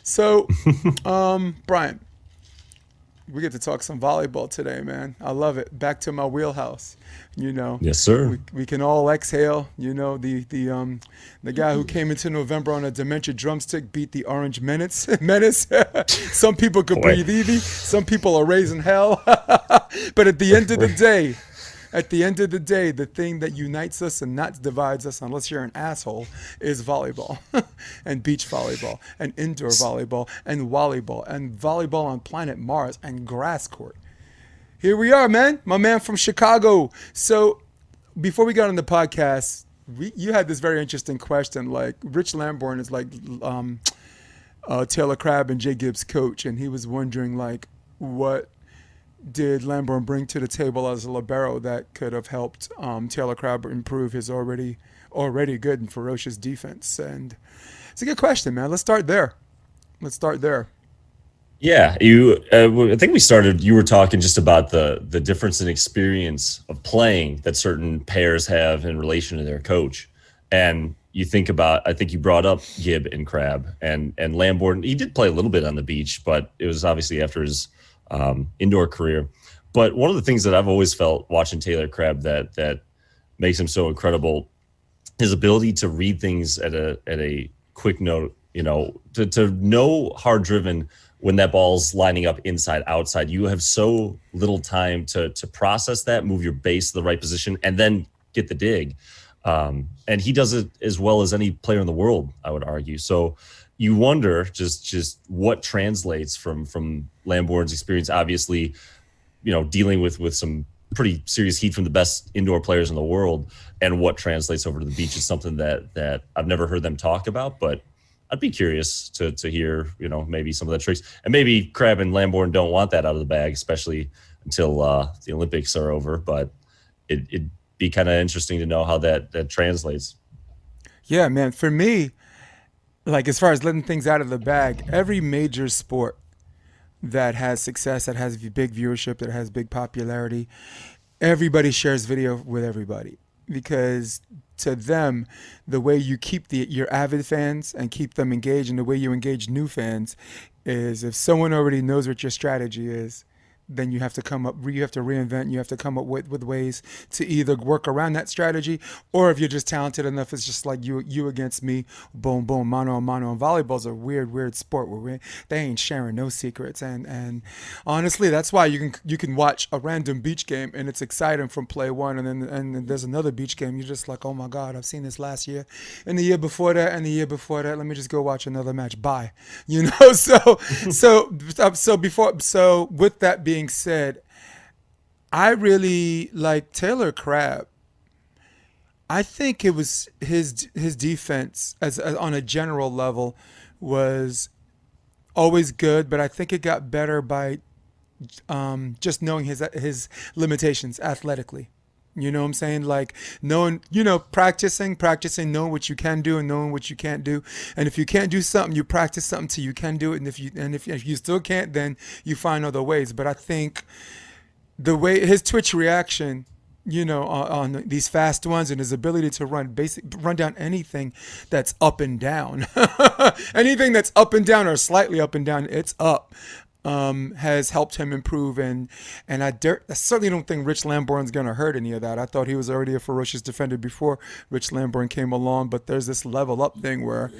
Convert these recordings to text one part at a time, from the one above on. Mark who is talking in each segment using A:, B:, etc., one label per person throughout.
A: So, Brian, we get to talk some volleyball today, man. I love it. Back to my wheelhouse. You know,
B: Yes, sir.
A: we can all exhale. You know, the guy who came into November on a dementia drumstick beat the Orange Menace. Menace. Some people could
B: Boy.
A: breathe easy. Some people are raising hell. But at the end of the day, the thing that unites us and not divides us, unless you're an asshole, is volleyball and beach volleyball and indoor volleyball and volleyball on planet Mars and grass court. Here we are, man. My man from Chicago. So before we got on the podcast, you had this very interesting question. Like Rich Lamborn is like Taylor Crabb and Jay Gibbs' coach, and he was wondering like what did Lamborn bring to the table as a libero that could have helped Taylor Crabb improve his already good and ferocious defense? And it's a good question, man. Let's start there. Let's start there.
B: Yeah, you. I think we started. You were talking just about the difference in experience of playing that certain pairs have in relation to their coach, and you think about. I think you brought up Gibb and Crab and Lamborn. He did play a little bit on the beach, but it was obviously after his indoor career. But one of the things that I've always felt watching Taylor Crabb that makes him so incredible, his ability to read things at a quick note. You know, to know hard driven when that ball's lining up inside outside, you have so little time to process that, move your base to the right position, and then get the dig. And he does it as well as any player in the world, I would argue. So you wonder just what translates from Lamborn's experience. Obviously, you know, dealing with some pretty serious heat from the best indoor players in the world, and what translates over to the beach is something that I've never heard them talk about, but I'd be curious to hear, you know, maybe some of the tricks. And maybe Crab and Lamborn don't want that out of the bag, especially until the Olympics are over. But it'd be kind of interesting to know how that translates.
A: Yeah, man. For me, like as far as letting things out of the bag, every major sport that has success, that has big viewership, that has big popularity, everybody shares video with everybody because to them the way you keep your avid fans and keep them engaged and the way you engage new fans is if someone already knows what your strategy is, then you have to reinvent, you have to come up with ways to either work around that strategy, or if you're just talented enough, it's just like you against me, boom boom, mano a mano. And volleyball's a weird sport where they ain't sharing no secrets, and honestly that's why you can watch a random beach game and it's exciting from play one, and then there's another beach game you're just like, oh my god, I've seen this last year and the year before that and the year before that, let me just go watch another match, bye. So with that being said, I really like Taylor Crabb. I think it was his defense as on a general level was always good, but I think it got better by just knowing his limitations athletically. You know what I'm saying? Like knowing, practicing, knowing what you can do and knowing what you can't do. And if you can't do something, you practice something till you can do it. And if you still can't, then you find other ways. But I think the way his twitch reaction, on these fast ones and his ability to run down anything that's up and down, anything that's up and down or slightly up and down, it's up. Has helped him improve, and I certainly don't think Rich Lamborn's gonna hurt any of that. I thought he was already a ferocious defender before Rich Lamborn came along, but there's this level up thing where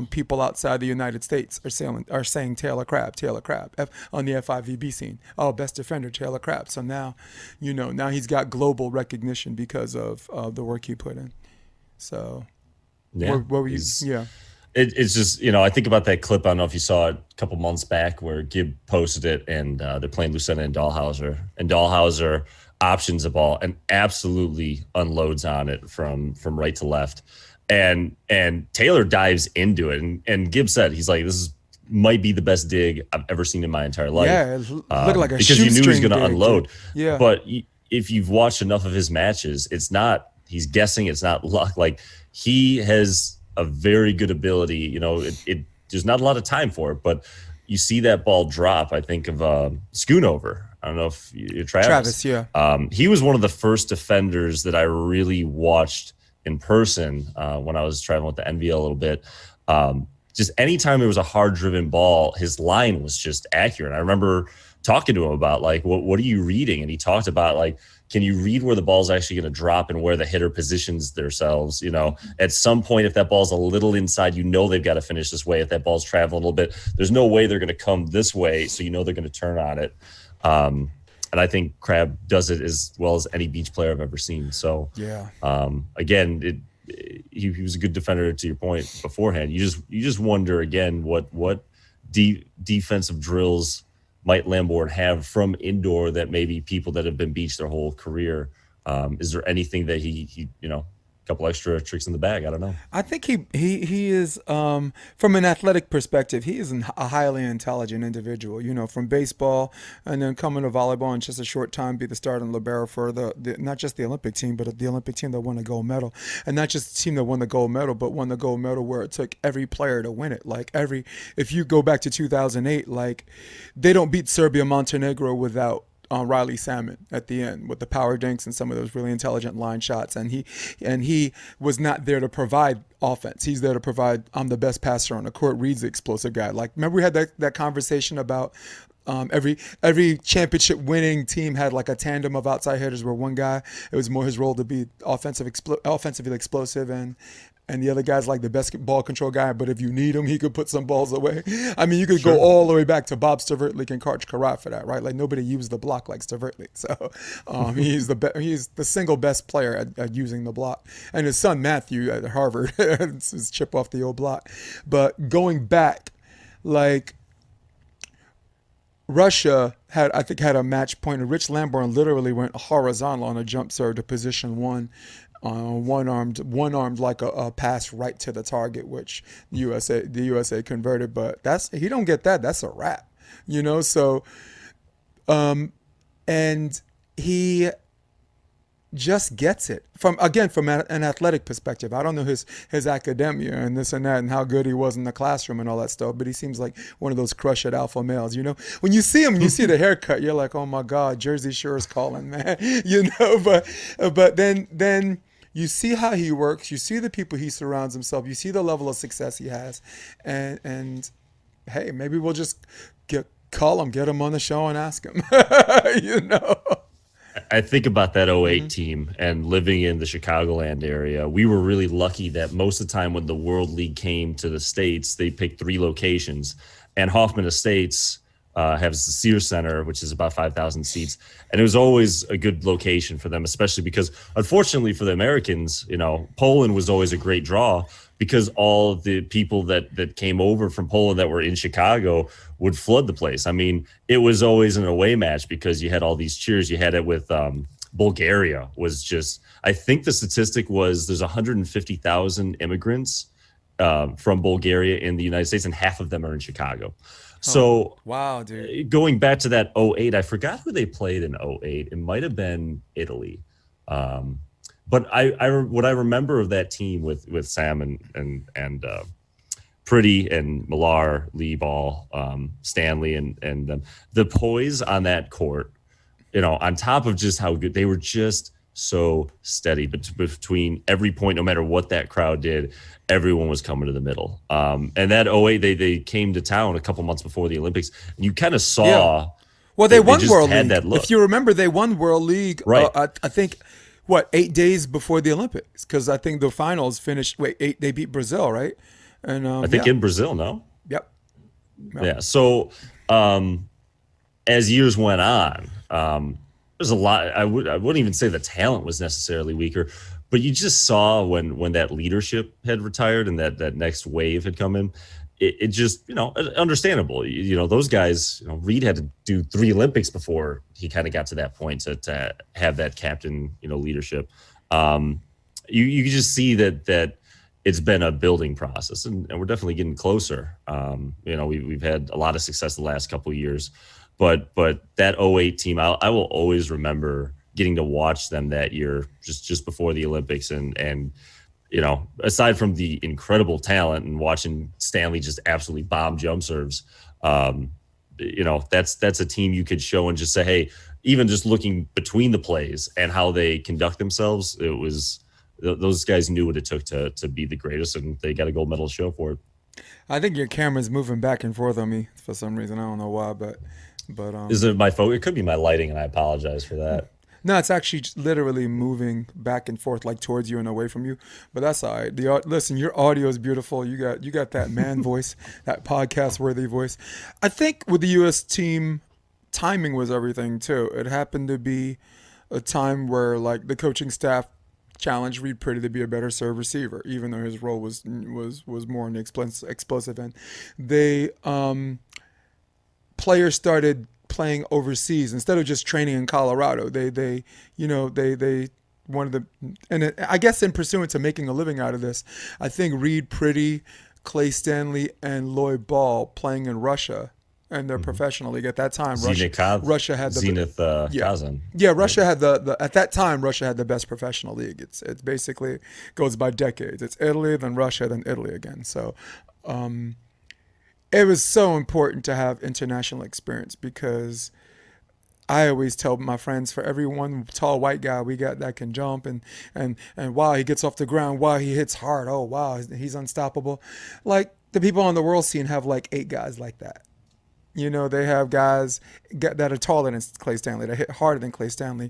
A: people outside the United States are saying Taylor Crabb on the FIVB scene. Oh, best defender Taylor Crabb. So now he's got global recognition because of the work he put in. So
B: Yeah,
A: what were you?
B: he's
A: Yeah,
B: it's just, I think about that clip. I don't know if you saw it a couple months back where Gibb posted it, and they're playing Lucena and Dahlhauser options the ball and absolutely unloads on it from right to left, and Taylor dives into it, and Gibb said he's like, this is might be the best dig I've ever seen in my entire life,
A: yeah. It looked like a
B: because you knew he was
A: shoestring
B: going to
A: dig, dude.
B: unload.
A: Yeah.
B: But if you've watched enough of his matches, it's not he's guessing, it's not luck. Like, he has a very good ability. It there's not a lot of time for it, but you see that ball drop. I think of Schoonover. I don't know if you Travis.
A: Travis, yeah.
B: He was one of the first defenders that I really watched in person when I was traveling with the NVL a little bit. just anytime there was a hard driven ball, his line was just accurate. I remember talking to him about like, what are you reading? And he talked about like, can you read where the ball's actually going to drop and where the hitter positions themselves? You know, at some point, if that ball's a little inside, you know they've got to finish this way. If that ball's traveling a little bit, there's no way they're going to come this way, so you know they're going to turn on it. And I think Crab does it as well as any beach player I've ever seen. So,
A: Yeah.
B: Again, he was a good defender. To your point beforehand, you just wonder again what defensive drills might Lamborn have from indoor that maybe people that have been beach their whole career. Is there anything that he a couple extra tricks in the bag? I don't know.
A: I think he is from an athletic perspective, he is a highly intelligent individual. You know, from baseball and then coming to volleyball in just a short time, be the starting libero for the not just the Olympic team, but the Olympic team that won the gold medal, and not just the team that won the gold medal, but won the gold medal where it took every player to win it. Like if you go back to 2008, like they don't beat Serbia Montenegro without Riley Salmon at the end with the power dinks and some of those really intelligent line shots, and he was not there to provide offense. He's there to provide. I'm the best passer on the court. Reed's the explosive guy. Like remember we had that conversation about every championship winning team had like a tandem of outside hitters where one guy, it was more his role to be offensively explosive, and the other guy's like the best ball control guy, but if you need him, he could put some balls away. I mean, you could go all the way back to Bob Stavertlik and Karch Karat for that, right? Like nobody used the block like Stavertlik. So he's the single best player at using the block. And his son Matthew at Harvard, it's his chip off the old block. But going back, like Russia had a match point, and Rich Lamborn literally went horizontal on a jump serve to position one. One armed like a pass right to the target, which the USA converted. But he don't get that. That's a wrap, you know. So, and he just gets it from an athletic perspective. I don't know his academia and this and that and how good he was in the classroom and all that stuff, but he seems like one of those crush it alpha males, you know. When you see him, you see the haircut, you're like, oh my God, Jersey sure is calling, man, you know. But then you see how he works, you see the people he surrounds himself, you see the level of success he has, and hey, maybe we'll just get him on the show and ask him, you know.
B: I think about that '08 team and living in the Chicagoland area. We were really lucky that most of the time when the World League came to the States, they picked 3 locations. And Hoffman Estates has the Sears Center, which is about 5,000 seats. And it was always a good location for them, especially because, unfortunately for the Americans, you know, Poland was always a great draw because all of the people that came over from Poland that were in Chicago would flood the place. I mean, it was always an away match because you had all these cheers. You had it with Bulgaria was just, I think the statistic was there's 150,000 immigrants from Bulgaria in the United States, and half of them are in Chicago. So
A: wow, dude.
B: Going back to that '08, I forgot who they played in '08. It might have been Italy. But what I remember of that team with Sam and Pretty and Millar, Lee Ball, Stanley, and the poise on that court, you know, on top of just how good they were, just so steady between every point, no matter what that crowd did, everyone was coming to the middle. And that '08, they came to town a couple months before the Olympics, and you kind of saw. Yeah.
A: Well, they won World League.
B: That look.
A: If you remember, they won World League.
B: Right.
A: I think. 8 days before the Olympics? Because I think the finals finished. They beat Brazil, right? And
B: I think in Brazil, no.
A: Yep.
B: Yeah. So as years went on, there's a lot. I wouldn't even say the talent was necessarily weaker, but you just saw when that leadership had retired and that next wave had come in. It just, you know, understandable. You know, those guys, you know, Reed had to do 3 Olympics before he kind of got to that point to have that captain, you know, leadership. You can just see that it's been a building process, and we're definitely getting closer. You know, we've had a lot of success the last couple of years, but that '08 team, I will always remember getting to watch them that year, just before the Olympics, and you know, aside from the incredible talent and watching Stanley just absolutely bomb jump serves, you know, that's a team you could show and just say, hey, even just looking between the plays and how they conduct themselves, it was those guys knew what it took to be the greatest, and they got a gold medal to show for it.
A: I think your camera's moving back and forth on me for some reason. I don't know why, but
B: Is it my phone? It could be my lighting, and I apologize for that.
A: no, it's actually just literally moving back and forth like towards you and away from you. But that's all right. Listen, your audio is beautiful. You got that man voice, that podcast worthy voice. I think with the U.S. team, timing was everything too. It happened to be a time where like the coaching staff challenged Reed Pretty to be a better serve receiver, even though his role was more on the explosive end. They players started playing overseas instead of just training in Colorado. They wanted to, and I guess in pursuant to making a living out of this, I think Reed Pretty, Clay Stanley, and Lloyd Ball playing in Russia and their professional league at that time. Russia had the
B: Zenith
A: yeah.
B: Kazan.
A: Yeah, Russia had the at that time Russia had the best professional league. It's basically goes by decades. It's Italy, then Russia, then Italy again. So it was so important to have international experience because I always tell my friends, for every one tall white guy we got that can jump and wow, he gets off the ground, wow, he hits hard, oh wow, he's unstoppable. Like the people on the world scene have like 8 guys like that. They have guys that are taller than Clay Stanley, that hit harder than Clay Stanley,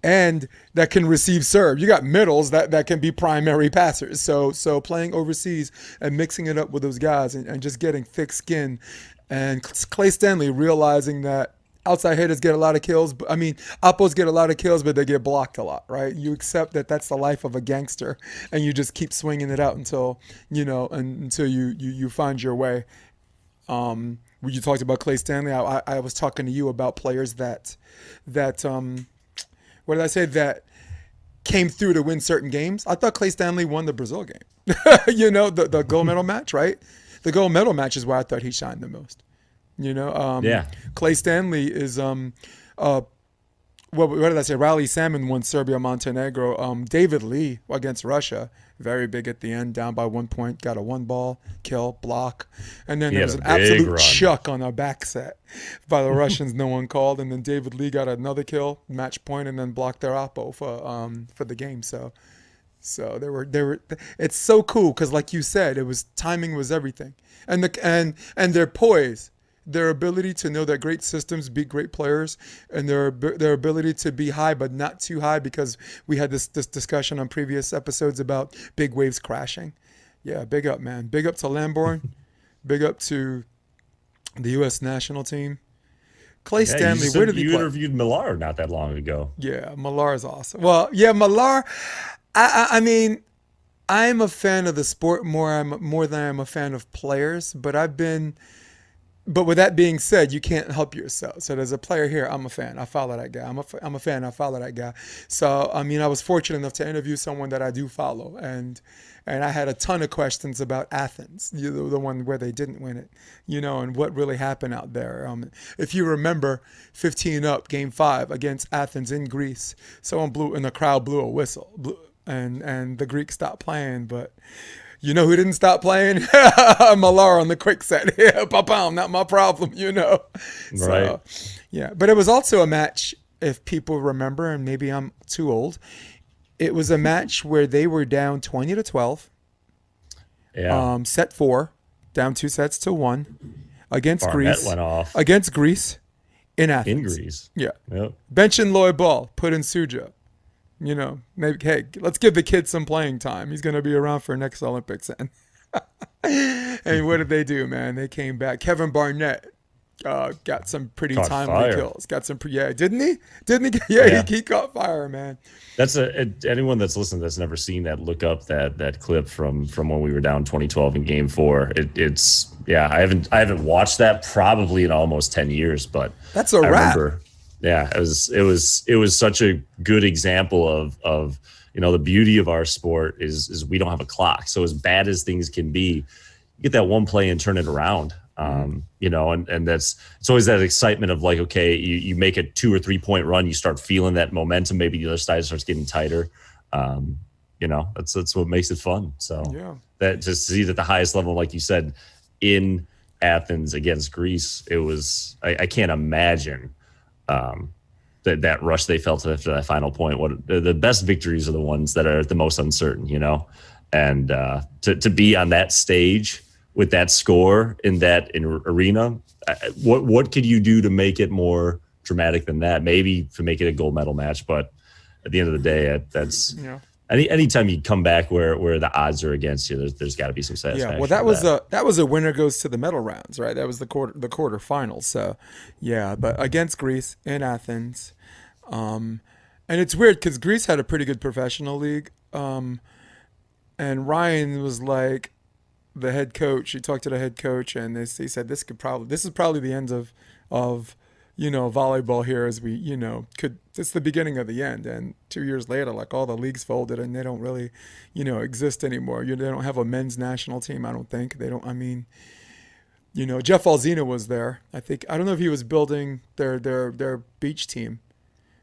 A: and that can receive serve. You got middles that can be primary passers. So playing overseas and mixing it up with those guys and just getting thick skin, and Clay Stanley realizing that outside hitters get a lot of kills. I mean, oppos get a lot of kills, but they get blocked a lot, right? You accept that that's the life of a gangster, and you just keep swinging it out until you find your way. When you talked about Clay Stanley, I was talking to you about players that what did I say, that came through to win certain games. I thought Clay Stanley won the Brazil game. The gold medal match, right? The gold medal match is where I thought he shined the most.
B: Yeah.
A: Clay Stanley is what did I say? Riley Salmon won Serbia Montenegro. David Lee against Russia, very big at the end, down by 1 point, got a 1-ball kill block, and then there was an absolute chuck on a back set by the Russians. No one called, and then David Lee got another kill, match point, and then blocked their oppo for the game. So they were. It's so cool because, like you said, it was timing was everything, and their poise. Their ability to know that great systems beat great players, and their ability to be high but not too high, because we had this discussion on previous episodes about big waves crashing. Yeah, big up, man. Big up to Lamborn. Big up to the U.S. national team. Clay Stanley, where did he play?
B: You interviewed Millar not that long ago.
A: Yeah, Millar is awesome. Well, yeah, Millar. I mean, I'm a fan of the sport more than I'm a fan of players, But with that being said, you can't help yourself. So there's a player here. I'm a fan. I follow that guy. I'm a fan. I follow that guy. So I mean, I was fortunate enough to interview someone that I do follow, and I had a ton of questions about Athens, the one where they didn't win it, and what really happened out there. If you remember, 15 up, Game 5 against Athens in Greece, someone blew, and the crowd blew a whistle, and the Greeks stopped playing, but. You know who didn't stop playing? Millar on the quick set. Yeah, pa-pam, not my problem,
B: Right.
A: So, yeah, but it was also a match, if people remember, and maybe I'm too old, it was a match where they were down 20-12.
B: Yeah.
A: Set 4, down 2-1 against
B: Barnett
A: Greece.
B: Went off.
A: Against Greece in Athens.
B: In Greece.
A: Yeah.
B: Yep.
A: Benching Lloyd Ball, put in Suja. Maybe, hey, let's give the kid some playing time. He's going to be around for next Olympics. And what did they do, man? They came back. Kevin Barnett got some pretty timely kills. Got some, didn't he? Yeah. He caught fire, man.
B: That's anyone that's listening that's never seen that, look up that clip from when we were down 2012 in Game 4. It's I haven't watched that probably in almost 10 years, but
A: that's a wrap.
B: Remember, yeah, it was such a good example of the beauty of our sport is we don't have a clock. So as bad as things can be, you get that one play and turn it around. And it's always that excitement of like, okay, you make a 2 or 3 point run, you start feeling that momentum. Maybe the other side starts getting tighter. That's what makes it fun. So that just to see that the highest level, like you said, in Athens against Greece, it was I can't imagine. That rush they felt after that final point. What the best victories are the ones that are the most uncertain, and to be on that stage with that score in that arena, what could you do to make it more dramatic than that? Maybe to make it a gold medal match, but at the end of the day, that's anytime you come back where the odds are against you, there's got to be some satisfaction.
A: Yeah, well, that was a winner goes to the medal rounds, right? That was the quarterfinals. So, yeah, but against Greece in Athens, and it's weird because Greece had a pretty good professional league, and Ryan was like the head coach. He talked to the head coach, and he said this is probably the end of volleyball here as we, it's the beginning of the end. And 2 years later, like all the leagues folded and they don't really, exist anymore. They don't have a men's national team. I don't think they don't. I mean, Jeff Alzina was there. I don't know if he was building their beach team.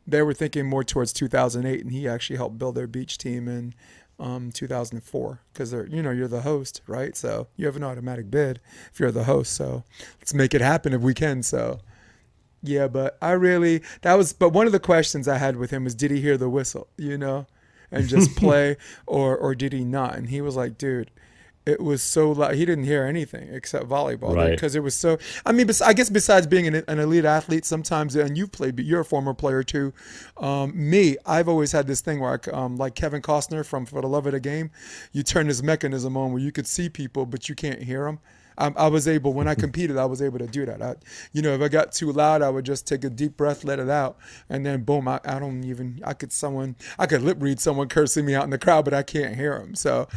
A: They were thinking more towards 2008, and he actually helped build their beach team in 2004 because you're the host, right? So you have an automatic bid if you're the host. So let's make it happen if we can. So. Yeah, but but one of the questions I had with him was, did he hear the whistle, and just play, or did he not? And he was like, dude, it was so loud. He didn't hear anything except volleyball,
B: right?
A: Because it was so, I mean, I guess besides being an elite athlete sometimes, and you've played, but you're a former player too. I've always had this thing where like Kevin Costner from For the Love of the Game, you turn this mechanism on where you could see people, but you can't hear them. I was able, when I competed, I was able to do that. If I got too loud, I would just take a deep breath, let it out, and then boom, I could lip read someone cursing me out in the crowd, but I can't hear them. So,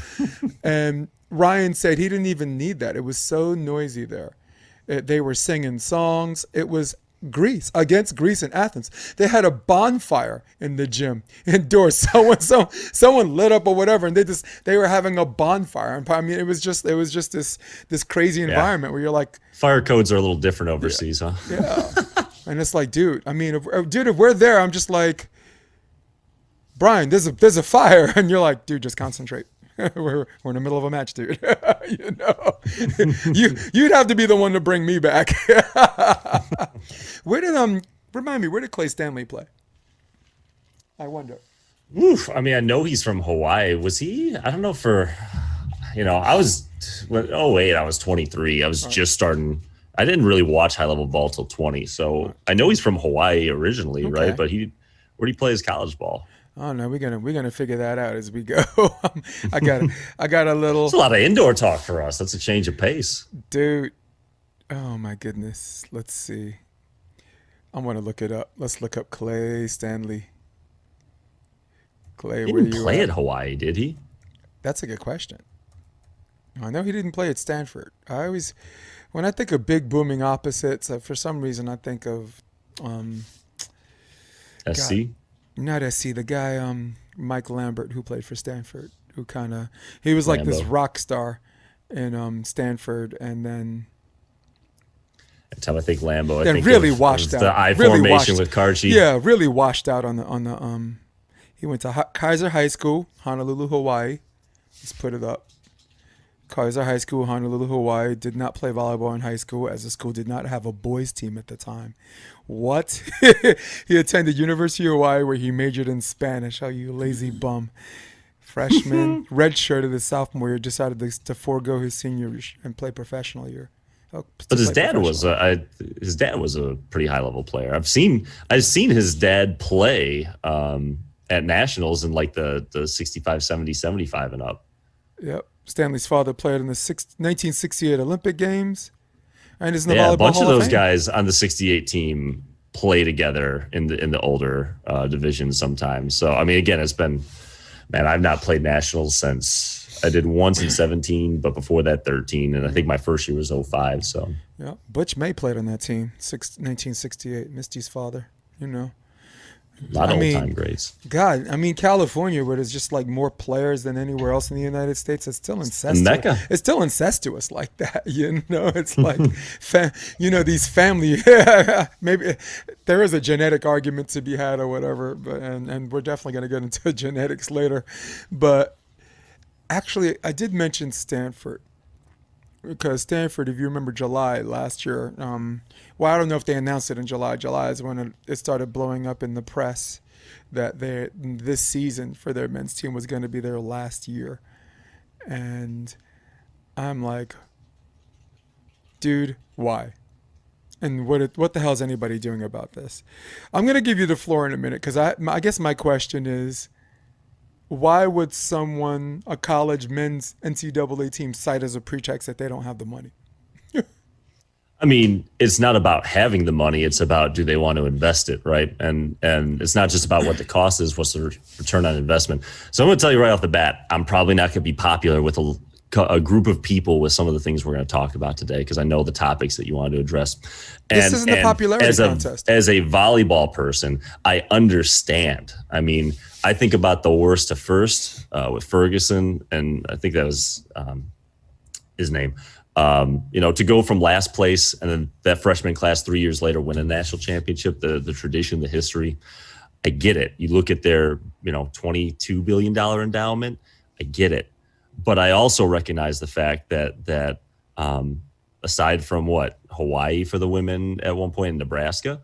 A: and Ryan said he didn't even need that. It was so noisy there. They were singing songs. It was against Greece in Athens. They had a bonfire in the gym indoors. Someone lit up or whatever, and they were having a bonfire. And I mean, it was just this crazy environment where you're like,
B: fire codes are a little different overseas, huh?
A: Yeah. And it's like, dude, I mean, if we're there, I'm just like, Brian, there's a fire, and you're like, dude, just concentrate. We're in the middle of a match, dude. You'd have to be the one to bring me back. Remind me, where did Clay Stanley play? I wonder.
B: Oof, I mean, I know he's from Hawaii. Was he? I don't know. I was 23. I was just starting. I didn't really watch high level ball till 20. So I know he's from Hawaii originally, right? But where'd he play his college ball?
A: Oh no, we're gonna figure that out as we go. I got a little.
B: It's a lot of indoor talk for us. That's a change of pace,
A: dude. Oh my goodness. Let's see. I want to look it up. Let's look up Clay Stanley. Clay,
B: he didn't play at Hawaii, did he?
A: That's a good question. I know he didn't play at Stanford. When I think of big booming opposites, for some reason I think of
B: SC.
A: Not SC, the guy Mike Lambert who played for Stanford, he was like this rock star in Stanford, and then
B: every time I think Lambo,
A: I think really washed out.
B: The I formation with Karchi.
A: Yeah, really washed out on the he went to Kaiser High School, Honolulu, Hawaii. Let's put it up. Kaiser High School, Honolulu, Hawaii. Did not play volleyball in high school, as the school did not have a boys team at the time. What? He attended University of Hawaii, where he majored in Spanish. Oh, you lazy bum. Freshman, redshirted his sophomore year, decided to forego his senior year and play professional year.
B: But his dad was a pretty high level player. I've seen his dad play at nationals in like the 65, 70, 75 and up.
A: Yep. Stanley's father played in the 1968 Olympic Games, and is in the Volleyball
B: a bunch
A: Hall
B: of those
A: Fame.
B: guys on the 68 team play together in the older divisions sometimes. So I mean, again, I've not played nationals since I did once in 17, but before that 13, and I think my first year was 05. So
A: yeah, Butch May played on that team, 1968. Misty's father,
B: A lot of old-time greats.
A: God, I mean, California, where there's just like more players than anywhere else in the United States, it's still incestuous.
B: Mecca.
A: It's still incestuous like that, It's like, these family. Maybe there is a genetic argument to be had or whatever, but and we're definitely going to get into genetics later. But actually, I did mention Stanford. Because Stanford, if you remember July last year, I don't know if they announced it in July. July is when it started blowing up in the press that this season for their men's team was going to be their last year. And I'm like, dude, why? And what the hell is anybody doing about this? I'm gonna give you the floor in a minute because I guess my question is, why would someone, a college men's NCAA team, cite as a pretext that they don't have the money?
B: I mean, it's not about having the money. It's about, do they want to invest it, right? And it's not just about what the cost is, what's the return on investment. So I'm going to tell you right off the bat, I'm probably not going to be popular with a group of people with some of the things we're going to talk about today, because I know the topics that you wanted to address.
A: This isn't a popularity contest.
B: As a volleyball person, I understand. I mean, I think about the worst to first with Ferguson, and I think that was his name. To go from last place and then that freshman class 3 years later win a national championship, the tradition, the history, I get it. You look at their, $22 billion endowment, I get it. But I also recognize the fact that aside from Hawaii for the women at one point in Nebraska,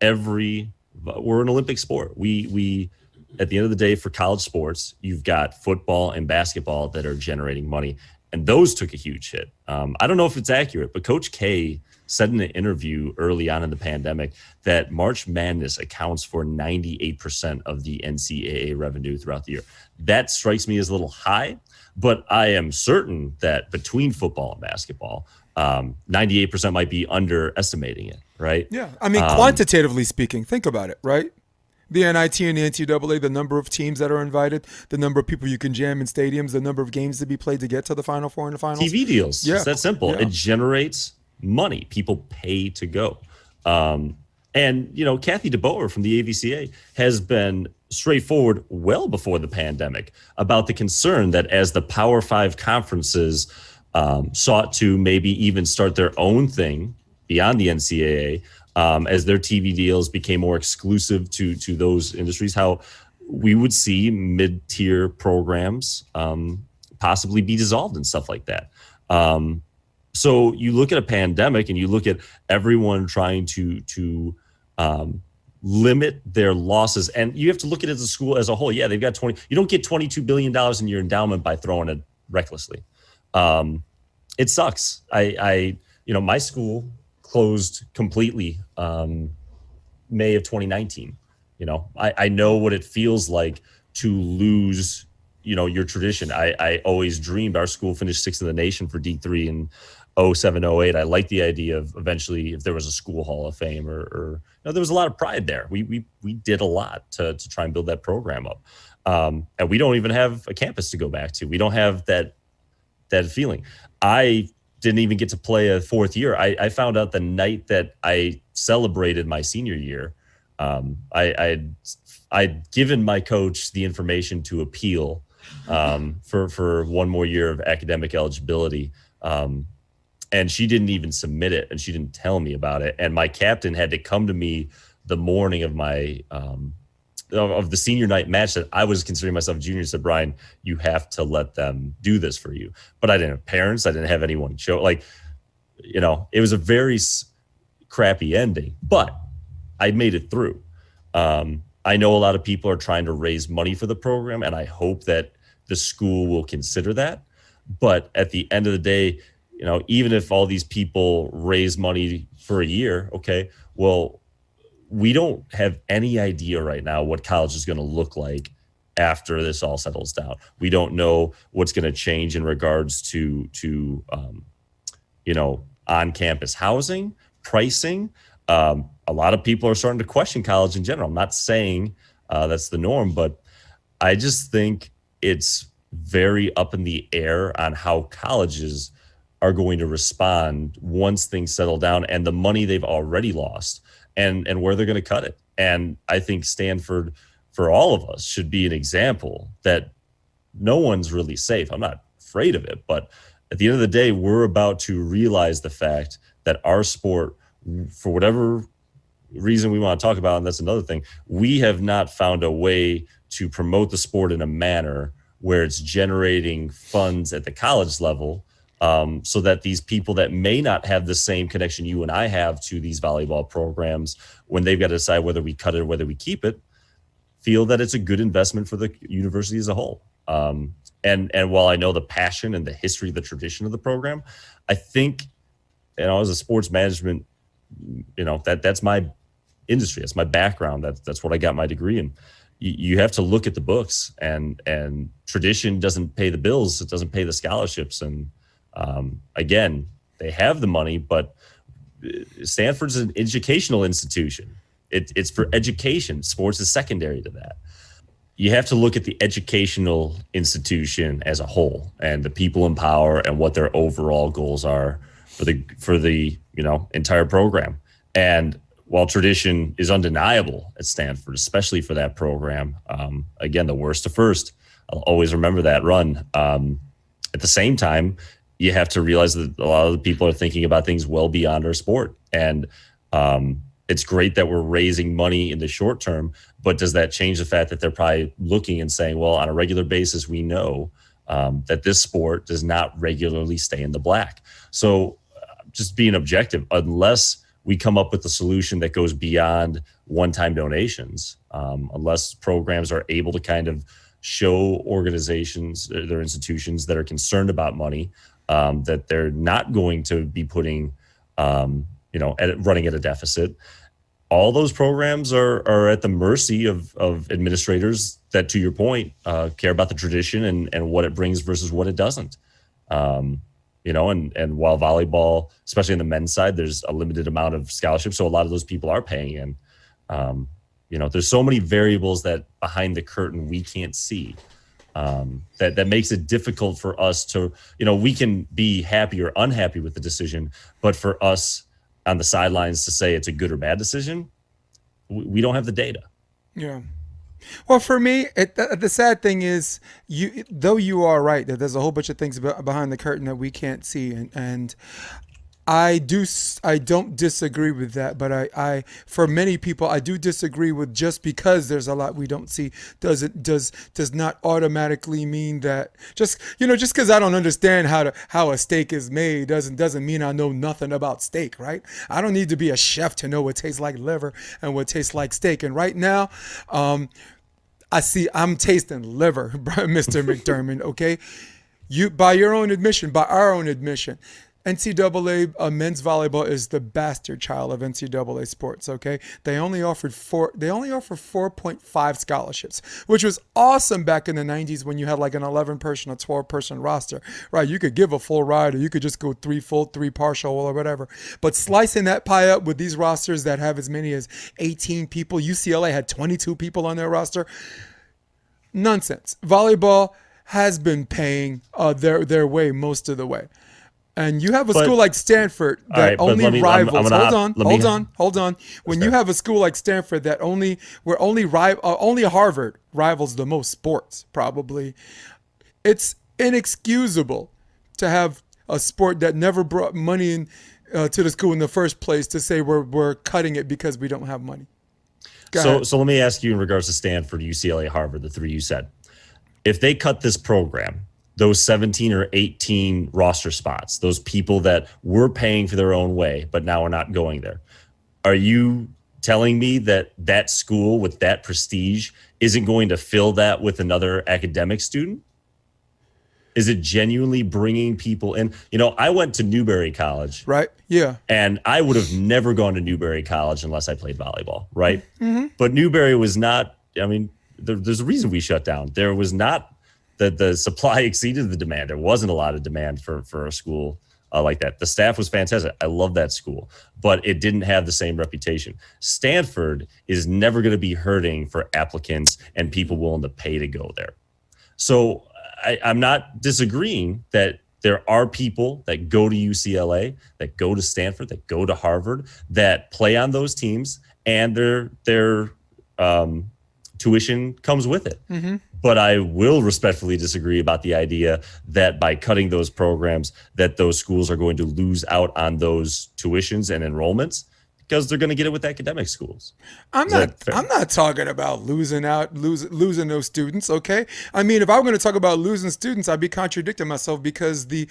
B: we're an Olympic sport. We at the end of the day, for college sports, you've got football and basketball that are generating money. And those took a huge hit. I don't know if it's accurate, but Coach K said in an interview early on in the pandemic that March Madness accounts for 98% of the NCAA revenue throughout the year. That strikes me as a little high, but I am certain that between football and basketball, 98% might be underestimating it, right?
A: Yeah. I mean, quantitatively speaking, think about it, right? The NIT and the NCAA, the number of teams that are invited, the number of people you can jam in stadiums, the number of games to be played to get to the Final Four and the finals.
B: TV deals.
A: Yeah.
B: It's that simple.
A: Yeah.
B: It generates money. People pay to go. And Kathy DeBoer from the AVCA has been straightforward well before the pandemic about the concern that as the Power Five conferences sought to maybe even start their own thing beyond the NCAA, as their TV deals became more exclusive to those industries, how we would see mid-tier programs possibly be dissolved and stuff like that. So you look at a pandemic and you look at everyone trying to limit their losses, and you have to look at it as a school as a whole. Yeah, they've got you don't get $22 billion in your endowment by throwing it recklessly. It sucks. My school closed completely May of 2019. I know what it feels like to lose, your tradition. I always dreamed our school finished sixth in the nation for D3 in 07, 08. I like the idea of eventually if there was a school hall of fame or there was a lot of pride there. We did a lot to try and build that program up. And we don't even have a campus to go back to. We don't have that feeling. I didn't even get to play a fourth year. I found out the night that I celebrated my senior year. I'd given my coach the information to appeal for one more year of academic eligibility. And she didn't even submit it, and she didn't tell me about it. And my captain had to come to me the morning of my of the senior night match that I was considering myself a junior, and said, Bryan, you have to let them do this for you. But I didn't have parents. I didn't have anyone show. It was a very crappy ending, but I made it through. I know a lot of people are trying to raise money for the program, and I hope that the school will consider that. But at the end of the day, even if all these people raise money for a year, okay, well, we don't have any idea right now what college is going to look like after this all settles down. We don't know what's going to change in regards to on-campus housing, pricing. A lot of people are starting to question college in general. I'm not saying that's the norm, but I just think it's very up in the air on how colleges are going to respond once things settle down and the money they've already lost and where they're going to cut it. And I think Stanford, for all of us, should be an example that no one's really safe. I'm not afraid of it, but at the end of the day, we're about to realize the fact that our sport, for whatever reason we want to talk about, and that's another thing, we have not found a way to promote the sport in a manner where it's generating funds at the college level, so that these people that may not have the same connection you and I have to these volleyball programs, when they've got to decide whether we cut it or whether we keep it, feel that it's a good investment for the university as a whole. And while I know the passion and the history, the tradition of the program, I think, as a sports management, that's my industry. That's my background. That's what I got my degree in. You have to look at the books, and tradition doesn't pay the bills. It doesn't pay the scholarships. And again, they have the money, but Stanford's an educational institution. It's for education. Sports is secondary to that. You have to look at the educational institution as a whole, and the people in power, and what their overall goals are for the entire program. And while tradition is undeniable at Stanford, especially for that program, again, the worst to first, I'll always remember that run. At the same time, you have to realize that a lot of the people are thinking about things well beyond our sport. And it's great that we're raising money in the short term, but does that change the fact that they're probably looking and saying, well, on a regular basis, we know that this sport does not regularly stay in the black. So just being objective, unless we come up with a solution that goes beyond one-time donations, unless programs are able to kind of show organizations, their institutions that are concerned about money, that they're not going to be putting, running at a deficit. All those programs are at the mercy of administrators that, to your point, care about the tradition and what it brings versus what it doesn't. And while volleyball, especially on the men's side, there's a limited amount of scholarships, so a lot of those people are paying in. There's so many variables that behind the curtain we can't see, that makes it difficult for us to, we can be happy or unhappy with the decision, but for us on the sidelines to say it's a good or bad decision, we don't have the data.
A: Yeah. Well, for me, the sad thing is, you are right that there's a whole bunch of things behind the curtain that we can't see, and I don't disagree with that, but I for many people I do disagree with, just because there's a lot we don't see does not automatically mean that just because I don't understand how a steak is made doesn't mean I know nothing about steak, right? I don't need to be a chef to know what tastes like liver and what tastes like steak. And right now, I'm tasting liver, Mr. McDermand. Okay, by our own admission, NCAA men's volleyball is the bastard child of NCAA sports. Okay, they only offer 4.5 scholarships, which was awesome back in the 90s when you had like an 11-person or 12-person roster. Right, you could give a full ride, or you could just go 3 full, 3 partial, or whatever. But slicing that pie up with these rosters that have as many as 18 people, UCLA had 22 people on their roster. Nonsense. Volleyball has been paying their way most of the way. And you have a school like Stanford that only rivals. Hold on. When you have a school like Stanford that only Harvard rivals the most sports, probably, it's inexcusable to have a sport that never brought money in to the school in the first place to say we're cutting it because we don't have money.
B: So let me ask you in regards to Stanford, UCLA, Harvard, the three you said. If they cut this program, those 17 or 18 roster spots, those people that were paying for their own way, but now are not going there, are you telling me that school with that prestige isn't going to fill that with another academic student? Is it genuinely bringing people in? I went to Newberry College.
A: Right. Yeah.
B: And I would have never gone to Newberry College unless I played volleyball. Right. Mm-hmm. But Newberry was not, there's a reason we shut down. There was not, the supply exceeded the demand. There wasn't a lot of demand for a school like that. The staff was fantastic. I love that school, but it didn't have the same reputation. Stanford is never going to be hurting for applicants and people willing to pay to go there. So I'm not disagreeing that there are people that go to UCLA, that go to Stanford, that go to Harvard, that play on those teams, and their tuition comes with it. Mm-hmm. But I will respectfully disagree about the idea that by cutting those programs, that those schools are going to lose out on those tuitions and enrollments, because they're going to get it with academic schools.
A: I'm not talking about losing those students. Okay. I mean, if I were going to talk about losing students, I'd be contradicting myself, because the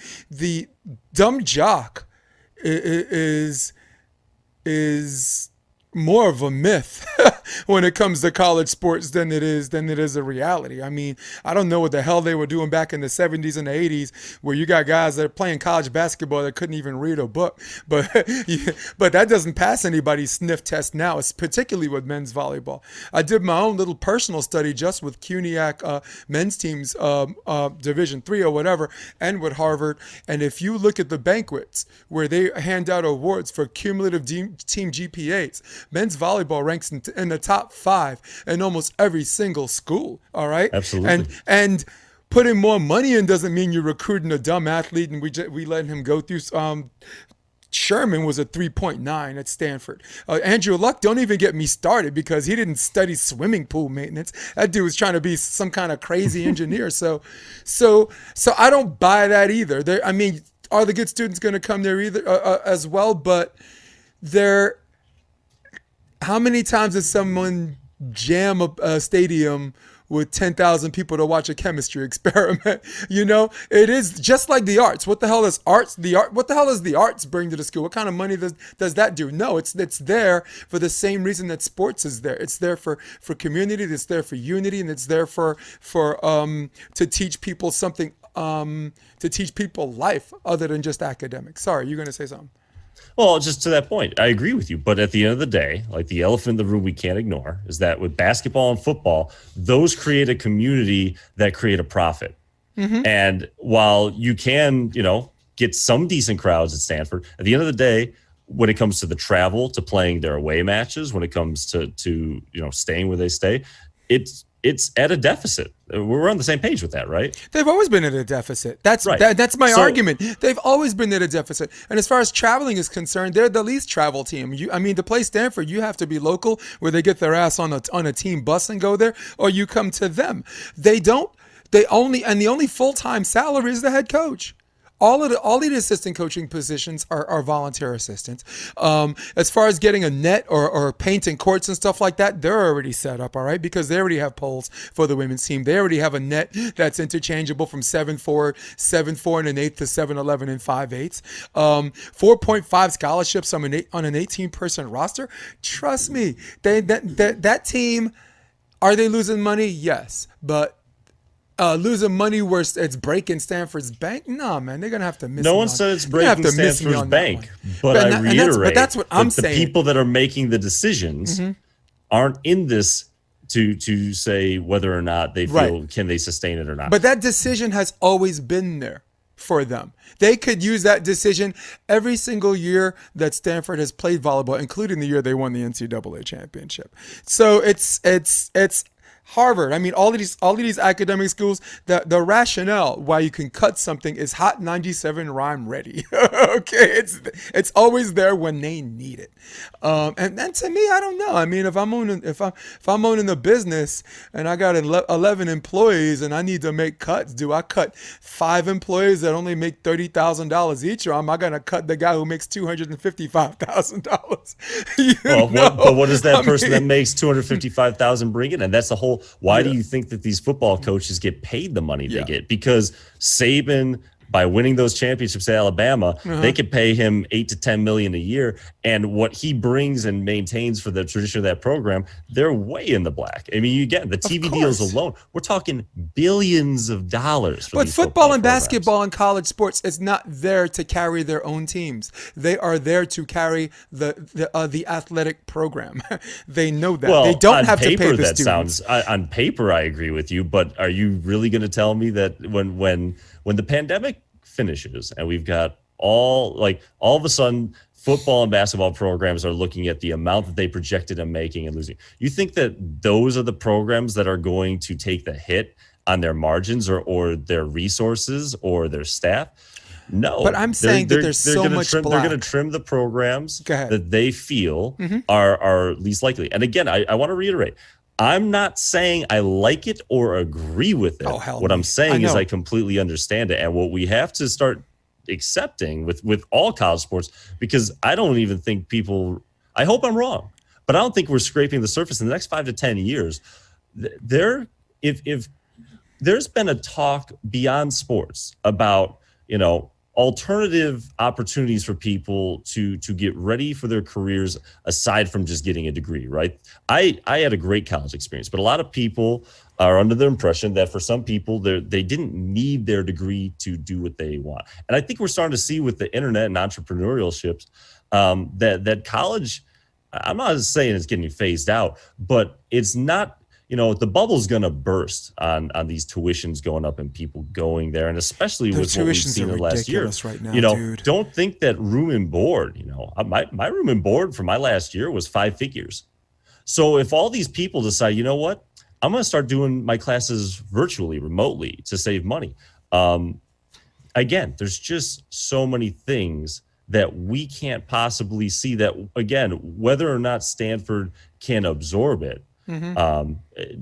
A: dumb jock is more of a myth when it comes to college sports than it is a reality. I mean, I don't know what the hell they were doing back in the 70s and the 80s, where you got guys that are playing college basketball that couldn't even read a book. But but that doesn't pass anybody's sniff test now, it's particularly with men's volleyball. I did my own little personal study just with CUNYAC men's teams, Division III or whatever, and with Harvard. And if you look at the banquets where they hand out awards for cumulative team GPAs, men's volleyball ranks in the top 5 in almost every single school. All right,
B: Absolutely.
A: And putting more money in doesn't mean you're recruiting a dumb athlete and we let him go through. Sherman was a 3.9 at Stanford. Andrew Luck, don't even get me started because he didn't study swimming pool maintenance. That dude was trying to be some kind of crazy engineer. So I don't buy that either. I mean, are the good students going to come there either as well? But how many times does someone jam a stadium with 10,000 people to watch a chemistry experiment? You know, it is just like the arts. What the hell does the arts bring to the school? What kind of money does that do? No, it's there for the same reason that sports is there. It's there for community, it's there for unity, and it's there for to teach people something, to teach people life other than just academics. Sorry, you're going to say something.
B: Well, just to that point, I agree with you. But at the end of the day, like the elephant in the room we can't ignore is that with basketball and football, those create a community that create a profit. Mm-hmm. And while you can, get some decent crowds at Stanford, at the end of the day, when it comes to the travel, to playing their away matches, when it comes to staying where they stay, it's at a deficit. We're on the same page with that, right?
A: They've always been at a deficit. That's
B: right.
A: That's my argument. They've always been at a deficit. And as far as traveling is concerned, they're the least travel team. To play Stanford, you have to be local, where they get their ass on a team bus and go there, or you come to them. They don't. The only full-time salary is the head coach. All the assistant coaching positions are volunteer assistants. As far as getting a net or painting courts and stuff like that, they're already set up, all right, because they already have poles for the women's team. They already have a net that's interchangeable from 7'4", 7'4" and 1/8 to 7'11" and 5/8. 4.5 scholarships on an 18-person roster. Trust me, that team, are they losing money? Yes, but losing money where it's breaking Stanford's bank? No, man, they're gonna have to miss.
B: No one said it's breaking Stanford's bank, but I reiterate.
A: That's what I'm saying.
B: The people that are making the decisions aren't in this to say whether or not they feel can they sustain it or not.
A: But that decision has always been there for them. They could use that decision every single year that Stanford has played volleyball, including the year they won the NCAA championship. So it's Harvard. I mean, all of these academic schools, the rationale why you can cut something is Hot 97 rhyme ready. Okay, it's always there when they need it. And to me, I don't know. I mean, if I'm owning a business and I got 11 employees and I need to make cuts, do I cut 5 employees that only make $30,000 each, or am I going to cut the guy who makes $255,000?
B: But what does that person that makes $255,000 bring in? And that's the whole. Why do you think that these football coaches get paid the money they get? Because Saban, by winning those championships at Alabama, they could pay him $8 to $10 million a year, and what he brings and maintains for the tradition of that program, they're way in the black. I mean, you get the TV deals alone. We're talking billions of dollars.
A: But football and basketball and college sports is not there to carry their own teams. They are there to carry the athletic program. They know that. Well, they don't have to pay the students.
B: On paper, I agree with you, but are you really going to tell me that when the pandemic finishes and we've got all of a sudden football and basketball programs are looking at the amount that they projected them making and losing, you think that those are the programs that are going to take the hit on their margins or their resources or their staff? No.
A: But I'm saying that there's so much black.
B: They're going to trim the programs that they feel are least likely. And again, I want to reiterate, I'm not saying I like it or agree with it. What I'm saying is I completely understand it. And what we have to start accepting with all college sports, because I don't even think people, I hope I'm wrong, but I don't think we're scraping the surface in the next 5 to 10 years. If there's been a talk beyond sports about, alternative opportunities for people to get ready for their careers aside from just getting a degree, right? I had a great college experience, but a lot of people are under the impression that for some people they didn't need their degree to do what they want. And I think we're starting to see with the internet and entrepreneurship that college, I'm not saying it's getting phased out, but it's not, the bubble's going to burst on these tuitions going up and people going there. And especially with what we've seen in the last year,
A: right now, dude.
B: Don't think that room and board, my room and board for my last year was 5 figures. So if all these people decide, you know what, I'm going to start doing my classes virtually, remotely to save money. Again, there's just so many things that we can't possibly see that, again, whether or not Stanford can absorb it.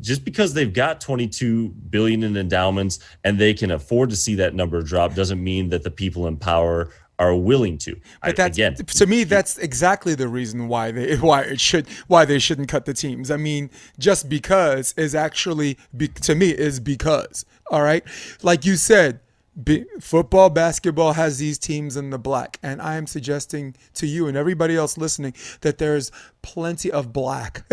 B: Just because they've got $22 billion in endowments and they can afford to see that number drop doesn't mean that the people in power are willing to.
A: But to me, that's exactly the reason why they shouldn't cut the teams. I mean, just because is actually to me is because. All right, like you said. Football, basketball has these teams in the black, and I am suggesting to you and everybody else listening that there's plenty of black.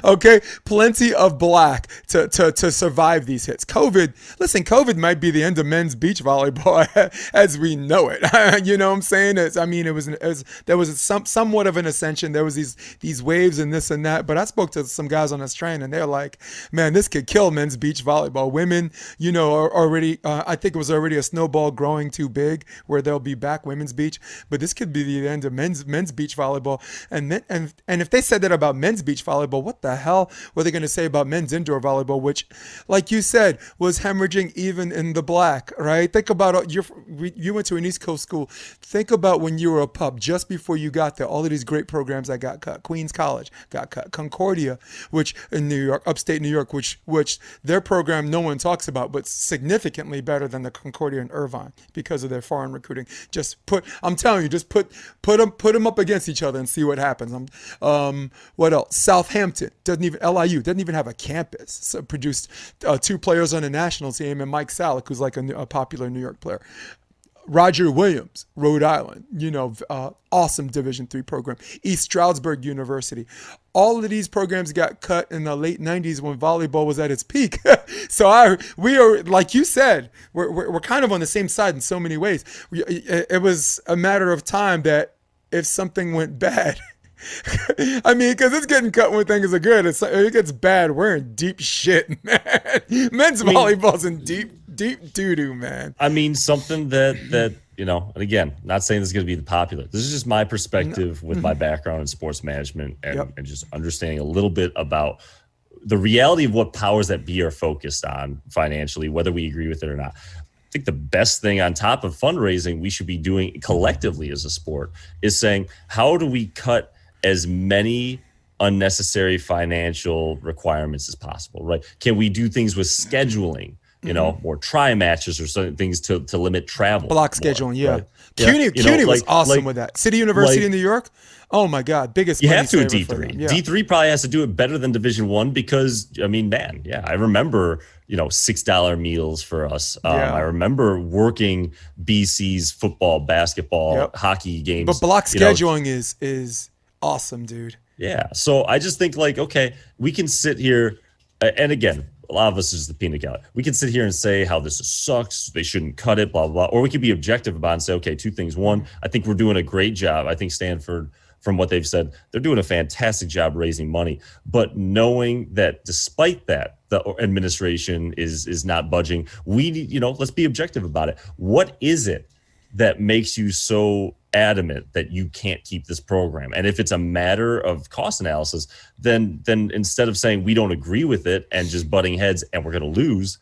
A: Okay, plenty of black to survive these hits. COVID might be the end of men's beach volleyball as we know it. You know what I'm saying? There was somewhat of an ascension. There was these waves and this and that. But I spoke to some guys on this train, and they're like, "Man, this could kill men's beach volleyball. Women, are already. I think it was already a snowball growing too big where they'll be back women's beach, but this could be the end of men's beach volleyball. And if they said that about men's beach volleyball, what the hell were they going to say about men's indoor volleyball, which, like you said, was hemorrhaging even in the black, right? Think about you went to an East Coast school. Think about when you were a pup, just before you got there, all of these great programs that got cut. Queens College got cut. Concordia, which in New York, upstate New York, which their program no one talks about, but significantly better than the Concordia and Irvine because of their foreign recruiting. I'm telling you, just put them up against each other and see what happens. What else? Southampton LIU doesn't even have a campus. So produced 2 players on the national team, and Mike Salick, who's like a popular New York player. Roger Williams, Rhode Island, awesome Division III program. East Stroudsburg University. All of these programs got cut in the late 90s when volleyball was at its peak. So we are, like you said, we're kind of on the same side in so many ways. It was a matter of time that if something went bad, I mean, because it's getting cut when things are good. If it gets bad, we're in deep shit, man. Men's volleyball's in deep doo-doo, man. I mean, something that and again, not saying this is going to be the popular. This is just my perspective with my background in sports management and just understanding a little bit about the reality of what powers that be are focused on financially, whether we agree with it or not. I think the best thing on top of fundraising we should be doing collectively as a sport is saying, how do we cut as many unnecessary financial requirements as possible, right? Can we do things with scheduling, more try matches or certain things to limit travel? Block scheduling, yeah. Right? CUNY was awesome with that. City University in New York, oh my God, biggest.
B: You have to at D3. Yeah. D3 probably has to do it better than Division I because, I remember, $6 meals for us. I remember working BC's football, basketball, hockey games.
A: But block scheduling is awesome, dude.
B: Yeah. So I just think okay, we can sit here and again, a lot of us is the peanut gallery. We can sit here and say how this sucks. They shouldn't cut it, blah, blah, blah. Or we could be objective about it and say, okay, 2 things. One, I think we're doing a great job. I think Stanford, from what they've said, they're doing a fantastic job raising money. But knowing that despite that, the administration is not budging, we need, let's be objective about it. What is it that makes you so adamant that you can't keep this program? And if it's a matter of cost analysis, then instead of saying we don't agree with it and just butting heads and we're going to lose,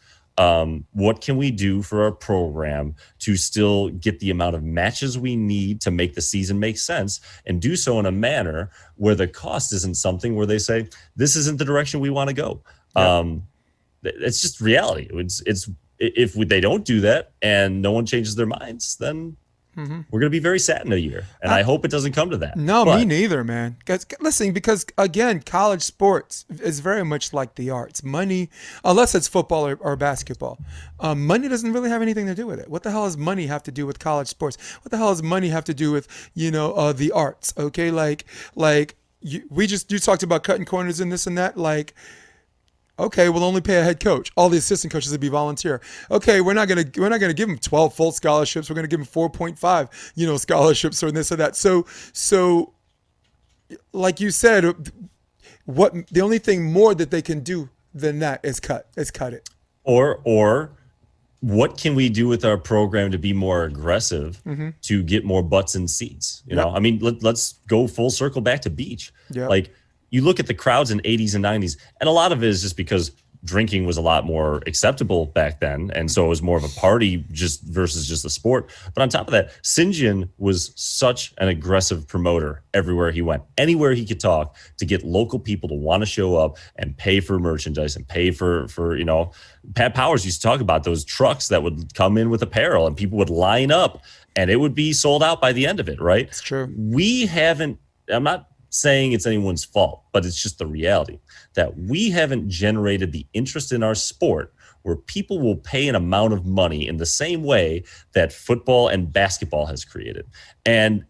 B: what can we do for our program to still get the amount of matches we need to make the season make sense and do so in a manner where the cost isn't something where they say, this isn't the direction we want to go. Yeah. It's just reality. It's if they don't do that and no one changes their minds, then we're going to be very sad in a year. And I hope it doesn't come to that.
A: No, me
B: But
A: neither, man. Listen, because again, college sports is very much like the arts. Money, unless it's football or basketball, money doesn't really have anything to do with it. What the hell does money have to do with college sports? What the hell does money have to do with the arts? Okay, you talked about cutting corners and this and that, like. Okay, we'll only pay a head coach. All the assistant coaches would be volunteer. Okay, we're not gonna give them 12 full scholarships. We're gonna give them 4.5, scholarships or this or that. So, like you said, what the only thing more that they can do than that is cut it.
B: or what can we do with our program to be more aggressive to get more butts in seats? You know, I mean, let's go full circle back to Beach.
A: Yep.
B: Like, you look at the crowds in 80s and 90s, and a lot of it is just because drinking was a lot more acceptable back then. And so it was more of a party versus just a sport. But on top of that, Sinjin was such an aggressive promoter everywhere he went, anywhere he could talk, to get local people to want to show up and pay for merchandise and pay for Pat Powers used to talk about those trucks that would come in with apparel and people would line up and it would be sold out by the end of it, right?
A: It's true.
B: I'm not saying it's anyone's fault, but it's just the reality that we haven't generated the interest in our sport where people will pay an amount of money in the same way that football and basketball has created. And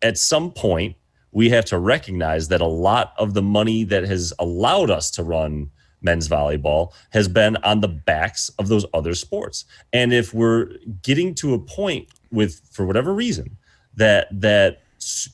B: at some point, we have to recognize that a lot of the money that has allowed us to run men's volleyball has been on the backs of those other sports. And if we're getting to a point for whatever reason, that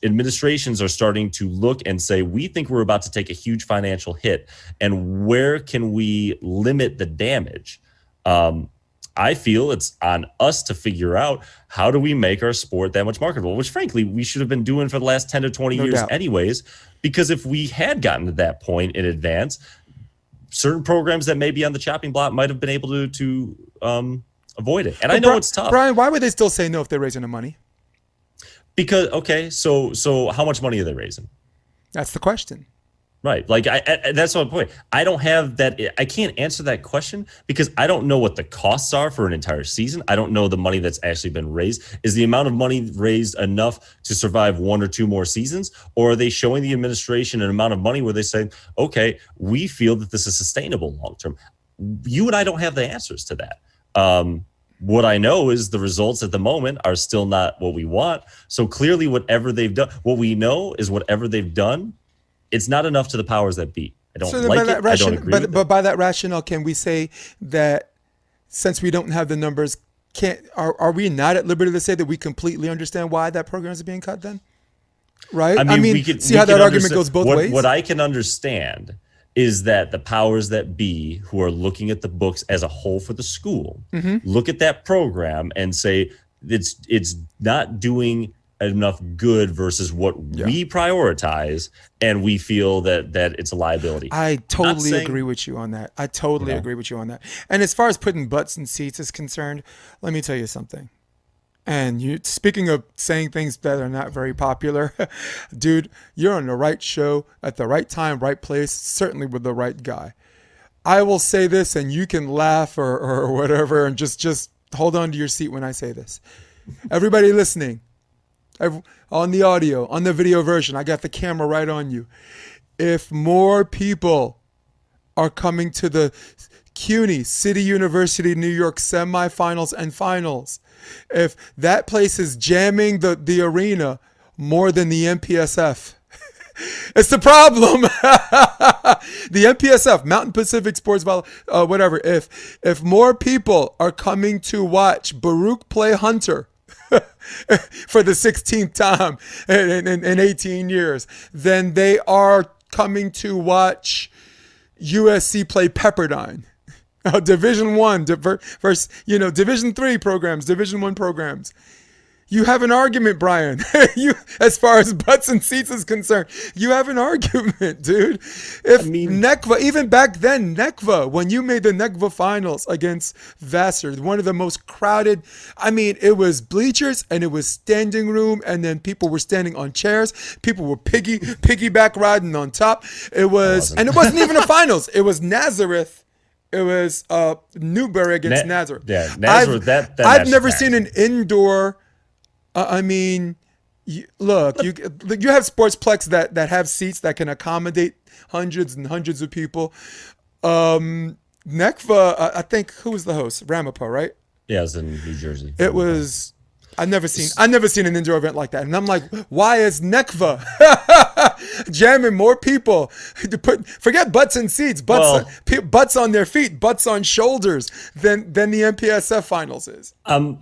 B: administrations are starting to look and say, we think we're about to take a huge financial hit, and where can we limit the damage? I feel it's on us to figure out how do we make our sport that much marketable, which frankly we should have been doing for the last 10 to 20 years
A: doubt.
B: anyways, because if we had gotten to that point in advance, certain programs that may be on the chopping block might have been able to avoid it. And I know it's tough.
A: Bryan, why would they still say no if they're raising the money?
B: Because, okay, so how much money are they raising?
A: That's the question.
B: Right. Like, that's my point. I don't have that. I can't answer that question because I don't know what the costs are for an entire season. I don't know the money that's actually been raised. Is the amount of money raised enough to survive one or two more seasons? Or are they showing the administration an amount of money where they say, okay, we feel that this is sustainable long term? You and I don't have the answers to that. What I know is the results at the moment are still not what we want. So clearly whatever they've done, what we know is whatever they've done, it's not enough to the powers that be. I don't like it. I don't agree with it.
A: But by that rationale, can we say that since we don't have the numbers, are we not at liberty to say that we completely understand why that program is being cut then? Right?
B: I mean,
A: we can see how that argument goes both ways.
B: What I can understand is that the powers that be who are looking at the books as a whole for the school look at that program and say it's not doing enough good versus what we prioritize, and we feel that it's a liability.
A: I totally agree with you on that. I totally agree with you on that. And as far as putting butts in seats is concerned, let me tell you something. And speaking of saying things that are not very popular, dude, you're on the right show at the right time, right place, certainly with the right guy. I will say this, and you can laugh or whatever, and just hold on to your seat when I say this. Everybody listening, on the audio, on the video version, I got the camera right on you. If more people are coming to the CUNY, City University, New York semifinals and finals, if that place is jamming the arena more than the MPSF, it's the problem. The MPSF, Mountain Pacific Sports Volleyball, whatever. If more people are coming to watch Baruch play Hunter for the 16th time in 18 years, then they are coming to watch USC play Pepperdine. Division One versus Division Three programs, Division One programs. You have an argument, Bryan. As far as butts and seats is concerned, you have an argument, dude. NECVA, even back then, NECVA, when you made the NECVA finals against Vassar, one of the most crowded, it was bleachers and it was standing room, and then people were standing on chairs. People were piggyback riding on top. And it wasn't even a finals. It was Nazareth. It was Newberry against Nazareth.
B: Yeah, Nazareth.
A: I've never seen an indoor I mean, look, you have sportsplex that have seats that can accommodate hundreds and hundreds of people. Nekva, I think, who was the host? Ramapo, right?
B: Yeah, it's in New Jersey.
A: It was. I never seen an indoor event like that, and I'm like, why is Nekva jamming more people? Forget butts in seats,
B: Well,
A: butts on their feet, butts on shoulders than the MPSF finals is.
B: I'm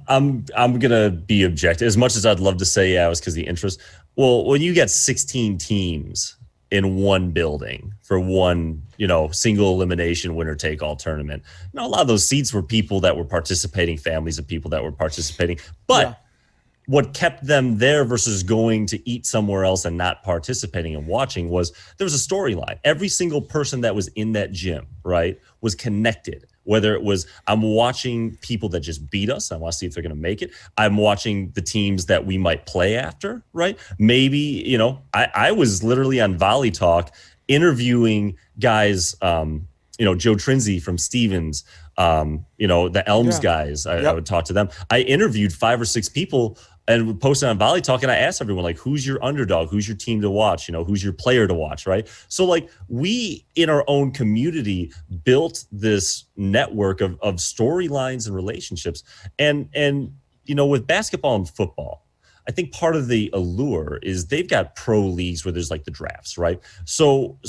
B: gonna be objective. As much as I'd love to say, yeah, it was because the interest. Well, when you get 16 teams in one building for one, single elimination winner take all tournament, a lot of those seats were people that were participating, families of people that were participating. But
A: Yeah.
B: what kept them there versus going to eat somewhere else and not participating and watching was there was a storyline. Every single person that was in that gym, right, was connected. Whether it was, I'm watching people that just beat us, I want to see if they're going to make it. I'm watching the teams that we might play after, right? Maybe, I was literally on Volley Talk interviewing guys, Joe Trinzi from Stevens, the Elms
A: Yeah.
B: guys. I
A: Yep.
B: would talk to them. I interviewed 5 or 6 people and posted on Volley Talk, and I asked everyone, like, who's your underdog? Who's your team to watch? Who's your player to watch, right? So, like, we in our own community built this network of storylines and relationships. And with basketball and football, I think part of the allure is they've got pro leagues where there's like the drafts, right? So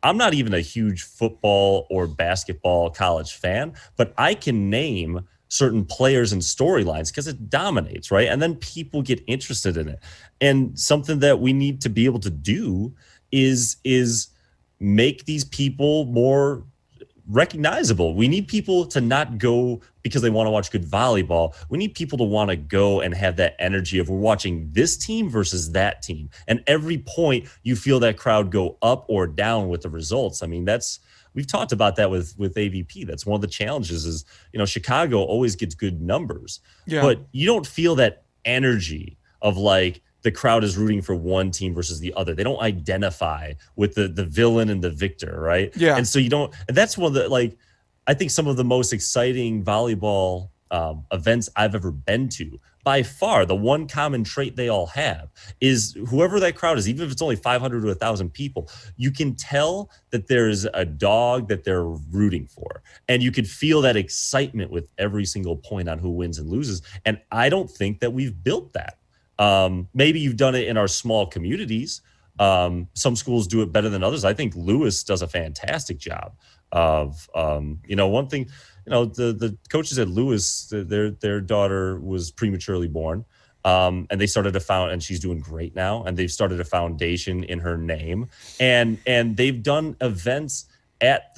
B: I'm not even a huge football or basketball college fan, but I can name certain players and storylines because it dominates, right? And then people get interested in it. And something that we need to be able to do is make these people more recognizable. We need people to not go because they want to watch good volleyball. We need people to want to go and have that energy of we're watching this team versus that team. And every point you feel that crowd go up or down with the results. I mean, we've talked about that with AVP. That's one of the challenges is, Chicago always gets good numbers,
A: Yeah.
B: but you don't feel that energy of like the crowd is rooting for one team versus the other. They don't identify with the villain and the victor, right?
A: Yeah.
B: And so you don't, and that's one of the, like, I think some of the most exciting volleyball events I've ever been to. By far, the one common trait they all have is whoever that crowd is, even if it's only 500 to 1,000 people, you can tell that there's a dog that they're rooting for. And you could feel that excitement with every single point on who wins and loses. And I don't think that we've built that. Maybe you've done it in our small communities. Some schools do it better than others. I think Lewis does a fantastic job of, one thing, the coaches at Lewis, their daughter was prematurely born. And they started and she's doing great now. And they've started a foundation in her name and they've done events at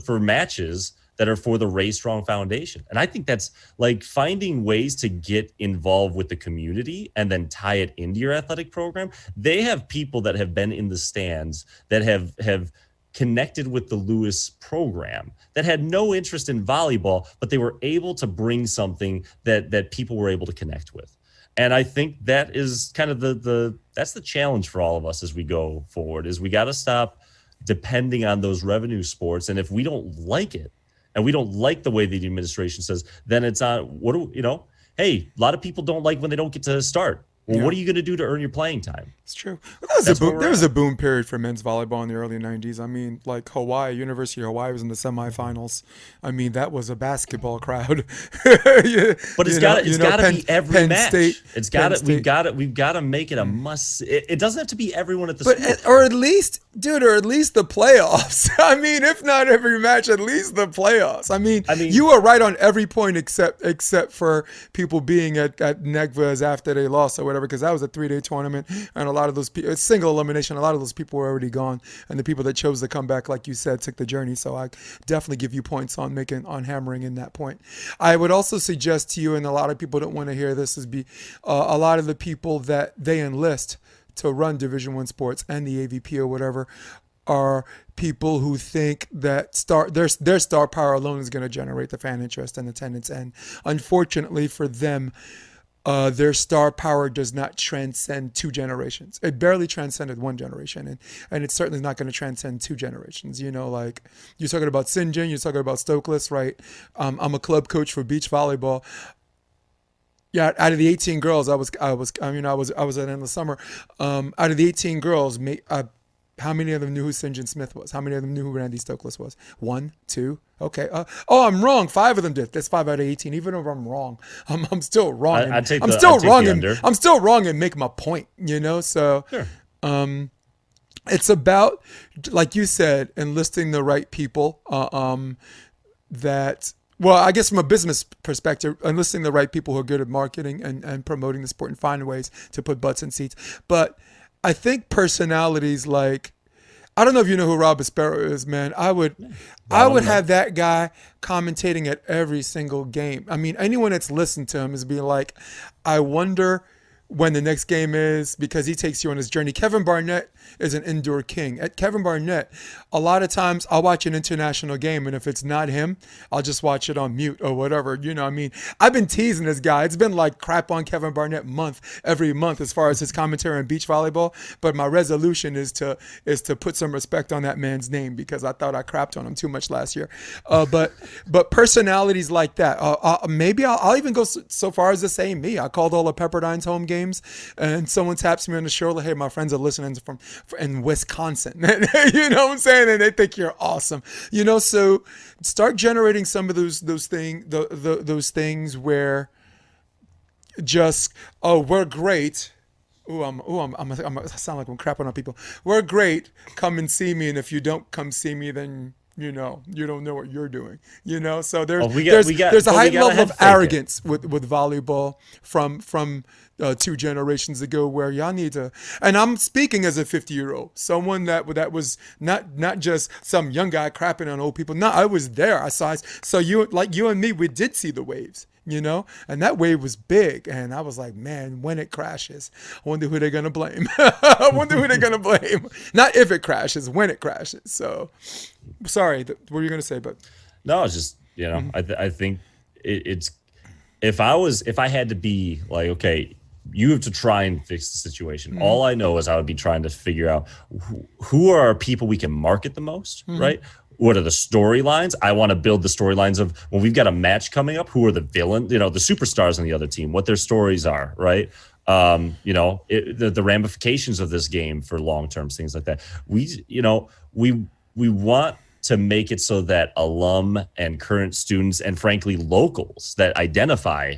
B: for matches that are for the Ray Strong Foundation. And I think that's like finding ways to get involved with the community and then tie it into your athletic program. They have people that have been in the stands that have connected with the Lewis program that had no interest in volleyball, but they were able to bring something that people were able to connect with. And I think that is kind of that's the challenge for all of us as we go forward is we got to stop depending on those revenue sports. And if we don't like it, and we don't like the way the administration says, then it's on, hey, a lot of people don't like when they don't get to start. Well,
A: Yeah.
B: what are you going to do to earn your playing time?
A: It's true. There
B: where
A: was
B: we're
A: a boom period for men's volleyball in the early 90s. I mean, like University of Hawaii was in the semifinals. I mean, that was a basketball crowd.
B: But it's got to be every
A: Penn
B: match.
A: State,
B: It's got
A: Penn
B: to we've
A: State.
B: got to make it a must. It doesn't have to be everyone at the
A: But
B: school.
A: or at least the playoffs. I mean, if not every match, at least the playoffs. I mean, you were right on every point except for people being at Negva's after they lost or whatever, because that was a 3-day tournament, and a lot of those people, it's single elimination. A lot of those people were already gone, and the people that chose to come back, like you said, took the journey. So I definitely give you points on hammering in that point. I would also suggest to you, and a lot of people don't want to hear this, is a lot of the people that they enlist to run Division I sports and the AVP or whatever are people who think that their star power alone is going to generate the fan interest and attendance. And unfortunately for them, their star power does not transcend 2 generations. It barely transcended 1 generation, and it's certainly not going to transcend 2 generations. Like you're talking about St. John, you're talking about Stokeless, right? I'm a club coach for beach volleyball. Yeah, out of the 18 girls, I was at in the summer. Out of the 18 girls, how many of them knew who St. John Smith was? How many of them knew who Randy Stokely was? One, two. Okay. I'm wrong. 5 of them did. That's 5 out of 18. Even if I'm wrong, I'm still wrong.
B: I take
A: I'm
B: the
A: still
B: I take
A: wrong.
B: the
A: And
B: under.
A: I'm still wrong and make my point. You know. So
B: Sure.
A: it's about, like you said, enlisting the right people. That well, I guess from a business perspective, enlisting the right people who are good at marketing and promoting the sport and finding ways to put butts in seats. But I think personalities like, I don't know if you know who Rob Sparrow is, man. I would have that guy commentating at every single game. I mean, anyone that's listened to him is being like, I wonder when the next game is, because he takes you on his journey. Kevin Barnett is an indoor king. At Kevin Barnett, a lot of times I'll watch an international game, and if it's not him, I'll just watch it on mute or whatever. You know, I mean, I've been teasing this guy. It's been like crap on Kevin Barnett every month as far as his commentary on beach volleyball. But my resolution is to put some respect on that man's name, because I thought I crapped on him too much last year. But personalities like that. Maybe I'll even go so far as to say me. I called all of Pepperdine's home games, and someone taps me on the shoulder. Hey, my friends are listening from in Wisconsin. You know what I'm saying? And they think you're awesome. You know, so start generating some of those things where just, oh, we're great. I sound like I'm crapping on people. We're great. Come and see me, and if you don't come see me, then you don't know what you're doing. You know, so there's a high level of arrogance with volleyball from 2 generations ago, where y'all need to. And I'm speaking as a 50-year-old, someone that was not just some young guy crapping on old people. No, I was there. I saw. So you and me, we did see the waves. You know, and that wave was big, and I was like, man, when it crashes, I wonder who they're gonna blame. I wonder who they're gonna blame. Not if it crashes, when it crashes. So, sorry, what were you gonna say? But
B: no, it's just, I think it's, if I had to be like, okay, you have to try and fix the situation. All I know is I would be trying to figure out who are our people we can market the most, right? What are the storylines? I want to build the storylines of when we've got a match coming up, who are the villains, the superstars on the other team, what their stories are, right? The ramifications of this game for long-term things like that. We want to make it so that alum and current students and frankly locals that identify,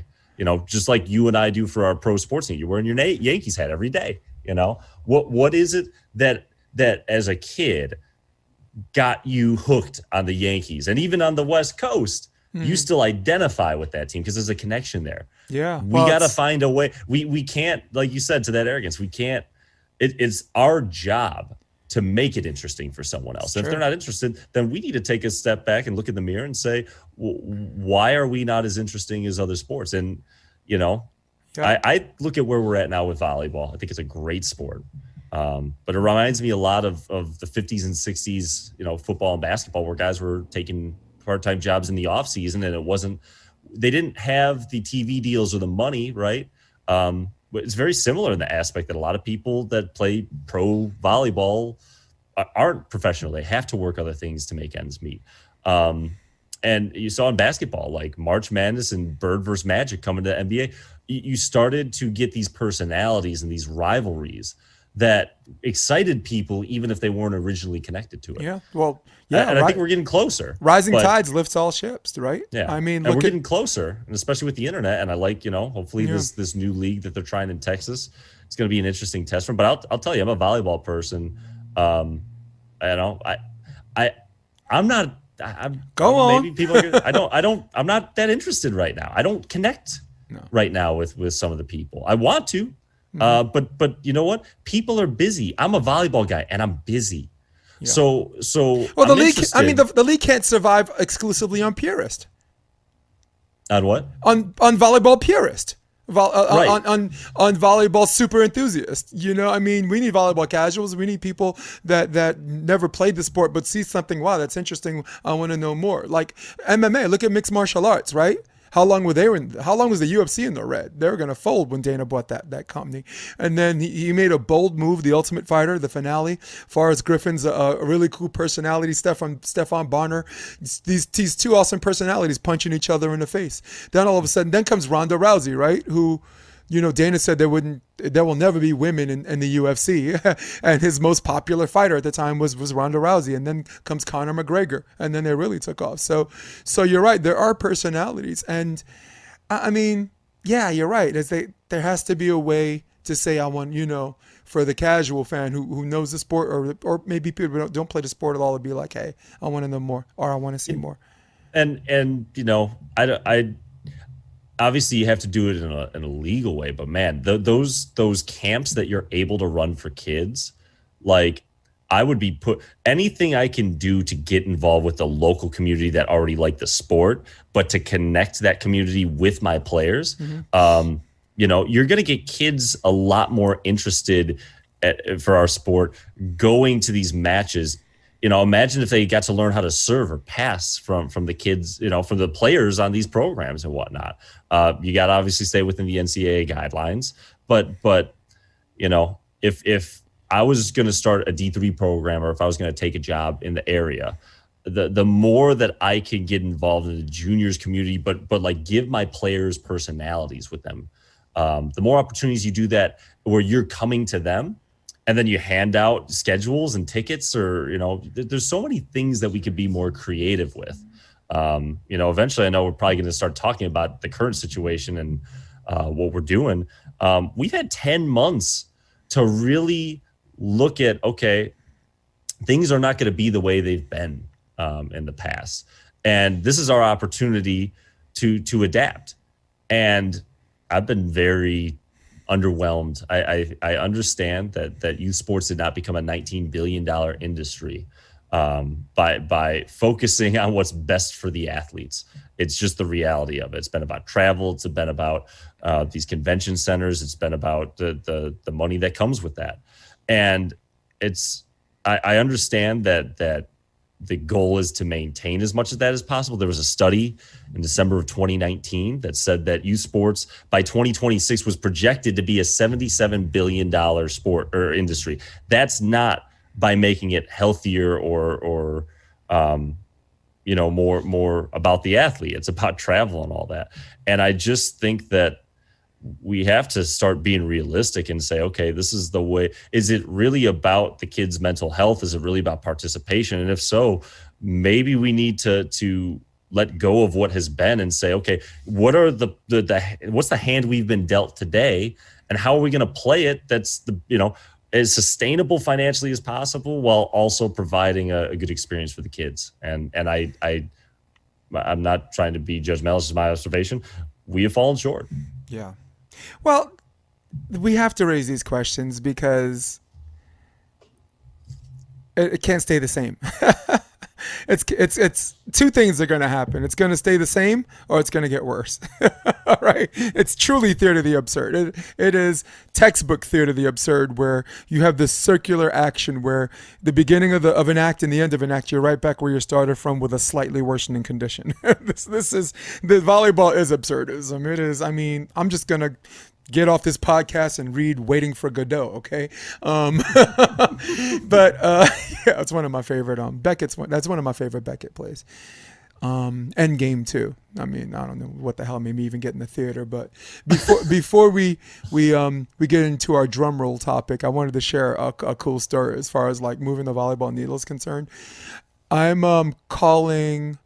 B: just like you and I do for our pro sports team. You're wearing your Yankees hat every day. What is it that as a kid got you hooked on the Yankees? And even on the West Coast, you still identify with that team because there's a connection there.
A: Yeah.
B: We got to find a way. We can't, like you said, to that arrogance, we can't, it's our job to make it interesting for someone else. And if they're not interested, then we need to take a step back and look in the mirror and say, why are we not as interesting as other sports? And, I look at where we're at now with volleyball. I think it's a great sport. But it reminds me a lot of the 50s and 60s, football and basketball, where guys were taking part-time jobs in the off season, and they didn't have the TV deals or the money, right? But it's very similar in the aspect that a lot of people that play pro volleyball aren't professional. They have to work other things to make ends meet. And you saw in basketball, like March Madness and Bird versus Magic coming to the NBA, you started to get these personalities and these rivalries that excited people, even if they weren't originally connected to it.
A: Yeah, well, yeah.
B: And I think we're getting closer.
A: Rising tides lifts all ships, right?
B: Yeah.
A: I mean,
B: we're getting closer, and especially with the internet. And I like, hopefully this new league that they're trying in Texas, it's going to be an interesting test run. But I'll tell you, I'm a volleyball person. I'm not.
A: Go on.
B: Maybe people. I'm not that interested right now. I don't connect right now with some of the people. I want to. But you know what? People are busy. I'm a volleyball guy, and I'm busy. Yeah. So
A: well, the league. I mean, the league can't survive exclusively on Purist.
B: On what?
A: On volleyball Purist.
B: Right.
A: On volleyball super enthusiast. I mean, we need volleyball casuals. We need people that never played the sport but see something. Wow, that's interesting. I want to know more. Like MMA. Look at mixed martial arts, right? How long was the UFC in the red? They were going to fold when Dana bought that company. And then he made a bold move, The Ultimate Fighter, the finale. Forrest Griffin's a really cool personality, Stefan Bonner. These two awesome personalities punching each other in the face. Then all of a sudden, then comes Ronda Rousey, right? Who, Dana said there will never be women in the UFC, and his most popular fighter at the time was Ronda Rousey, and then comes Conor McGregor, and then they really took off. So you're right, there are personalities, and I mean, yeah, you're right. There has to be a way to say I want, for the casual fan who knows the sport, or maybe people who don't play the sport at all, to be like, hey, I want to know more, or I want to see more.
B: And I obviously you have to do it in a legal way, but man, those camps that you're able to run for kids, like I would be anything I can do to get involved with the local community that already like the sport, but to connect that community with my players. Mm-hmm. You're going to get kids a lot more interested for our sport going to these matches. Imagine if they got to learn how to serve or pass from the kids, from the players on these programs and whatnot. You got to obviously stay within the NCAA guidelines, but if I was going to start a D3 program, or if I was going to take a job in the area, the more that I can get involved in the juniors community, but like give my players personalities with them, the more opportunities you do that where you're coming to them. And then you hand out schedules and tickets, or, there's so many things that we could be more creative with. Eventually I know we're probably going to start talking about the current situation and what we're doing. We've had 10 months to really look at, okay, things are not going to be the way they've been in the past. And this is our opportunity to adapt. And I've been very underwhelmed. I understand that youth sports did not become a $19 billion industry by focusing on what's best for the athletes. It's just the reality of it. It's been about travel. It's been about these convention centers. It's been about the money that comes with that. And I understand that the goal is to maintain as much of that as possible. There was a study in December of 2019 that said that youth sports by 2026 was projected to be a $77 billion sport or industry. That's not by making it healthier or more about the athlete. It's about travel and all that. And I just think that we have to start being realistic and say, okay, this is the way. Is it really about the kids' mental health? Is it really about participation? And if so, maybe we need to let go of what has been and say, okay, what are what's the hand we've been dealt today, and how are we going to play it that's as sustainable financially as possible, while also providing a good experience for the kids. And I'm not trying to be judgmental. This is my observation. We have fallen short.
A: Yeah. Well, we have to raise these questions because it can't stay the same. It's two things are going to happen. It's going to stay the same, or it's going to get worse. All right. It's truly theater of the absurd. It is textbook theater of the absurd, where you have this circular action where the beginning of an act and the end of an act, you're right back where you started from with a slightly worsening condition. This is the volleyball is absurdism. It is. I mean, I'm just going to get off this podcast and read Waiting for Godot, okay? But yeah, it's one of my favorite that's one of my favorite Beckett plays. Endgame too. I mean, I don't know what the hell made me even get in the theater, but before we get into our drum roll topic, I wanted to share a cool story as far as like moving the volleyball needle is concerned. I'm calling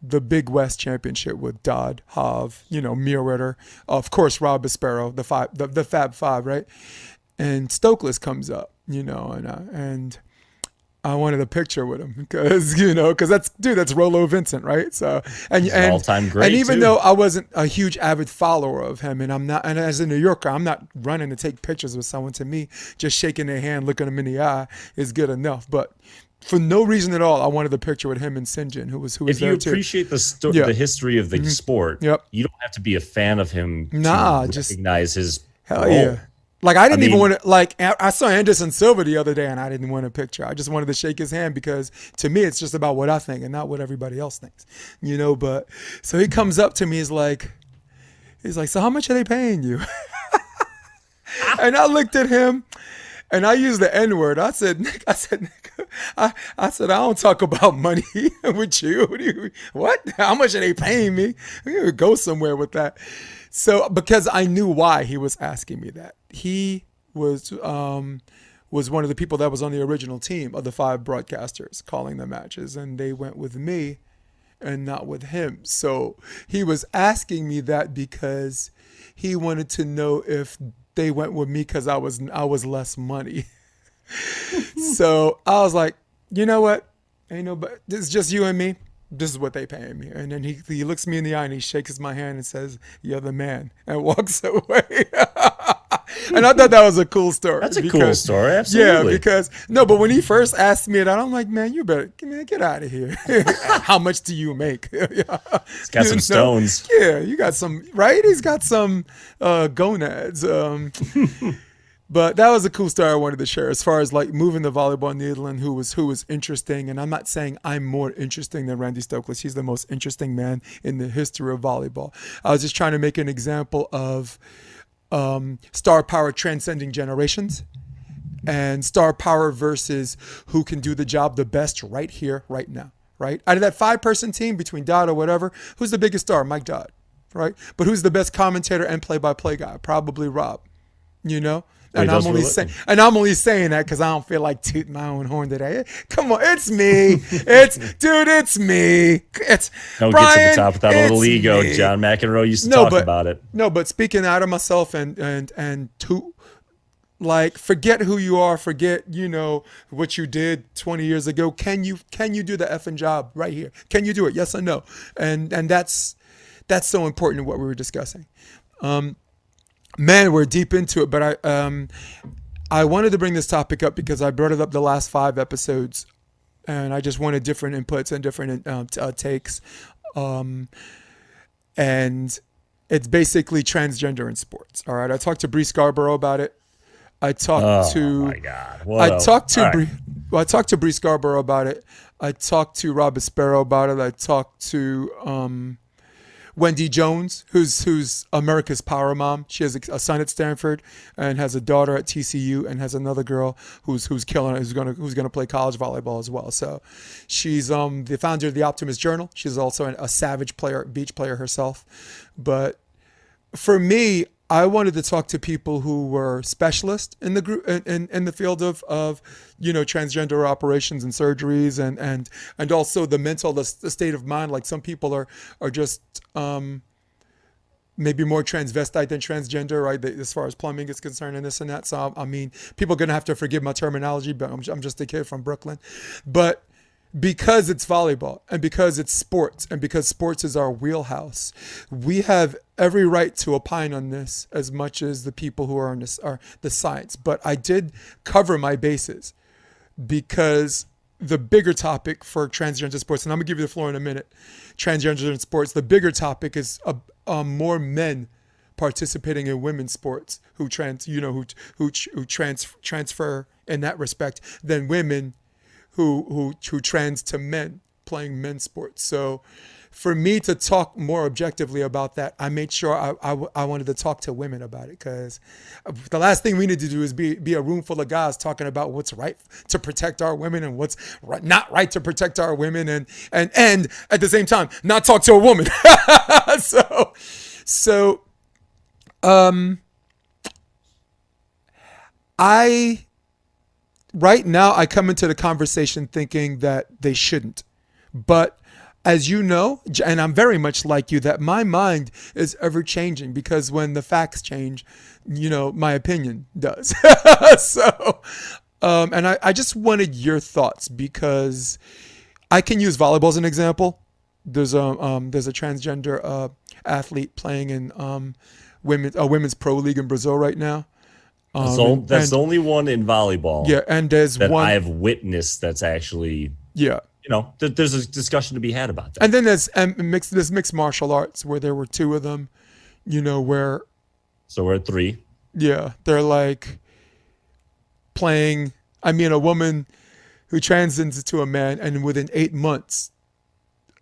A: the Big West Championship with Dodd, Hav, Meerwetter, of course Rob Aspero, the Fab Five, right? And Stokely comes up, and I wanted a picture with him because that's Rolo Vincent, right? So and
B: all-time great.
A: And even
B: too.
A: though I wasn't a huge avid follower of him, and as a New Yorker, I'm not running to take pictures with someone. To me, just shaking their hand, looking them in the eye is good enough. But for no reason at all, I wanted a picture with him and Sinjin, who was there too.
B: If you appreciate the history of the sport,
A: Yep.
B: you don't have to be a fan of him
A: to
B: recognize his
A: hell
B: role.
A: yeah. Like I
B: I
A: didn't even
B: mean,
A: want to. Like I saw Anderson Silva the other day, and I didn't want a picture. I just wanted to shake his hand because to me, it's just about what I think and not what everybody else thinks, But so he comes up to me, he's like, so how much are they paying you? And I looked at him, and I used the N word. I said, Nick, Nick, I said, I don't talk about money with you. What? How much are they paying me? We could go somewhere with that. So because I knew why he was asking me that. He was one of the people that was on the original team of the 5 broadcasters calling the matches, and they went with me and not with him. So he was asking me that because he wanted to know if they went with me because I was less money. So I was like, you know what? Ain't nobody. This is just you and me. This is what they paying me. And then he looks me in the eye and he shakes my hand and says, "You're the man," and walks away. And I thought that was a cool story.
B: that's a cool story.
A: Yeah,
B: Absolutely.
A: because no, but when he first asked me that, I'm like, man, you better get out of here. How much do you make?
B: It's got some stones.
A: Yeah, you got some, right? He's got some gonads. But that was a cool story I wanted to share as far as like moving the volleyball needle and who was interesting. And I'm not saying I'm more interesting than Randy Stokely. He's the most interesting man in the history of volleyball. I was just trying to make an example of star power transcending generations and star power versus who can do the job the best right here, right now, right? Out of that 5-person team between Dodd or whatever, who's the biggest star? Mike Dodd, right? But who's the best commentator and play-by-play guy? Probably Rob, And I'm only saying that because I don't feel like tooting my own horn today. Come on, it's me. It's me. It's
B: Don't
A: Bryan,
B: get to the top without a little ego.
A: me.
B: John McEnroe used to talk about it.
A: No, but speaking out of myself and to like forget who you are, forget what you did 20 years ago. Can you do the effing job right here? Can you do it? Yes or no? And that's so important in what we were discussing. Man, we're deep into it, but I wanted to bring this topic up because I brought it up the last 5 episodes, and I just wanted different inputs and different takes. And it's basically transgender in sports. All right, I talked to Bree Scarborough about it. I talked to.
B: Oh my God!
A: I talked to Bree Scarborough about it. I talked to Rob Aspero about it. I talked to Wendy Jones, who's America's Power Mom. She has a son at Stanford and has a daughter at TCU and has another girl who's killing it, who's gonna play college volleyball as well. So she's the founder of the Optimist Journal. She's also a savage player, beach player herself. But for me, I wanted to talk to people who were specialists in the group in the field of transgender operations and surgeries and also the state of mind. Like some people are just maybe more transvestite than transgender, right? As far as plumbing is concerned and this and that. So I mean, people are gonna have to forgive my terminology, but I'm just a kid from Brooklyn. But because it's volleyball and because it's sports and because sports is our wheelhouse, we have every right to opine on this as much as the people who are on this are the science. But I did cover my bases because the bigger topic for transgender sports, and I'm gonna give you the floor in a minute, transgender in sports, the bigger topic is more men participating in women's sports who transfer in that respect than women who trans to men playing men's sports. So for me to talk more objectively about that, I made sure I wanted to talk to women about it, because the last thing we need to do is be a room full of guys talking about what's right to protect our women and what's not right to protect our women, and at the same time not talk to a woman. so right now I come into the conversation thinking that they shouldn't. But as you know, and I'm very much like you, that my mind is ever changing, because when the facts change, my opinion does. So, and I just wanted your thoughts, because I can use volleyball as an example. There's a transgender athlete playing in women's pro league in Brazil right now.
B: That's the only one in volleyball.
A: Yeah, and there's
B: that
A: one
B: I have witnessed that's actually.
A: Yeah.
B: There's a discussion to be had about that.
A: And then there's mixed martial arts where there were 2 of them, where.
B: So we're at 3.
A: Yeah, they're like playing. I mean, a woman who transcends into a man, and within 8 months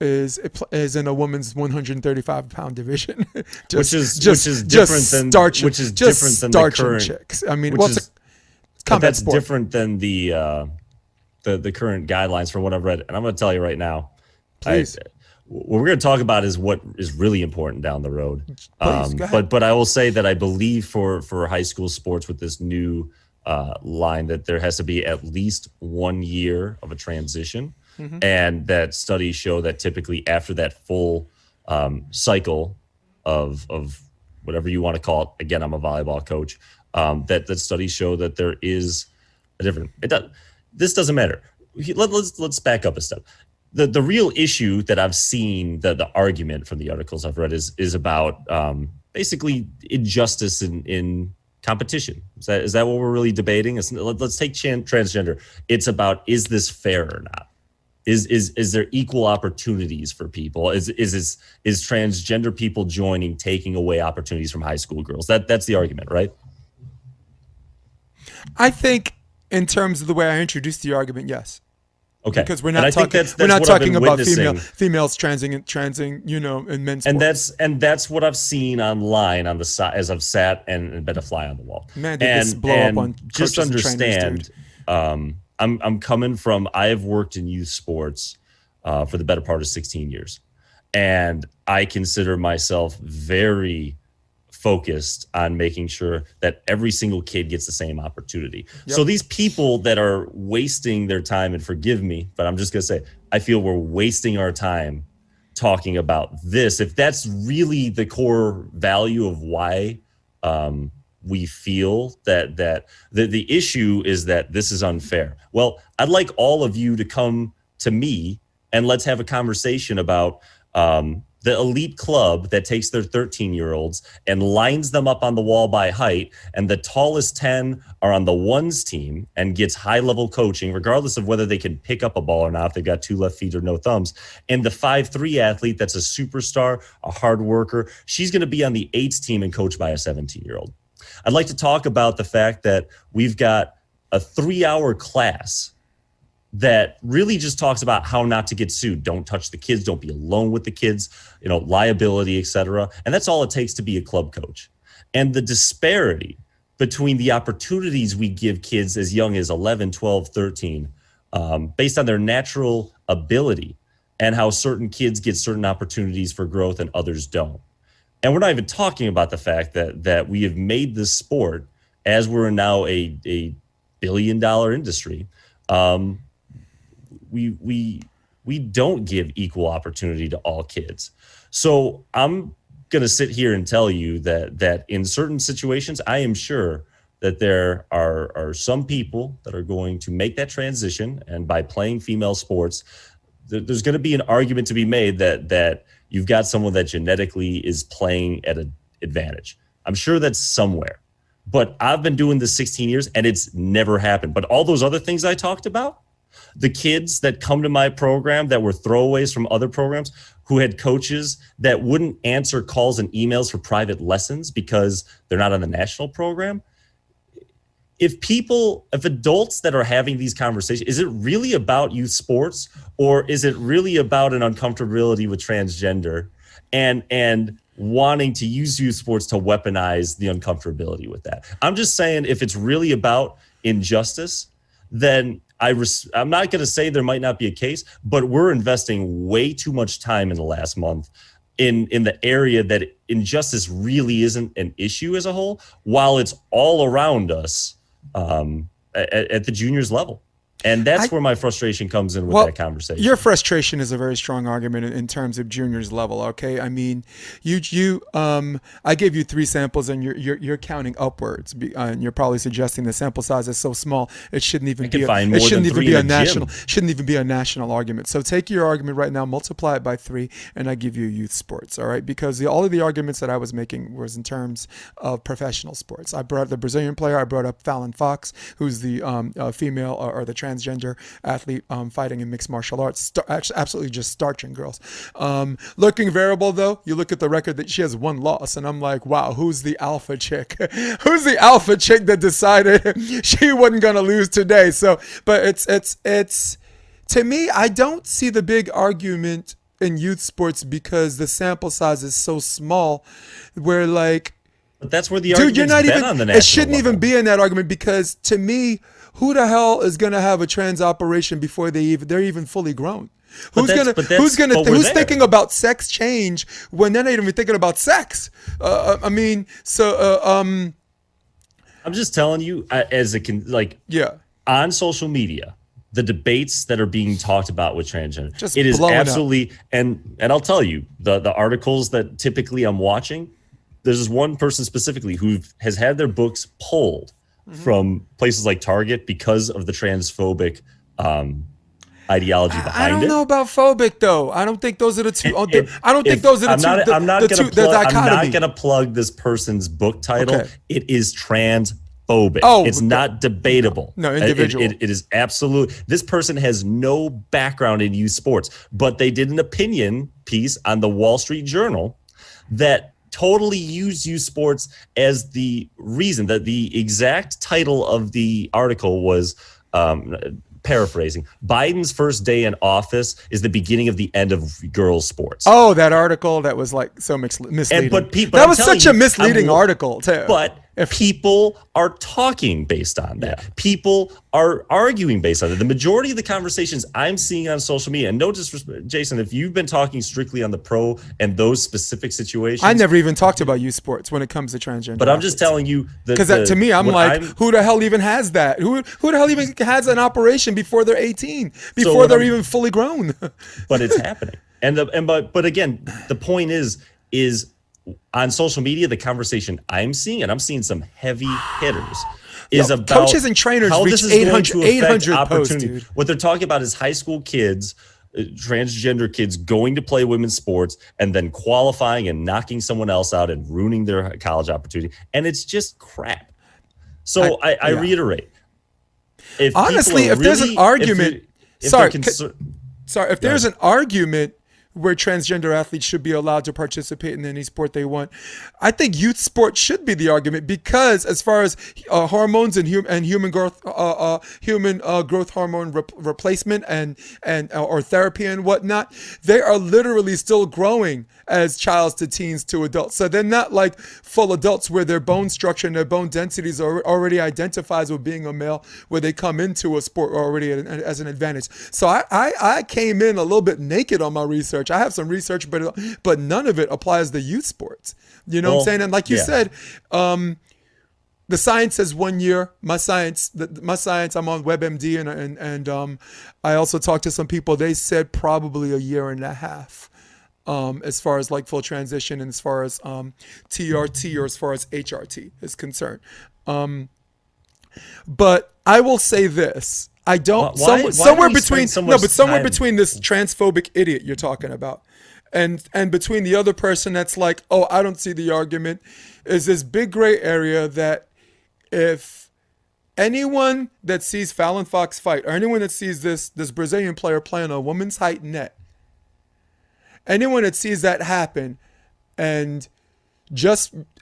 A: is in a woman's 135-pound division.
B: Which is different than the
A: starching
B: current,
A: chicks. I mean,
B: which
A: well, it's
B: is
A: a
B: but
A: combat
B: that's
A: sport.
B: different than the current guidelines from what I've read. And I'm going to tell you right now,
A: Please,
B: what we're going to talk about is what is really important down the road.
A: please go ahead.
B: But I will say that I believe for high school sports with this new line that there has to be at least 1 year of a transition, and that studies show that typically after that full cycle of whatever you want to call it. Again, I'm a volleyball coach. That studies show that there is a different. This doesn't matter. Let's back up a step. The real issue that I've seen, the argument from the articles I've read is about basically injustice in competition. Is that what we're really debating? Let's take transgender. It's about, is this fair or not? Is there equal opportunities for people? Is transgender people joining taking away opportunities from high school girls? That's the argument, right?
A: I think in terms of the way I introduced the argument, yes.
B: Okay,
A: Because we're
B: And I
A: not
B: think
A: talking.
B: that's
A: We're not
B: what I've
A: talking
B: been
A: about
B: witnessing.
A: females transing. In men's sports.
B: And that's what I've seen online on the side as I've sat and been a fly on the wall.
A: Man, did this blow up on
B: just
A: coaches and trainers,
B: understand. I'm coming from. I have worked in youth sports for the better part of 16 years, and I consider myself very focused on making sure that every single kid gets the same opportunity.
A: Yep.
B: So these people that are wasting their time, and forgive me, but I'm just going to say, I feel we're wasting our time talking about this. If that's really the core value of why we feel that the issue is that this is unfair. Well, I'd like all of you to come to me and let's have a conversation about the elite club that takes their 13-year-olds and lines them up on the wall by height, and the tallest 10 are on the ones team and gets high-level coaching, regardless of whether they can pick up a ball or not, if they've got 2 left feet or no thumbs. And the 5'3" athlete that's a superstar, a hard worker, she's going to be on the 8s team and coached by a 17-year-old. I'd like to talk about the fact that we've got a 3-hour class that really just talks about how not to get sued. Don't touch the kids. Don't be alone with the kids, liability, et cetera. And that's all it takes to be a club coach. And the disparity between the opportunities we give kids as young as 11, 12, 13, based on their natural ability, and how certain kids get certain opportunities for growth and others don't. And we're not even talking about the fact that we have made this sport, as we're now a billion-dollar industry, we don't give equal opportunity to all kids. So I'm going to sit here and tell you that in certain situations, I am sure that there are some people that are going to make that transition, and by playing female sports, there's going to be an argument to be made that you've got someone that genetically is playing at an advantage. I'm sure that's somewhere. But I've been doing this 16 years, and it's never happened. But all those other things I talked about, the kids that come to my program that were throwaways from other programs, who had coaches that wouldn't answer calls and emails for private lessons because they're not on the national program. If adults that are having these conversations, is it really about youth sports, or is it really about an uncomfortability with transgender and wanting to use youth sports to weaponize the uncomfortability with that? I'm just saying, if it's really about injustice, then I'm not going to say there might not be a case, but we're investing way too much time in the last month in the area that injustice really isn't an issue as a whole, while it's all around us at the juniors level. And that's where my frustration comes in with that conversation.
A: Your frustration is a very strong argument in terms of juniors level. Okay, I mean, I gave you 3 samples, and you're counting upwards, and you're probably suggesting the sample size is so small it shouldn't even be a national argument. So take your argument right now, multiply it by 3, and I give you youth sports. All right, because all of the arguments that I was making was in terms of professional sports. I brought up the Brazilian player. I brought up Fallon Fox, who's the female or the transgender transgender athlete fighting in mixed martial arts, absolutely just starching girls. Looking variable though, you look at the record that she has one loss, and I'm like, wow, who's the alpha chick? Who's the alpha chick that decided she wasn't gonna lose today? So, but it's to me, I don't see the big argument in youth sports because the sample size is so small, where like.
B: But that's where the
A: Dude, you're not
B: been
A: even.
B: on the national
A: It shouldn't
B: level.
A: even be in that argument because to me, who the hell is gonna have a trans operation before they're even fully grown? Who's thinking about sex change when they're not even thinking about sex? I mean, so
B: I'm just telling you,
A: yeah.
B: on social media, the debates that are being talked about with transgender,
A: Just
B: it is
A: blowing up.
B: absolutely, and I'll tell you, the articles that typically I'm watching, there's this one person specifically who has had their books pulled from places like Target because of the transphobic ideology behind it.
A: I don't know about phobic though. I don't think those are the two.
B: I'm not
A: dichotomy.
B: gonna plug this person's book title.
A: Okay.
B: It is transphobic.
A: Oh,
B: it's not debatable.
A: No, individual.
B: It is absolute. This person has no background in youth sports, but they did an opinion piece on the Wall Street Journal that totally used youth sports as the reason. That the exact title of the article was paraphrasing, Biden's first day in office is the beginning of the end of girls' sports.
A: Oh, that article that was like so misleading.
B: That
A: was such a misleading article too.
B: But people are talking based on that. Yeah. People are arguing based on it. The majority of the conversations I'm seeing on social media, and no disrespect, Jason, if you've been talking strictly on the pro and those specific situations.
A: I never even talked about youth sports when it comes to transgender.
B: But I'm just telling you.
A: Because to me, I'm like, who the hell even has that? Who the hell even has an operation before they're 18? Before they're even fully grown?
B: But it's happening. But again, the point is on social media, the conversation I'm seeing, and I'm seeing some heavy hitters, is about
A: coaches and trainers
B: how
A: reach
B: this is
A: 800 posts, dude.
B: What they're talking about is high school kids, transgender kids going to play women's sports and then qualifying and knocking someone else out and ruining their college opportunity. And it's just crap. So I reiterate. If
A: there's an argument, if there's an argument where transgender athletes should be allowed to participate in any sport they want, I think youth sports should be the argument, because as far as hormones and human growth hormone replacement and or therapy and whatnot, they are literally still growing as childs to teens to adults. So they're not like full adults where their bone structure and their bone densities are already identifies with being a male, where they come into a sport already as an advantage. So I came in a little bit naked on my research. I have some research, but none of it applies to youth sports. You know what I'm saying? And like you said, the science says 1 year. My science, I'm on WebMD, and I also talked to some people. They said probably a year and a half. As far as like full transition, and as far as TRT or as far as HRT is concerned. But I will say this. I don't somewhere between this transphobic idiot you're talking about and between the other person that's like, oh, I don't see the argument, is this big gray area that if anyone that sees Fallon Fox fight, or anyone that sees this Brazilian player playing a woman's height net, anyone that sees that happen, and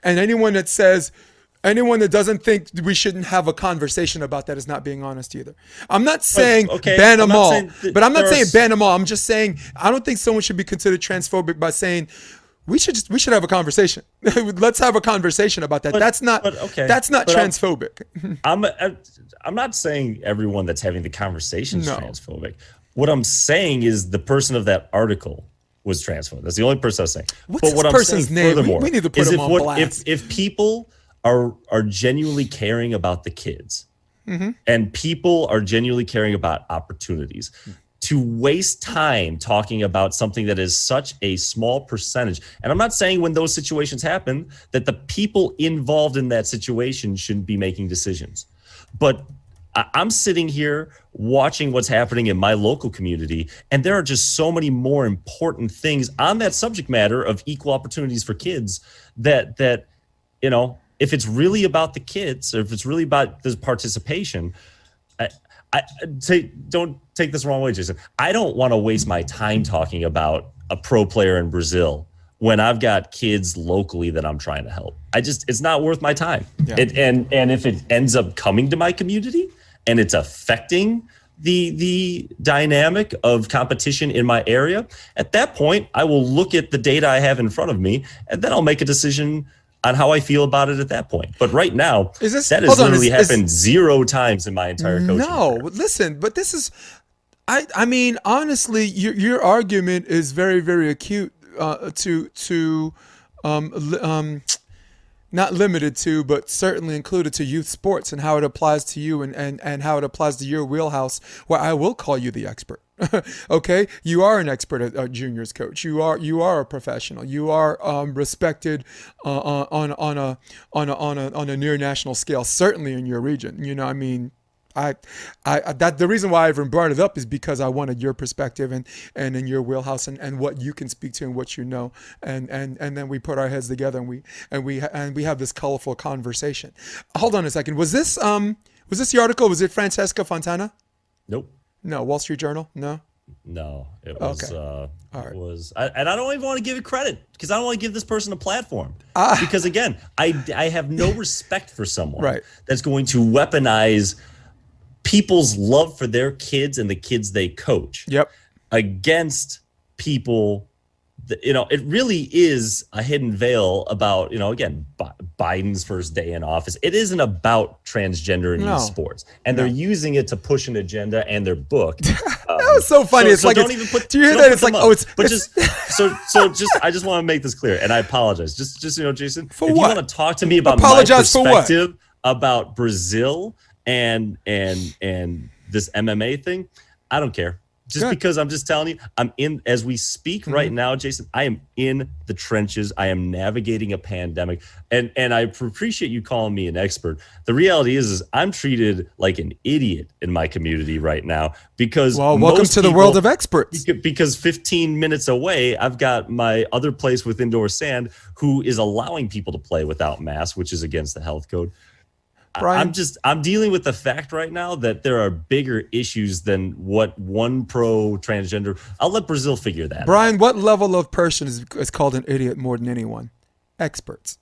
A: anyone that says, anyone that doesn't think we shouldn't have a conversation about that is not being honest either. I'm not saying ban them all, but I'm not saying ban them all. I'm just saying I don't think someone should be considered transphobic by saying we should have a conversation. Let's have a conversation about that. That's not transphobic.
B: I'm not saying everyone that's having the conversation is transphobic. What I'm saying is the person of that article was transphobic. That's the only person I was saying.
A: What's this person's name? We need to put him on blast.
B: If people are genuinely caring about the kids, and people are genuinely caring about opportunities, to waste time talking about something that is such a small percentage. And I'm not saying when those situations happen that the people involved in that situation shouldn't be making decisions. But I'm sitting here watching what's happening in my local community, and there are just so many more important things on that subject matter of equal opportunities for kids that if it's really about the kids, or if it's really about this participation, Don't take this the wrong way, Jason. I don't want to waste my time talking about a pro player in Brazil when I've got kids locally that I'm trying to help. It's not worth my time.
A: Yeah.
B: And if it ends up coming to my community and it's affecting the dynamic of competition in my area, at that point, I will look at the data I have in front of me, and then I'll make a decision on how I feel about it at that point. But right now, that has literally happened 0 times in my entire coaching career.
A: Listen, but this is, I mean, honestly, your argument is very, very acute not limited to, but certainly included to youth sports and how it applies to you and how it applies to your wheelhouse, where I will call you the expert. Okay, you are an expert at juniors coach. You are a professional. You are respected on a near national scale, certainly in your region. You know, I mean, that the reason why I even brought it up is because I wanted your perspective and in your wheelhouse and what you can speak to and what you know, and then we put our heads together and we have this colorful conversation. Hold on a second. Was this the article? Was it Francesca Fontana?
B: Nope.
A: No. Wall Street Journal? No.
B: No, it was.
A: Okay.
B: All right.
A: It
B: was, and I don't even want to give it credit because I don't want to give this person a platform. Because again, I have no respect for someone that's going to weaponize people's love for their kids and the kids they coach against people. It really is a hidden veil about, again, Biden's first day in office. It isn't about transgender in youth sports. And they're using it to push an agenda and their book.
A: That was so funny. It's like, do you hear that? It's like,
B: I just want to make this clear. And I apologize. Just Jason,
A: for
B: if
A: what?
B: you want to talk to me about my perspective about Brazil and this MMA thing, I don't care. Because I'm just telling you, as we speak right now, Jason, I am in the trenches. I am navigating a pandemic. And I appreciate you calling me an expert. The reality is I'm treated like an idiot in my community right now because
A: welcome to the world of experts.
B: Because 15 minutes away, I've got my other place with indoor sand who is allowing people to play without masks, which is against the health code.
A: Bryan,
B: I'm dealing with the fact right now that there are bigger issues than what one pro transgender. I'll let Brazil figure that out.
A: Bryan, what level of person is called an idiot more than anyone? Experts.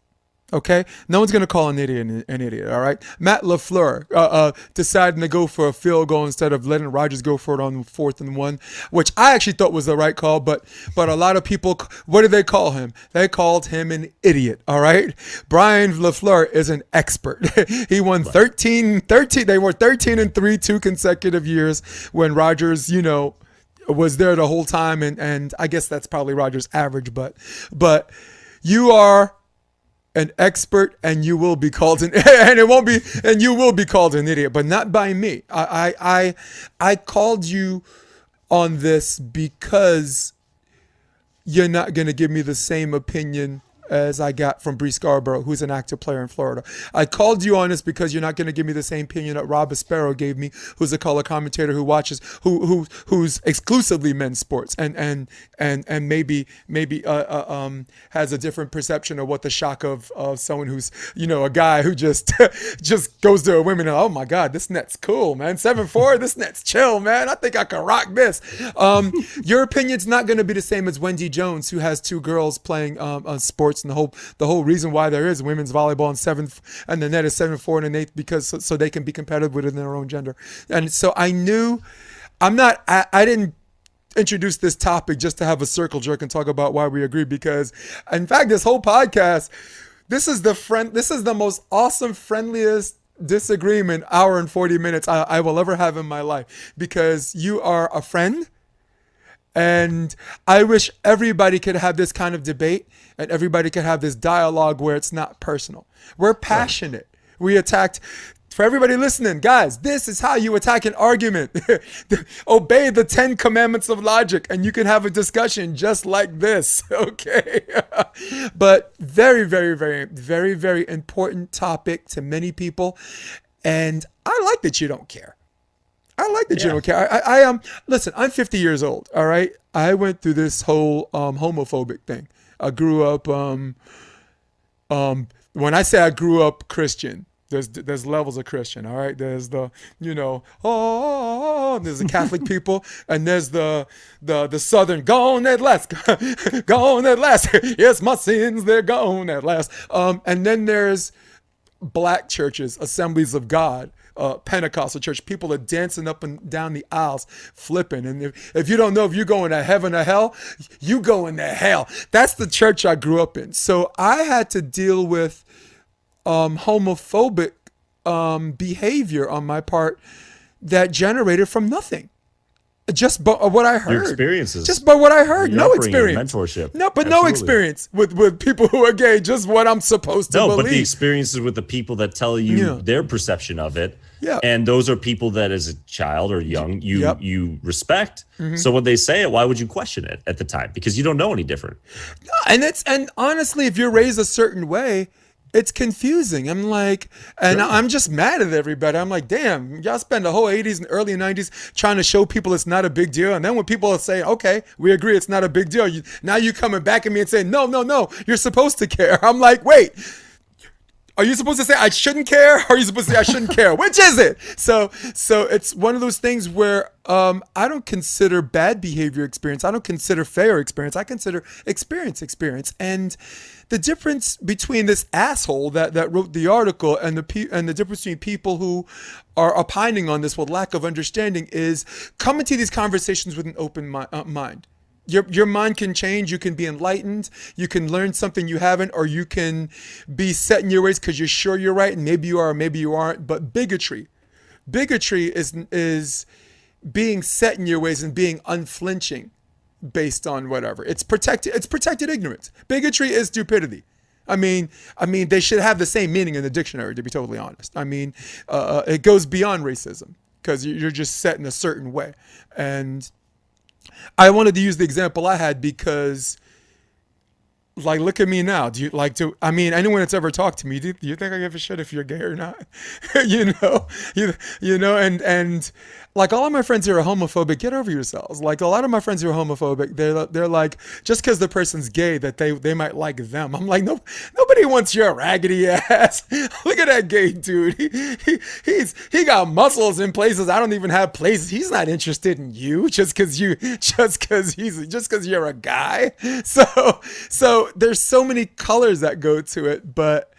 A: Okay, no one's gonna call an idiot an idiot. All right, Matt LaFleur deciding to go for a field goal instead of letting Rodgers go for it on 4th and 1, which I actually thought was the right call. But a lot of people, what did they call him? They called him an idiot. All right, Bryan LaFleur is an expert. He won 13. They were 13-3 2 consecutive years when Rodgers, was there the whole time, and I guess that's probably Rodgers' average. But you are an expert, and you will be called you will be called an idiot, but not by me. I called you on this because you're not going to give me the same opinion as I got from Bree Scarborough, who's an active player in Florida. I called you on this because you're not going to give me the same opinion that Rob Aspero gave me, who's a color commentator who's exclusively men's sports and maybe has a different perception of what the shock of someone who's a guy who just goes to a women and, oh my God, this net's cool, man. 7'4", this net's chill, man. I think I can rock this. Your opinion's not going to be the same as Wendy Jones, who has 2 girls playing sports. And the whole reason why there is women's volleyball and the net is 7'4" and 8 because so they can be competitive within their own gender. And so I knew I didn't introduce this topic just to have a circle jerk and talk about why we agree, because in fact this whole podcast, this is the most awesome, friendliest disagreement hour and 40 minutes I will ever have in my life, because you are a friend. And I wish everybody could have this kind of debate and everybody could have this dialogue where it's not personal. We're passionate. We attacked. For everybody listening, guys, this is how you attack an argument. Obey the 10 commandments of logic and you can have a discussion just like this, okay? But very, very, very, very, very important topic to many people. And I like that you don't care. I like that you don't care. I am. Listen, I'm 50 years old. All right. I went through this whole homophobic thing. I grew up. When I say I grew up Christian, there's levels of Christian. All right, there's the there's the Catholic people, and there's the Southern gone at last, gone at last. Yes, my sins they're gone at last. And then there's black churches, Assemblies of God, Pentecostal church. People are dancing up and down the aisles, flipping. And if you don't know if you're going to heaven or hell, you going to hell. That's the church I grew up in. So I had to deal with homophobic behavior on my part that generated from nothing. Just by what I heard.
B: Your experiences.
A: Just by what I heard. No experience.
B: Mentorship.
A: No, but
B: Absolutely.
A: No experience with people who are gay. Just what I'm supposed to believe.
B: No, but the experiences with the people that tell you their perception of it.
A: Yeah.
B: And those are people that as a child or young, you respect.
A: Mm-hmm.
B: So when they say it, why would you question it at the time? Because you don't know any different.
A: No, and honestly, if you're raised a certain way, it's confusing. I'm like, and sure. I'm just mad at everybody. I'm like, damn, y'all spend the whole 80s and early 90s trying to show people it's not a big deal. And then when people are saying, okay, we agree it's not a big deal, now you coming back at me and saying, no, you're supposed to care. I'm like, wait, are you supposed to say I shouldn't care? Or are you supposed to say I shouldn't care? Which is it? So it's one of those things where I don't consider bad behavior experience. I don't consider fair experience. I consider experience. And the difference between this asshole that wrote the article and the difference between people who are opining on this with lack of understanding is come into these conversations with an open mind. Your mind can change. You can be enlightened. You can learn something you haven't, or you can be set in your ways because you're sure you're right, and maybe you are, or maybe you aren't. But bigotry is being set in your ways and being unflinching based on whatever. It's protected ignorance. Bigotry is stupidity. I mean, they should have the same meaning in the dictionary, to be totally honest. I mean, it goes beyond racism because you're just set in a certain way. And I wanted to use the example I had because, like, look at me now. Do you like to? I mean, anyone that's ever talked to me, do you think I give a shit if you're gay or not? you know, and like all of my friends who are homophobic, get over yourselves. Like a lot of my friends who are homophobic, they're like, just because the person's gay that they might like them. I'm like, no, nobody wants your raggedy ass. Look at that gay dude. He got muscles in places I don't even have places. He's not interested in you just because you're a guy. So there's so many colors that go to it, but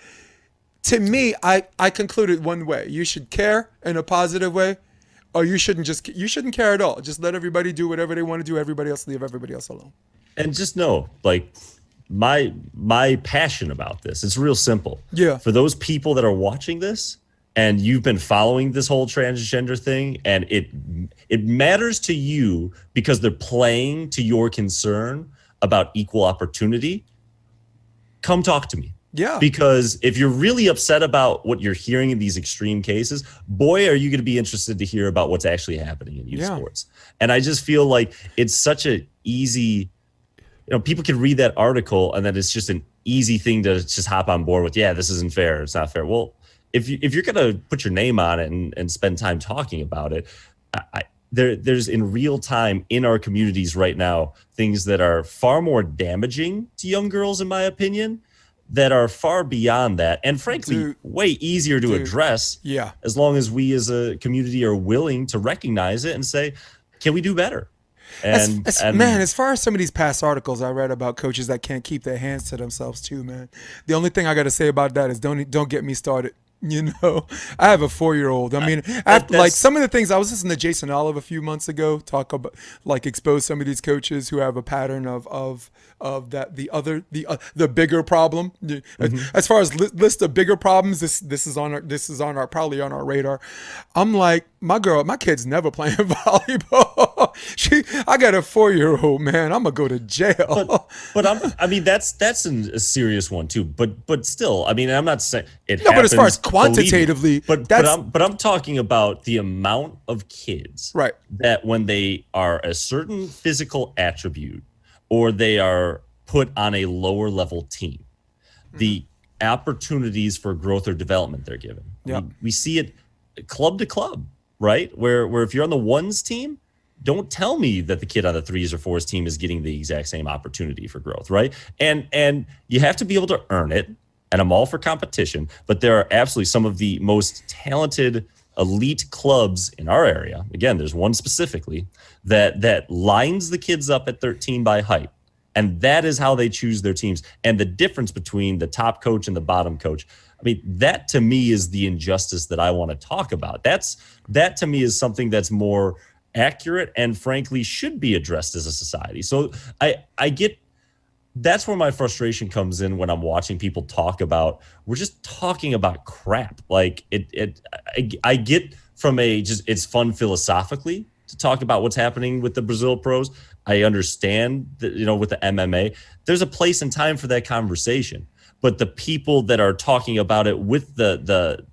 A: to me, I concluded one way: you should care in a positive way. Or you shouldn't care at all. Just let everybody do whatever they want to do. Everybody else, leave everybody else alone.
B: And just know, like, my passion about this, it's real simple.
A: Yeah.
B: For those people that are watching this and you've been following this whole transgender thing and it matters to you because they're playing to your concern about equal opportunity, come talk to me.
A: Yeah.
B: Because if you're really upset about what you're hearing in these extreme cases, boy, are you going to be interested to hear about what's actually happening in youth sports. And I just feel like it's such an easy, people can read that article and then it's just an easy thing to just hop on board with. Yeah, this isn't fair. It's not fair. Well, if you're going to put your name on it and spend time talking about it, there's in real time in our communities right now, things that are far more damaging to young girls, in my opinion, that are far beyond that, and frankly, way easier to address.
A: Yeah.
B: As long as we as a community are willing to recognize it and say, can we do better? And
A: man, as far as some of these past articles I read about coaches that can't keep their hands to themselves too, man. The only thing I got to say about that is don't get me started. I have a 4-year-old. I mean, after, like some of the things I was listening to Jason Olive a few months ago talk about, like expose some of these coaches who have a pattern of that the bigger problem. Mm-hmm. As far as list of bigger problems, this is on our probably on our radar. I'm like, my kid's never playing volleyball. I got a 4-year-old, man. I'm gonna go to jail.
B: But that's a serious one too. But still, I mean, I'm not saying it.
A: No, but as far as quantitatively,
B: but I'm talking about the amount of kids,
A: right, that
B: when they are a certain physical attribute or they are put on a lower level team, the opportunities for growth or development they're given. Yep. We see it club to club, right? Where if you're on the ones team, don't tell me that the kid on the threes or fours team is getting the exact same opportunity for growth, right? And you have to be able to earn it. and I'm all for competition, but there are absolutely some of the most talented elite clubs in our area. Again, there's one specifically that lines the kids up at 13 by height. And that is how they choose their teams. And the difference between the top coach and the bottom coach, I mean, that to me is the injustice that I want to talk about. That to me is something that's more accurate and frankly should be addressed as a society. So I get, that's where my frustration comes in when I'm watching people talk about, we're just talking about crap. Like I get from it's fun philosophically to talk about what's happening with the Brazil pros. I understand that, with the MMA, there's a place and time for that conversation. But the people that are talking about it with the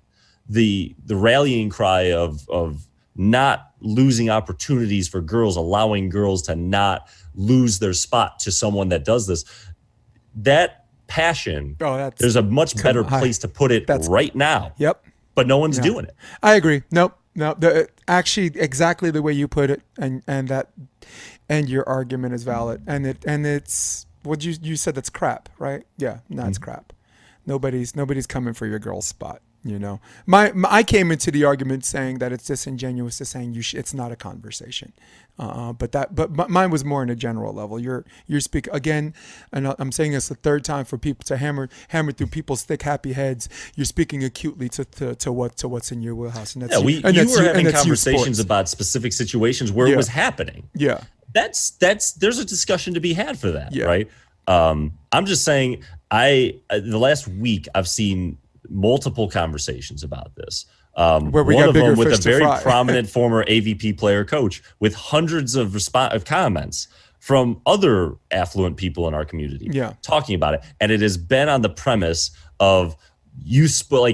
B: rallying cry of not losing opportunities for girls, allowing girls to not lose their spot to someone that does this, that passion, there's a much better place to put it right now.
A: Yep.
B: But no one's doing it.
A: I agree. Nope. No, actually exactly the way you put it, and your argument is valid, and it's what you said, that's crap, right? Yeah, no, it's crap. Nobody's coming for your girl's spot. I came into the argument saying that it's disingenuous to saying it's not a conversation, but mine was more in a general level. You're speaking again, and I'm saying this the third time for people to hammer through people's thick, happy heads. You're speaking acutely to what's in your wheelhouse, and that's
B: you were having conversations about specific situations where it was happening.
A: Yeah,
B: there's a discussion to be had for that, right? I'm just saying, the last week I've seen multiple conversations about this.
A: Where we
B: one
A: got
B: of
A: bigger
B: them with
A: fish
B: a
A: to
B: very
A: fry.
B: prominent former AVP player coach with hundreds of comments from other affluent people in our community talking about it. And it has been on the premise of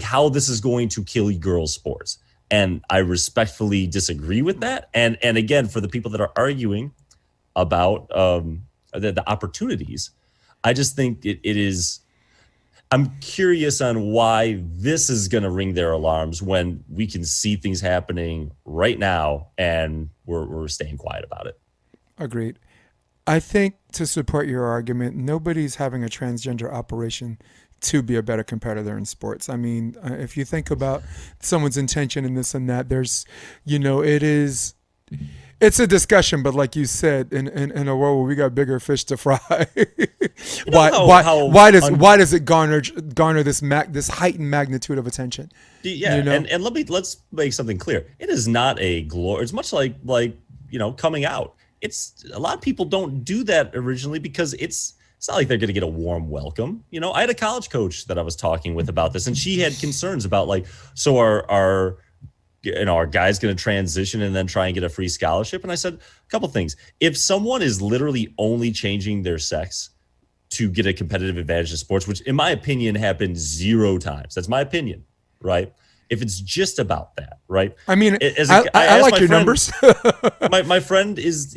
B: how this is going to kill girls' sports. And I respectfully disagree with that. And again, for the people that are arguing about the opportunities, I just think it is. I'm curious on why this is going to ring their alarms when we can see things happening right now and we're staying quiet about it.
A: Agreed. I think to support your argument, nobody's having a transgender operation to be a better competitor in sports. I mean, if you think about someone's intention in this and that, there's, it's a discussion, but like you said, in a world where we got bigger fish to fry, why does it garner this heightened magnitude of attention?
B: Yeah, and let's make something clear. It is not a glory. It's much like coming out. It's a lot of people don't do that originally because it's not like they're going to get a warm welcome. I had a college coach that I was talking with about this, and she had concerns about so our guy's going to transition and then try and get a free scholarship. And I said a couple things. If someone is literally only changing their sex to get a competitive advantage in sports, which in my opinion happens 0 times. That's my opinion, right? If it's just about that, right? I mean, I
A: like your numbers.
B: my friend is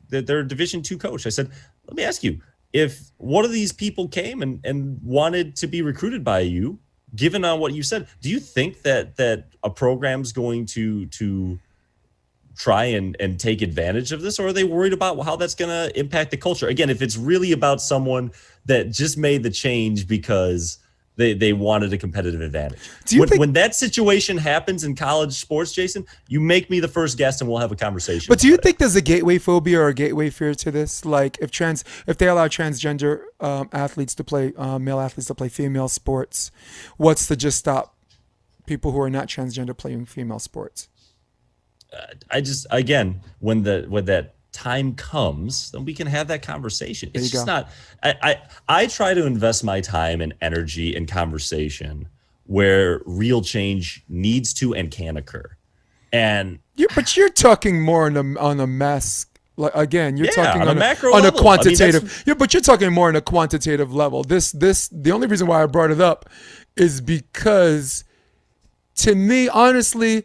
B: they're a Division II coach. I said, let me ask you, if one of these people came and wanted to be recruited by you, given on what you said, do you think that a program's going to try and take advantage of this, or are they worried about how that's going to impact the culture? Again, if it's really about someone that just made the change because they wanted a competitive advantage. When that situation happens in college sports, Jason, you make me the first guest and we'll have a conversation.
A: But do you think there's a gateway phobia or a gateway fear to this? Like if they allow transgender athletes to play, male athletes to play female sports, what's to just stop people who are not transgender playing female sports? When that time comes, then we can have that conversation. It's just not. I try to invest my time and energy in conversation where real change needs to and can occur. And but you're talking more on a mass. Like again, you're talking
B: on a macro
A: on
B: level.
A: A quantitative. But you're talking more on a quantitative level. The only reason why I brought it up is because, to me, honestly,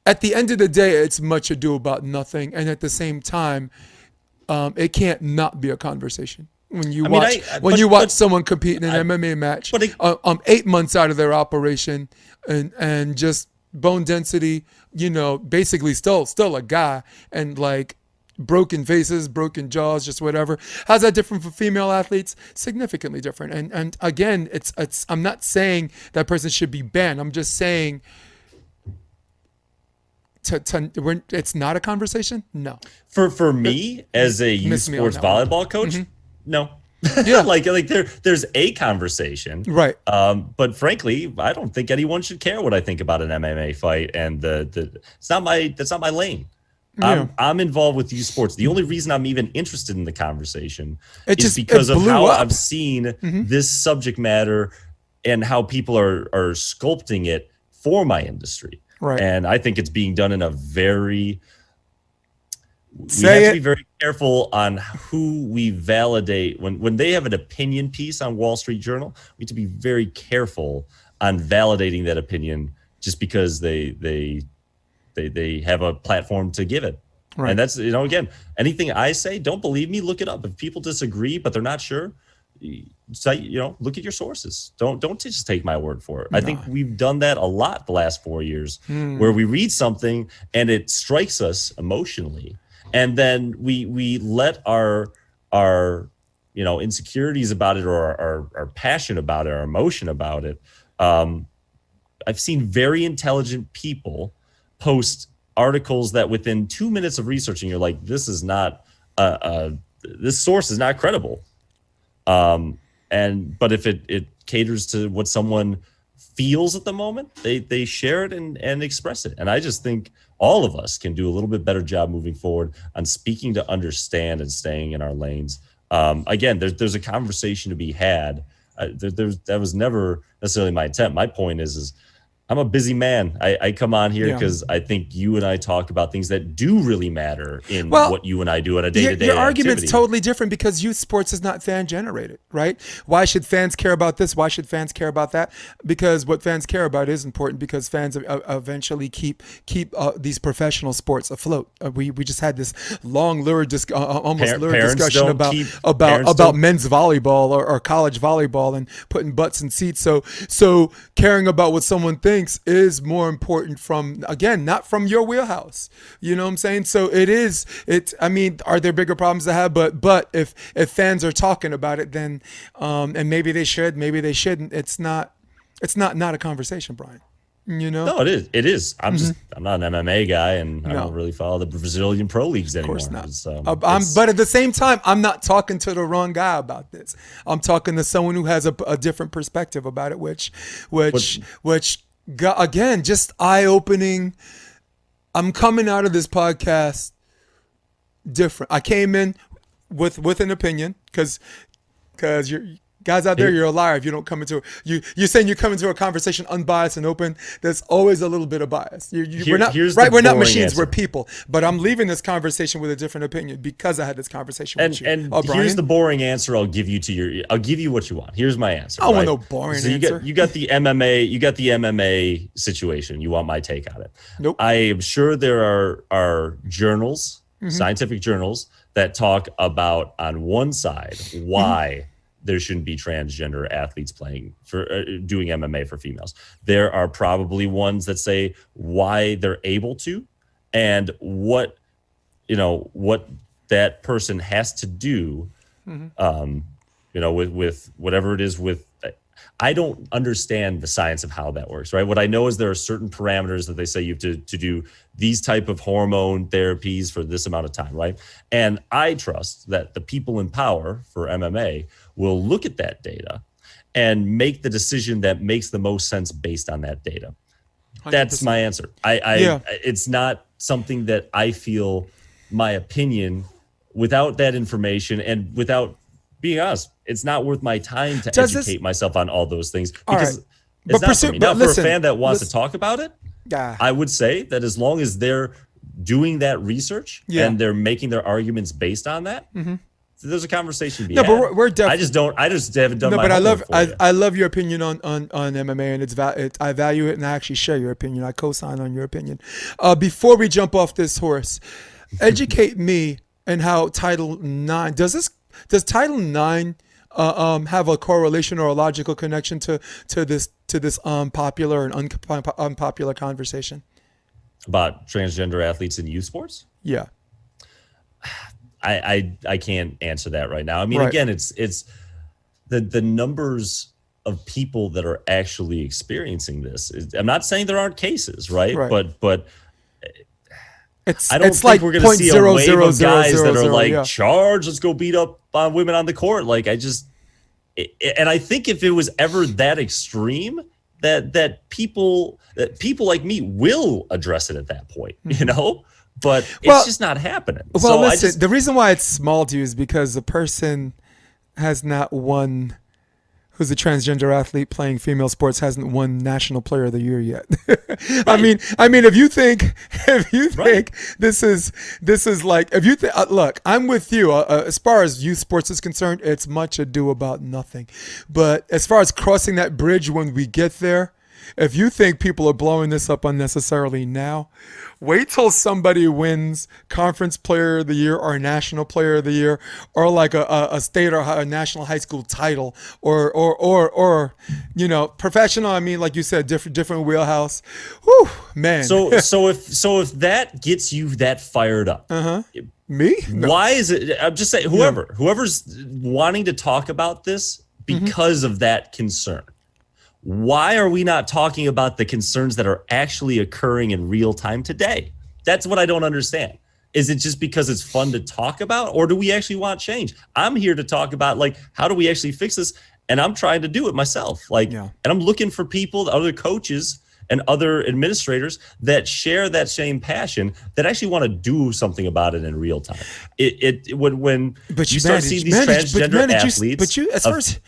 A: at the end of the day, it's much ado about nothing, and at the same time, it can't not be a conversation. When you watch someone compete in an MMA match, 8 months out of their operation, and just bone density, basically still a guy, and broken faces, broken jaws, just whatever. How's that different for female athletes? Significantly different. And again, it's I'm not saying that person should be banned. I'm just saying it's not a conversation. No.
B: For me as a youth
A: Miss me on
B: sports
A: that one.
B: volleyball coach, no.
A: Yeah.
B: like there's a conversation,
A: Right.
B: but frankly, I don't think anyone should care what I think about an MMA fight, and that's not my lane.
A: Yeah.
B: I'm involved with youth sports. The only reason I'm even interested in the conversation
A: It
B: is
A: just
B: because
A: it
B: of
A: blew
B: how
A: up.
B: I've seen this subject matter and how people are sculpting it for my industry.
A: Right.
B: And I think it's being done in a very we
A: Say
B: have to
A: it.
B: be very careful on who we validate when they have an opinion piece on Wall Street Journal. We have to be very careful on validating that opinion just because they have a platform to give it.
A: Right.
B: And that's, again, anything I say, don't believe me, look it up. If people disagree but they're not sure, say, look at your sources. Don't just take my word for it. I think we've done that a lot the last 4 years, where we read something and it strikes us emotionally, and then we let our insecurities about it, or our passion about it, our emotion about it. I've seen very intelligent people post articles that within 2 minutes of researching, you're like, this is not this source is not credible. But if it caters to what someone feels at the moment, they share it and express it. And I just think all of us can do a little bit better job moving forward on speaking to understand and staying in our lanes. Again, there's a conversation to be had. That was never necessarily my intent. My point is I'm a busy man. I come on here because I think you and I talk about things that do really matter in what you and I do on a day-to-day
A: Your argument's
B: activity.
A: totally different because youth sports is not fan generated, right? Why should fans care about this? Why should fans care about that? Because what fans care about is important, because fans eventually keep these professional sports afloat. We just had this long, lurid discussion about men's volleyball or college volleyball and putting butts in seats. So caring about what someone thinks is more important not from your wheelhouse. You know what I'm saying? So I mean, are there bigger problems to have? But if fans are talking about it, then and maybe they should, maybe they shouldn't. It's not a conversation, Bryan.
B: No, it is. I'm not an MMA guy, and I don't really follow the Brazilian pro leagues anymore.
A: Of course not.
B: So
A: but at the same time, I'm not talking to the wrong guy about this. I'm talking to someone who has a different perspective about it, which again, just eye-opening. I'm coming out of this podcast different. I came in with an opinion because you're guys out there, you're a liar if you don't come into you're saying you come into a conversation unbiased and open. There's always a little bit of bias. We're not machines,
B: answer.
A: we're people. But I'm leaving this conversation with a different opinion because I had this conversation with you.
B: And
A: Bryan?
B: here's the boring answer I'll give you I'll give you what you want. Here's my answer.
A: I don't want no boring answer.
B: You got the MMA situation. You want my take on it.
A: Nope.
B: I am sure there are journals, scientific journals, that talk about on one side why there shouldn't be transgender athletes playing for doing MMA for females. There are probably ones that say why they're able to, and what that person has to do, with whatever it is with. I don't understand the science of how that works, right? What I know is there are certain parameters that they say you have to do these type of hormone therapies for this amount of time, right? And I trust that the people in power for MMA will look at that data and make the decision that makes the most sense based on that data. 100%. That's my answer. It's not something that I feel my opinion without that information and without being honest, it's not worth my time to educate myself on all those things because it's not for me. Now, for a fan that wants to talk about it, I would say that as long as they're doing that research and they're making their arguments based on that, there's a conversation to be had.
A: But we're definitely.
B: I just haven't done my
A: homework.
B: But
A: I love your opinion on MMA, and I value it, and I actually share your opinion. I co-sign on your opinion. Before we jump off this horse, educate me in how Title IX does Title IX have a correlation or a logical connection to this popular and unpopular conversation
B: about transgender athletes in youth sports?
A: Yeah.
B: I can't answer that right now. I mean,
A: Right.
B: again, it's the numbers of people that are actually experiencing this. I'm not saying there aren't cases, right?
A: Right.
B: But I don't
A: It's
B: think
A: like
B: we're going to
A: point
B: see a
A: zero
B: wave
A: zero
B: of
A: zero
B: guys
A: zero
B: that are
A: zero.
B: like,
A: Yeah.
B: charge, let's go beat up on women on the court. Like, and I think if it was ever that extreme, that people like me will address it at that point, but it's
A: Well,
B: just not happening.
A: well,
B: So
A: listen. The reason why it's small to you is because the person has not won. Who's a transgender athlete playing female sports hasn't won National Player of the Year yet.
B: Right.
A: I mean, if you think
B: Right.
A: this is like, if you think, look, I'm with you. As far as youth sports is concerned, it's much ado about nothing. But as far as crossing that bridge when we get there, if you think people are blowing this up unnecessarily now, wait till somebody wins Conference Player of the Year or National Player of the Year, or like a state or a national high school title, or professional. I mean, like you said, different wheelhouse. Whew, man.
B: So if that gets you that fired up,
A: Me? No.
B: why is it? I'm just saying, whoever's wanting to talk about this because of that concern. Why are we not talking about the concerns that are actually occurring in real time today? That's what I don't understand. Is it just because it's fun to talk about, or do we actually want change? I'm here to talk about, like, how do we actually fix this? And I'm trying to do it myself. And I'm looking for people, other coaches and other administrators that share that same passion, that actually want to do something about it in real time. When you start seeing these transgender athletes.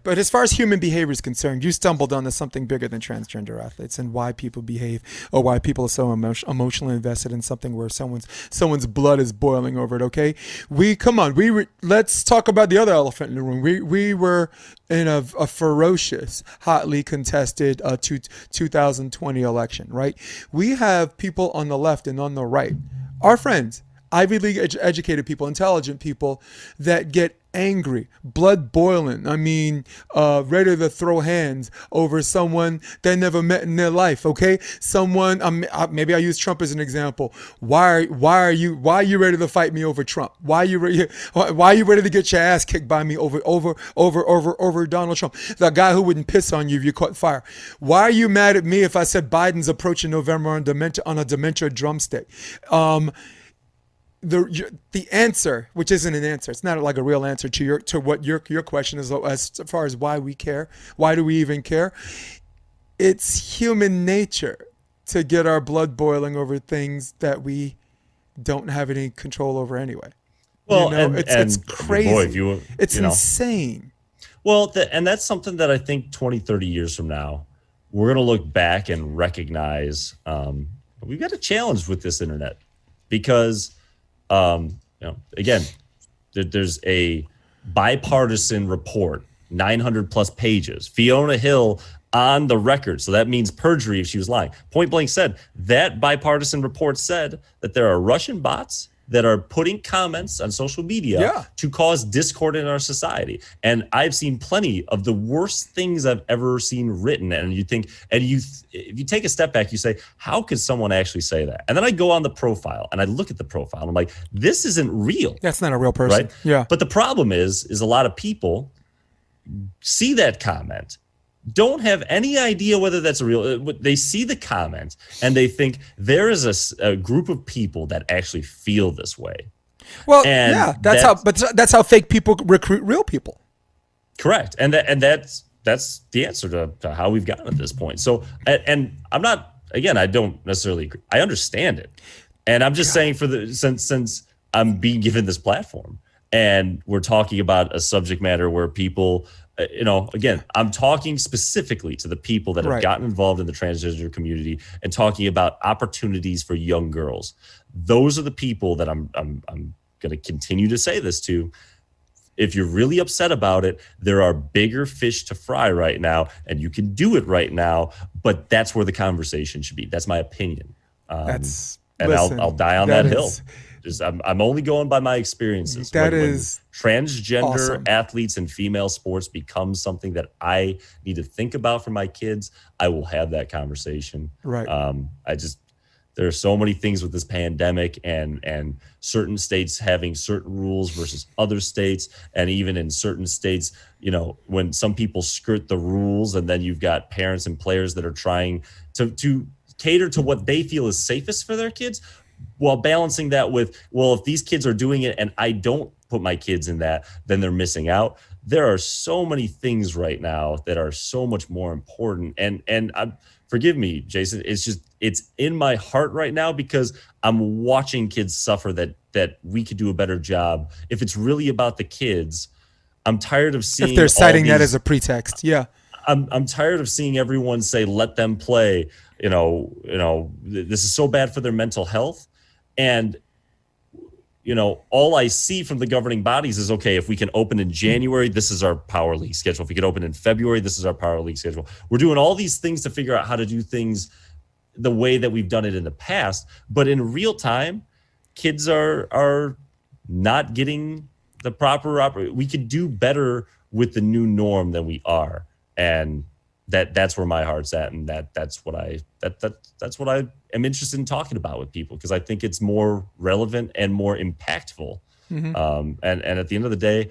A: But as far as human behavior is concerned, you stumbled onto something bigger than transgender athletes and why people behave, or why people are so emotionally invested in something where someone's blood is boiling over it. Okay, let's talk about the other elephant in the room. We were in a ferocious, hotly contested 2020 election, right? We have people on the left and on the right, our friends, Ivy League educated people, intelligent people, that get angry, blood boiling. I mean, ready to throw hands over someone they never met in their life. Okay, someone. Maybe I use Trump as an example. Why are you ready to fight me over Trump? Why are you ready to get your ass kicked by me over Donald Trump, the guy who wouldn't piss on you if you caught fire? Why are you mad at me if I said Biden's approaching November on a dementia drumstick? The answer, which isn't an answer, it's not like a real answer to what your question is, as far as why we care. Why do we even care? It's human nature to get our blood boiling over things that we don't have any control over anyway.
B: Well,
A: it's crazy.
B: Boy,
A: it's insane.
B: Well, and that's something that I think 20, 30 years from now, we're going to look back and recognize we've got a challenge with this internet, because again, there's a bipartisan report, 900 plus pages, Fiona Hill on the record. So that means perjury if she was lying. Point blank said that bipartisan report said that there are Russian bots that are putting comments on social media to cause discord in our society. And I've seen plenty of the worst things I've ever seen written. And if you take a step back, you say, how could someone actually say that? And then I go on the profile and I look at the profile and I'm like, this isn't real.
A: That's not a real person.
B: Right?
A: Yeah.
B: But the problem is a lot of people see that comment, don't have any idea whether that's a real. They see the comment and they think there is a group of people that actually feel this way.
A: Well,
B: and
A: that's how fake people recruit real people.
B: Correct, and that's the answer to how we've gotten at this point. So, and I'm not, again, I don't necessarily agree. I understand it, and I'm just saying, since I'm being given this platform and we're talking about a subject matter where people. Again, I'm talking specifically to the people that have gotten involved in the transgender community and talking about opportunities for young girls. Those are the people that I'm going to continue to say this to. If you're really upset about it, there are bigger fish to fry right now, and you can do it right now. But that's where the conversation should be. That's my opinion. I'll die on that hill. I'm only going by my experiences. When transgender
A: awesome.
B: Athletes in female sports becomes something that I need to think about for my kids, I will have that conversation.
A: Right.
B: There are so many things with this pandemic and certain states having certain rules versus other states. And even in certain states, when some people skirt the rules, and then you've got parents and players that are trying to cater to what they feel is safest for their kids, while balancing that with, well, if these kids are doing it and I don't put my kids in that, then they're missing out. There are so many things right now that are so much more important. And forgive me, Jason, it's in my heart right now because I'm watching kids suffer that we could do a better job. If it's really about the kids, I'm tired of seeing,
A: if they're citing that as a pretext. Yeah.
B: I'm tired of seeing everyone say, let them play. This is so bad for their mental health. And all I see from the governing bodies is, okay, if we can open in January, this is our power league schedule. If we can open in February, this is our power league schedule. We're doing all these things to figure out how to do things the way that we've done it in the past. But in real time, kids are not getting the proper we could do better with the new norm than we are. And that's where my heart's at, and that's what I am interested in talking about with people, because I think it's more relevant and more impactful. And at the end of the day,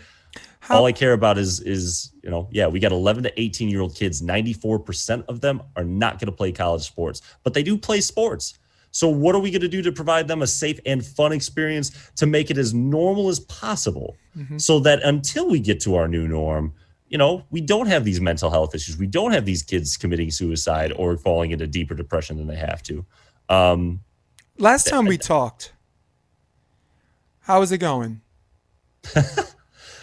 B: all I care about is we got 11 to 18-year-old kids. 94% of them are not going to play college sports, but they do play sports. So what are we going to do to provide them a safe and fun experience to make it as normal as possible, so that until we get to our new norm, we don't have these mental health issues. We don't have these kids committing suicide or falling into deeper depression than they have to.
A: Last time we talked, how was it going?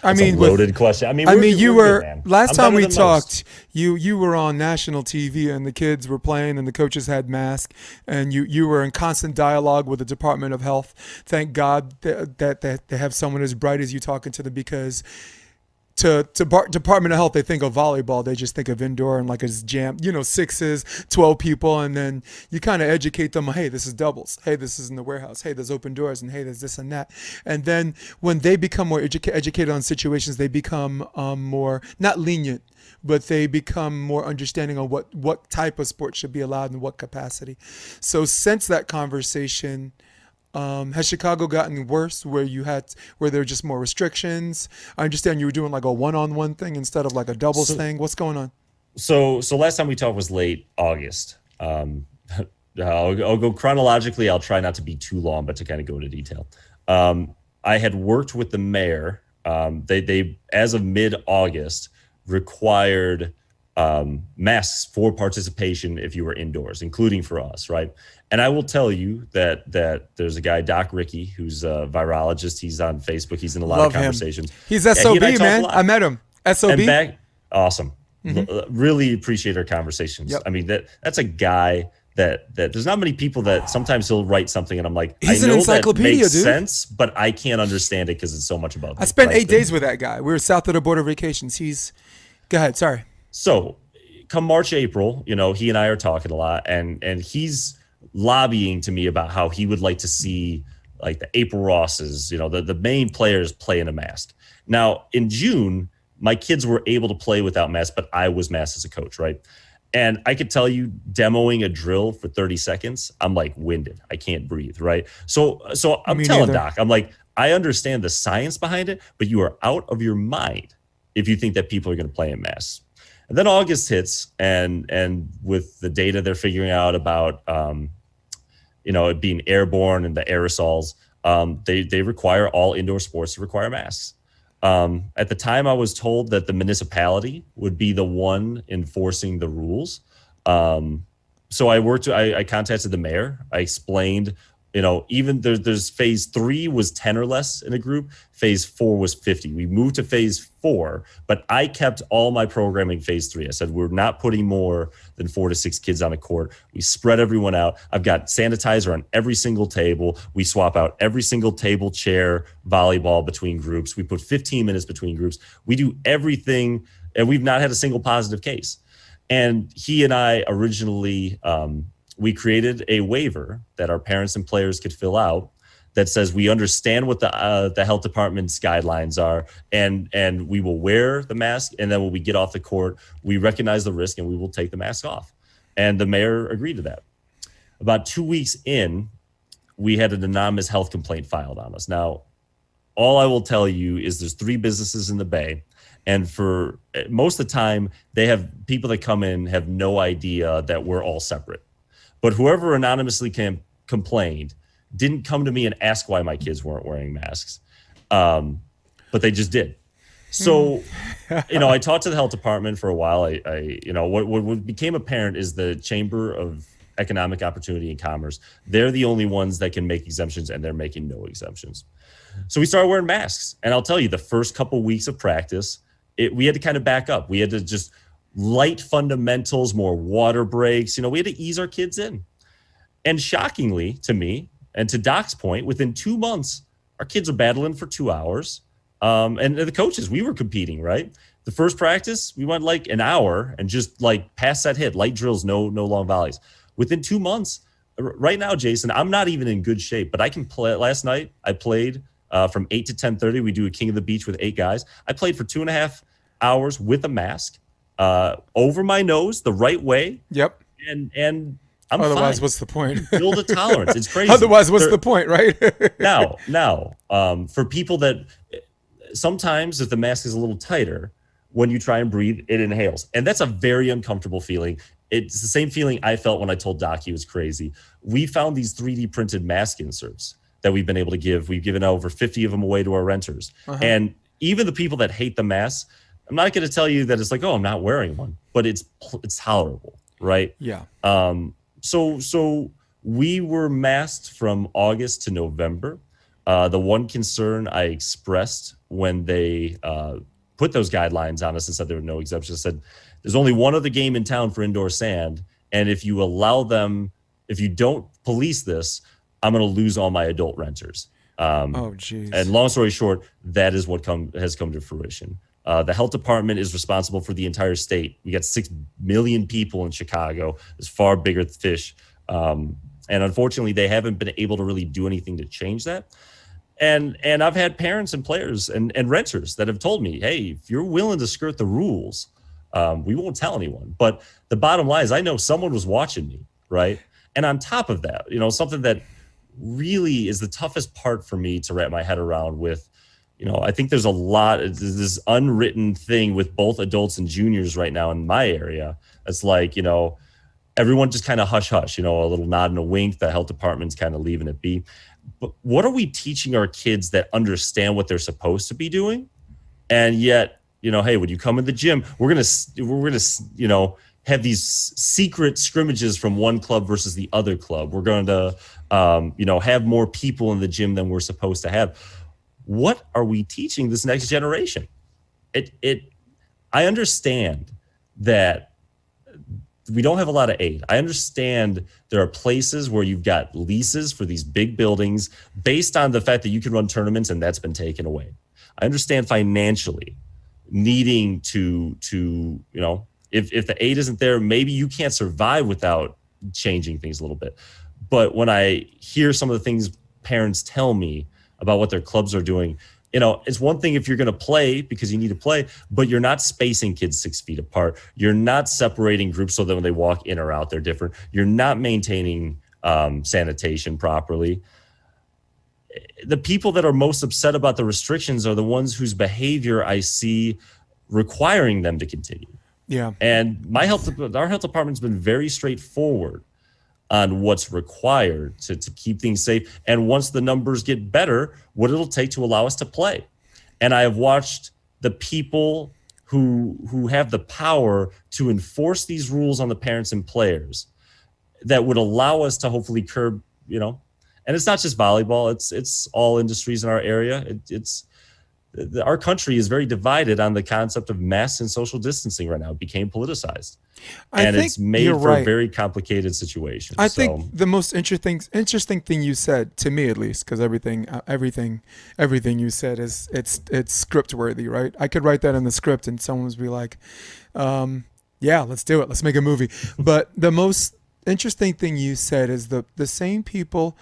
B: I mean, loaded question. I mean,
A: you were
B: good,
A: last time we talked. You were on national TV, and the kids were playing, and the coaches had masks, and you were in constant dialogue with the Department of Health. Thank God that they have someone as bright as you talking to them, because to Department of Health, they think of volleyball. They just think of indoor and like it's jam, sixes, 12 people. And then you kind of educate them. Hey, this is doubles. Hey, this is in the warehouse. Hey, there's open doors. And hey, there's this and that. And then when they become more educated on situations, they become more, not lenient, but they become more understanding on what type of sport should be allowed and what capacity. So since that conversation, has Chicago gotten worse where there were just more restrictions? I understand you were doing like a one-on-one thing instead of like a doubles thing. What's going on?
B: So last time we talked was late August. I'll go chronologically. I'll try not to be too long, but to kind of go into detail. I had worked with the mayor. They as of mid-August required masks for participation if you were indoors, including for us, right? And I will tell you that there's a guy, Doc Rickey, who's a virologist. He's on Facebook. He's in a lot of conversations.
A: He's SOB, man. I met him. SOB.
B: Awesome. Really appreciate our conversations. Yep. I mean, that's a guy that there's not many people that sometimes he'll write something and I'm like,
A: he's
B: I know
A: an encyclopedia,
B: that makes
A: dude.
B: sense, but I can't understand it because it's so much about
A: I spent 8 days with that guy. We were south of the border vacations. Go ahead. Sorry.
B: So come March, April, he and I are talking a lot, and he's lobbying to me about how he would like to see like the April Rosses, the main players play in a mask. Now in June, my kids were able to play without masks, but I was masked as a coach, right? And I could tell you, demoing a drill for 30 seconds, I'm like winded. I can't breathe, right? So I'm telling Doc, I'm like, I understand the science behind it, but you are out of your mind if you think that people are going to play in masks. And then August hits, and with the data they're figuring out about, it being airborne and the aerosols, they require all indoor sports to require masks. At the time, I was told that the municipality would be the one enforcing the rules. So I contacted the mayor. I explained, even there's phase 3 was 10 or less in a group. Phase 4 was 50. We moved to phase 4, but I kept all my programming phase 3. I said, we're not putting more than 4 to 6 kids on a court. We spread everyone out. I've got sanitizer on every single table. We swap out every single table, chair, volleyball between groups. We put 15 minutes between groups. We do everything, and we've not had a single positive case. And he and I originally, we created a waiver that our parents and players could fill out that says we understand what the health department's guidelines are, and we will wear the mask, and then when we get off the court, we recognize the risk and we will take the mask off. And the mayor agreed to that. About 2 weeks in, we had an anonymous health complaint filed on us. Now, all I will tell you is there's 3 businesses in the Bay. And for most of the time, they have people that come in have no idea that we're all separate. But whoever anonymously complained didn't come to me and ask why my kids weren't wearing masks. But they just did. So, I talked to the health department for a while. What became apparent is the Chamber of Economic Opportunity and Commerce. They're the only ones that can make exemptions, and they're making no exemptions. So we started wearing masks. And I'll tell you, the first couple weeks of practice, we had to kind of back up. We had to just light fundamentals, more water breaks. We had to ease our kids in. And shockingly to me, and to Doc's point, within 2 months, our kids are battling for 2 hours. And the coaches, we were competing, right? The first practice, we went like an hour and just like pass that hit, light drills, no long volleys. Within 2 months, right now, Jason, I'm not even in good shape, but I can play. Last night, I played from 8 to 10:30. We do a King of the Beach with 8 guys. I played for 2.5 hours with a mask over my nose the right way.
A: Yep.
B: And I'm
A: Otherwise,
B: fine.
A: what's the point?
B: Build a tolerance. It's crazy.
A: Otherwise, what's the point, right?
B: Now, for people that sometimes if the mask is a little tighter, when you try and breathe, it inhales. And that's a very uncomfortable feeling. It's the same feeling I felt when I told Doc he was crazy. We found these 3D printed mask inserts that we've been able to give. We've given over 50 of them away to our renters. And even the people that hate the masks, I'm not going to tell you that it's like, oh, I'm not wearing one, but it's tolerable, right?
A: Yeah.
B: So we were masked from August to November. The one concern I expressed when they put those guidelines on us and said there were no exemptions, said there's only one other game in town for indoor sand. And if you allow them, if you don't police this, I'm going to lose all my adult renters.
A: Oh, geez.
B: And long story short, that is what has come to fruition. The health department is responsible for the entire state. We got 6 million people in Chicago. There's far bigger fish. And unfortunately, they haven't been able to really do anything to change that. And I've had parents and players and renters that have told me, hey, if you're willing to skirt the rules, we won't tell anyone. But the bottom line is I know someone was watching me, right? And on top of that, something that really is the toughest part for me to wrap my head around with, I think there's this unwritten thing with both adults and juniors right now in my area. It's like, everyone just kind of hush, a little nod and a wink. The health department's kind of leaving it be. But what are we teaching our kids that understand what they're supposed to be doing? And yet, hey, when you come in the gym, we're going to, have these secret scrimmages from one club versus the other club. We're going to, have more people in the gym than we're supposed to have. What are we teaching this next generation? I understand that we don't have a lot of aid. I understand there are places where you've got leases for these big buildings based on the fact that you can run tournaments, and that's been taken away. I understand financially needing to if the aid isn't there, maybe you can't survive without changing things a little bit. But when I hear some of the things parents tell me about what their clubs are doing, it's one thing if you're going to play because you need to play, but you're not spacing kids 6 feet apart. You're not separating groups so that when they walk in or out, they're different. You're not maintaining sanitation properly. The people that are most upset about the restrictions are the ones whose behavior I see requiring them to continue.
A: Yeah.
B: And our health department's been very straightforward on what's required to keep things safe. And once the numbers get better, what it'll take to allow us to play. And I have watched the people who have the power to enforce these rules on the parents and players that would allow us to hopefully curb, and it's not just volleyball, it's all industries in our area. Our country is very divided on the concept of masks and social distancing right now. It became politicized. And it's made for a very complicated situation.
A: I think the most interesting thing you said, to me at least, because everything you said it's script worthy, right? I could write that in the script and someone would be like, yeah, let's do it. Let's make a movie. But the most interesting thing you said is the same people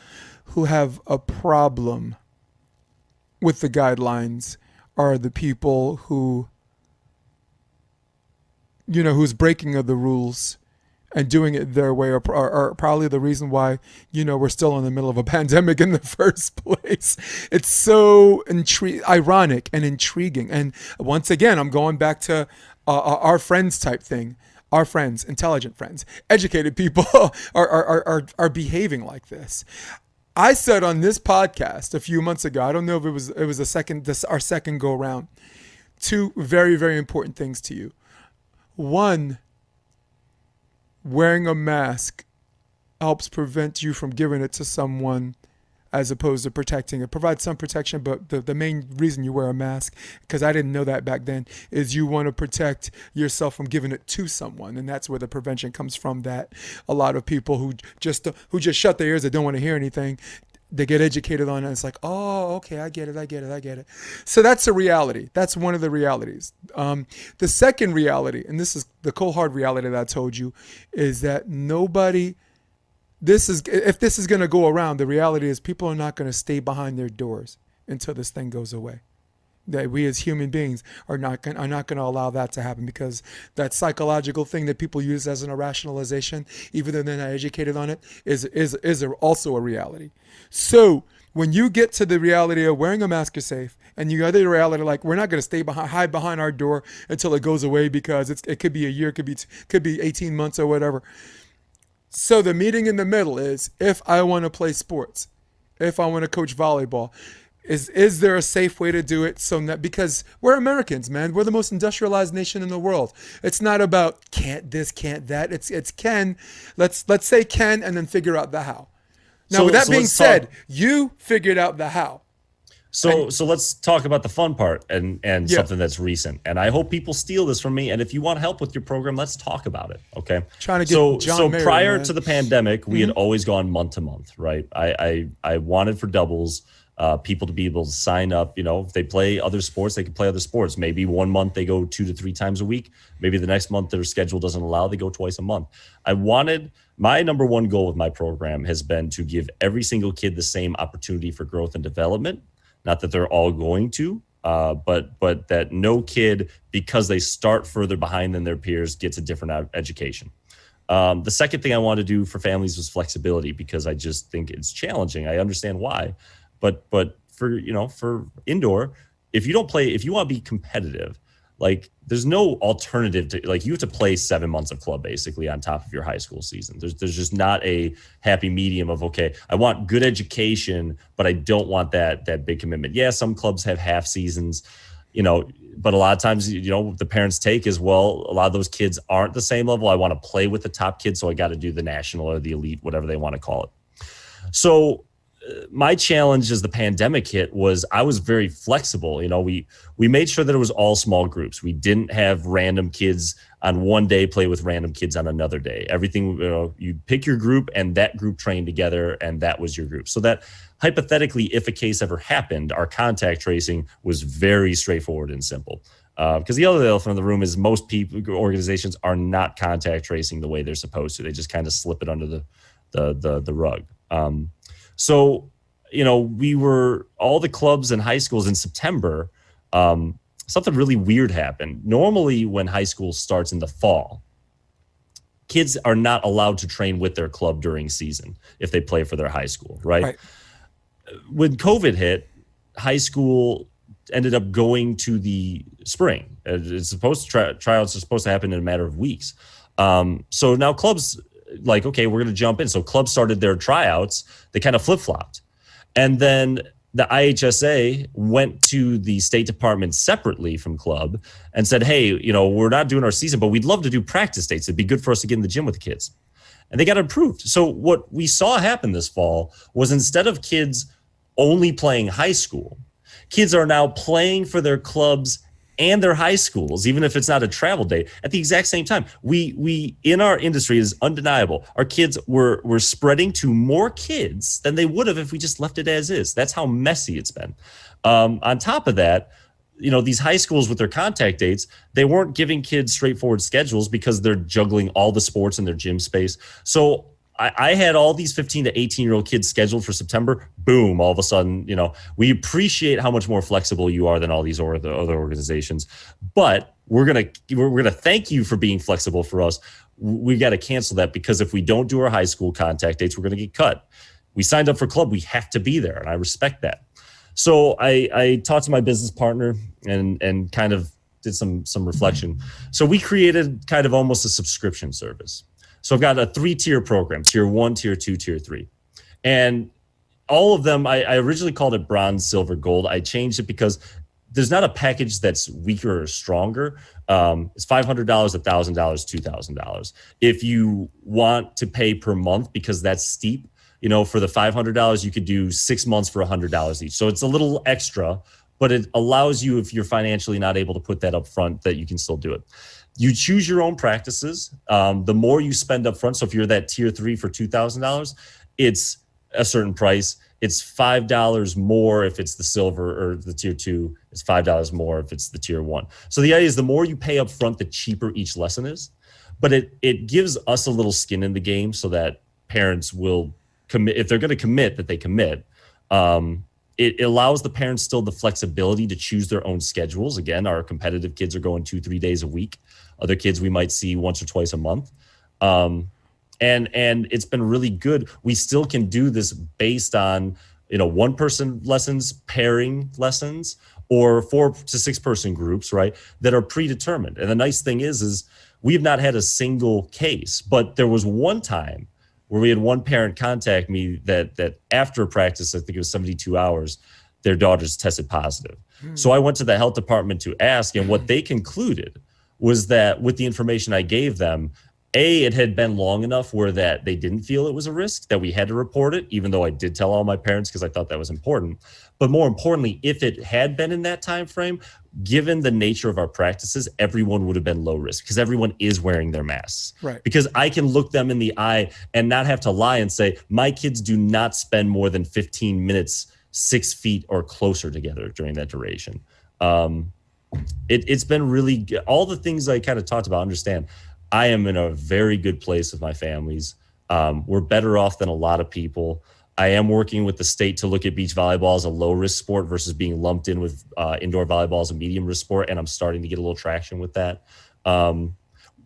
A: who have a problem with the guidelines are the people who, whose breaking of the rules and doing it their way are probably the reason why, we're still in the middle of a pandemic in the first place. It's so ironic and intriguing. And once again, I'm going back to our friends type thing. Our friends, intelligent friends, educated people are behaving like this. I said on this podcast a few months ago, I don't know if it was our second go around, two very, very important things to you. One, wearing a mask helps prevent you from giving it to someone as opposed to protecting it. Provides some protection, but the main reason you wear a mask, because I didn't know that back then, is you want to protect yourself from giving it to someone. And that's where the prevention comes from, that a lot of people who just shut their ears and don't want to hear anything, they get educated on it. And it's like, oh, okay, I get it. So that's a reality. That's one of the realities. The second reality, and this is the cold hard reality that I told you, is that if this is going to go around, the reality is people are not going to stay behind their doors until this thing goes away. That we as human beings are not going to allow that to happen, because that psychological thing that people use as an rationalization, even though they're not educated on it, is also a reality. So when you get to the reality of wearing a mask is safe, and you got the reality like we're not going to hide behind our door until it goes away, because it could be a year, could be 18 months or whatever. So the meeting in the middle is, if I want to play sports, if I want to coach volleyball, is there a safe way to do it? So that, because we're Americans, man, we're the most industrialized nation in the world. It's not about can't this, can't that. It's can. Let's say can, and then figure out the how. Now, with that being said, you figured out the how.
B: So let's talk about the fun part and something that's recent. And I hope people steal this from me. And if you want help with your program, let's talk about it. Okay.
A: Trying to get John Mayer,
B: prior
A: man.
B: to the pandemic, we had always gone month to month, right? I wanted for doubles, people to be able to sign up. If they play other sports, they can play other sports. Maybe 1 month they go 2 to 3 times a week. Maybe the next month their schedule doesn't allow, they go twice a month. My number one goal with my program has been to give every single kid the same opportunity for growth and development. Not that they're all going to, but that no kid, because they start further behind than their peers, gets a different education. The second thing I want to do for families was flexibility, because I just think it's challenging. I understand why, but for indoor, if you want to be competitive, like there's no alternative to, like, you have to play 7 months of club basically on top of your high school season. There's just not a happy medium of, okay, I want good education, but I don't want that big commitment. Yeah, some clubs have half seasons, but a lot of times, the parents take is, well, a lot of those kids aren't the same level. I want to play with the top kids, so I got to do the national or the elite, whatever they want to call it. So my challenge as the pandemic hit was I was very flexible. We made sure that it was all small groups. We didn't have random kids on one day play with random kids on another day. Everything, you pick your group and that group trained together, and that was your group. So that hypothetically, if a case ever happened, our contact tracing was very straightforward and simple. Because the other elephant in the room is most organizations are not contact tracing the way they're supposed to. They just kind of slip it under the rug. So, we were all the clubs and high schools in September. Something really weird happened. Normally, when high school starts in the fall, kids are not allowed to train with their club during season if they play for their high school, right? When COVID hit, high school ended up going to the spring. It's supposed to tryouts are supposed to happen in a matter of weeks. So now clubs, like, okay, we're going to jump in. So clubs started their tryouts. They kind of flip-flopped. And then the IHSA went to the State Department separately from club and said, hey, we're not doing our season, but we'd love to do practice dates. It'd be good for us to get in the gym with the kids. And they got approved. So what we saw happen this fall was, instead of kids only playing high school, kids are now playing for their clubs and their high schools, even if it's not a travel day, at the exact same time. We in our industry, is undeniable. Our kids were spreading to more kids than they would have if we just left it as is. That's how messy it's been. On top of that, these high schools with their contact dates, they weren't giving kids straightforward schedules because they're juggling all the sports in their gym space. So I had all these 15 to 18-year-old kids scheduled for September. Boom, all of a sudden, we appreciate how much more flexible you are than all these other organizations. But we're gonna thank you for being flexible for us. We got to cancel that, because if we don't do our high school contact dates, we're going to get cut. We signed up for club. We have to be there, and I respect that. So I talked to my business partner and kind of did some reflection. So we created kind of almost a subscription service. So I've got a 3-tier program: tier 1, tier 2, tier 3. And all of them, I originally called it bronze, silver, gold. I changed it because there's not a package that's weaker or stronger. It's $500, $1,000, $2,000. If you want to pay per month, because that's steep, for the $500, you could do 6 months for $100 each. So it's a little extra, but it allows you, if you're financially not able to put that up front, that you can still do it. You choose your own practices. The more you spend up front, so if you're that tier 3 for $2,000, it's a certain price. It's $5 more if it's the silver, or the tier 2. It's $5 more if it's the tier 1. So the idea is the more you pay up front, the cheaper each lesson is. But it gives us a little skin in the game, so that parents will commit. If they're going to commit, that they commit. It allows the parents still the flexibility to choose their own schedules. Again, our competitive kids are going 2-3 days a week. Other kids we might see once or twice a month. And it's been really good. We still can do this based on, 1-person lessons, pairing lessons, or 4 to 6 person groups, right, that are predetermined. And the nice thing is we have not had a single case, but there was one time where we had one parent contact me that after practice, I think it was 72 hours, their daughters tested positive. So I went to the health department to ask, and what they concluded was that with the information I gave them, it had been long enough where that they didn't feel it was a risk, that we had to report it, even though I did tell all my parents because I thought that was important. But more importantly, if it had been in that time frame, given the nature of our practices, everyone would have been low risk, because everyone is wearing their masks.
A: Right.
B: Because I can look them in the eye and not have to lie and say, my kids do not spend more than 15 minutes 6 feet or closer together during that duration. It's been really good. All the things I kind of talked about, understand, I am in a very good place with my families. We're better off than a lot of people. I am working with the state to look at beach volleyball as a low-risk sport versus being lumped in with indoor volleyball as a medium-risk sport, and I'm starting to get a little traction with that.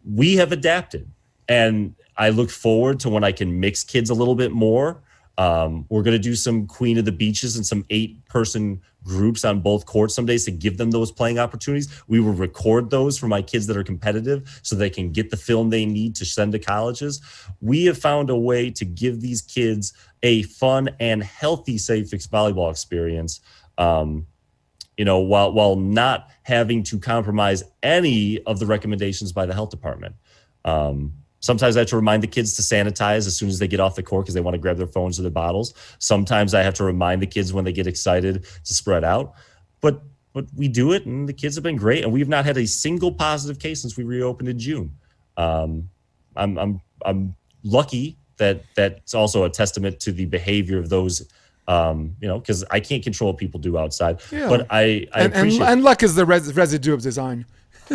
B: We have adapted, and I look forward to when I can mix kids a little bit more. We're going to do some Queen of the Beaches and some 8-person groups on both courts some days to give them those playing opportunities. We will record those for my kids that are competitive so they can get the film they need to send to colleges. We have found a way to give these kids a fun and healthy, safe volleyball experience, while not having to compromise any of the recommendations by the health department. Sometimes I have to remind the kids to sanitize as soon as they get off the court because they want to grab their phones or their bottles. Sometimes I have to remind the kids when they get excited to spread out. But we do it, and the kids have been great. And we've not had a single positive case since we reopened in June. I'm lucky that that's also a testament to the behavior of those, because I can't control what people do outside. Yeah. But I appreciate
A: and luck is the residue of design.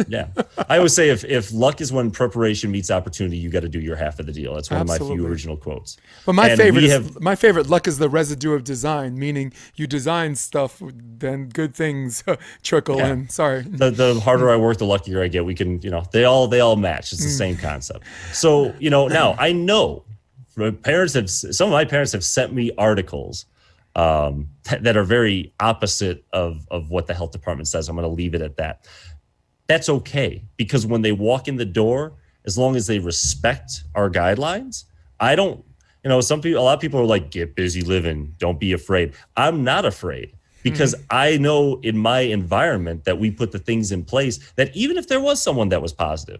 B: Yeah. I always say if luck is when preparation meets opportunity, you got to do your half of the deal. That's one of my few original quotes.
A: But my favorite, luck is the residue of design, meaning you design stuff, then good things trickle in. Sorry.
B: The harder I work, the luckier I get. We can, they all match. It's the same concept. So, now I know some of my parents have sent me articles that are very opposite of what the health department says. I'm going to leave it at that. That's okay, because when they walk in the door, as long as they respect our guidelines, a lot of people are like, get busy living, don't be afraid. I'm not afraid, because I know in my environment that we put the things in place that even if there was someone that was positive,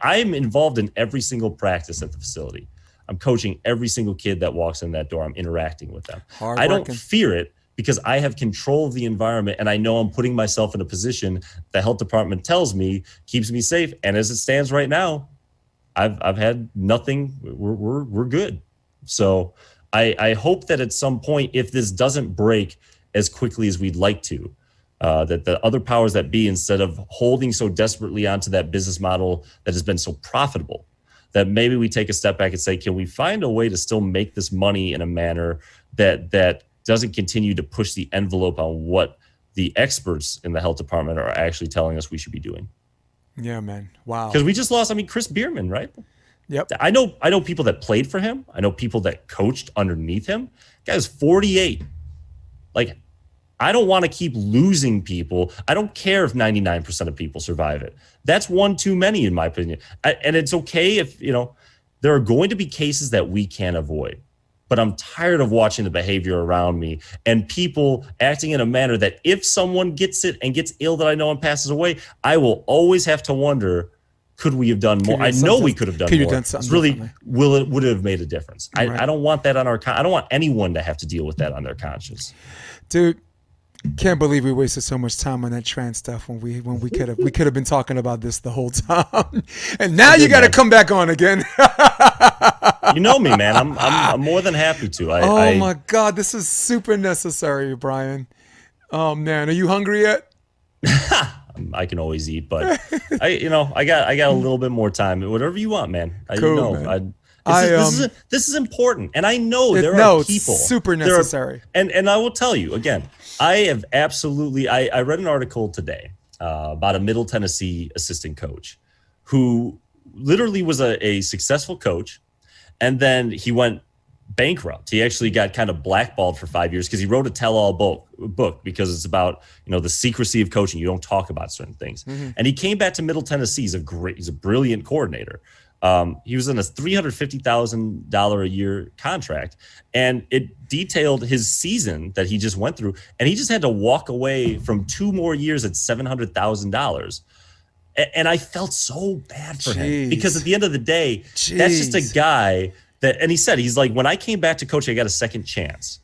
B: I'm involved in every single practice at the facility. I'm coaching every single kid that walks in that door. I'm interacting with them. I don't fear it, because I have control of the environment, and I know I'm putting myself in a position the health department tells me keeps me safe. And as it stands right now, I've had nothing. We're good. So I hope that at some point, if this doesn't break as quickly as we'd like to, that the other powers that be, instead of holding so desperately onto that business model that has been so profitable that maybe we take a step back and say, can we find a way to still make this money in a manner that doesn't continue to push the envelope on what the experts in the health department are actually telling us we should be doing?
A: Yeah, man. Wow.
B: Because we just lost, Chris Bierman, right?
A: Yep.
B: I know people that played for him. I know people that coached underneath him. Guy's 48. Like, I don't want to keep losing people. I don't care if 99% of people survive it. That's one too many, in my opinion. And it's okay if, there are going to be cases that we can't avoid. But I'm tired of watching the behavior around me and people acting in a manner that if someone gets it and gets ill that I know and passes away, I will always have to wonder, could we have done more? I know we could have done more. It's really, would it have made a difference? Right. I don't want that on our, I don't want anyone to have to deal with that on their conscience.
A: Dude, can't believe we wasted so much time on that trans stuff when we could have been talking about this the whole time. And now you got to come back on again.
B: You know me, man. I'm more than happy to.
A: My God, this is super necessary, Bryan. Oh man, are you hungry yet?
B: I can always eat, but I got a little bit more time. Whatever you want, man.
A: Cool, man.
B: This is important, and I know there are people
A: super necessary.
B: And I will tell you again. I have absolutely. I read an article today about a Middle Tennessee assistant coach who literally was a successful coach, and then he went bankrupt. He actually got kind of blackballed for 5 years because he wrote a tell-all book because it's about the secrecy of coaching. You don't talk about certain things. Mm-hmm. And he came back to Middle Tennessee. He's a brilliant coordinator. He was in a $350,000 a year contract, and it detailed his season that he just went through, and he just had to walk away from 2 more years at $700,000. And I felt so bad for him because at the end of the day, that's just a guy that, and he said, he's like, when I came back to coach, I got a second chance.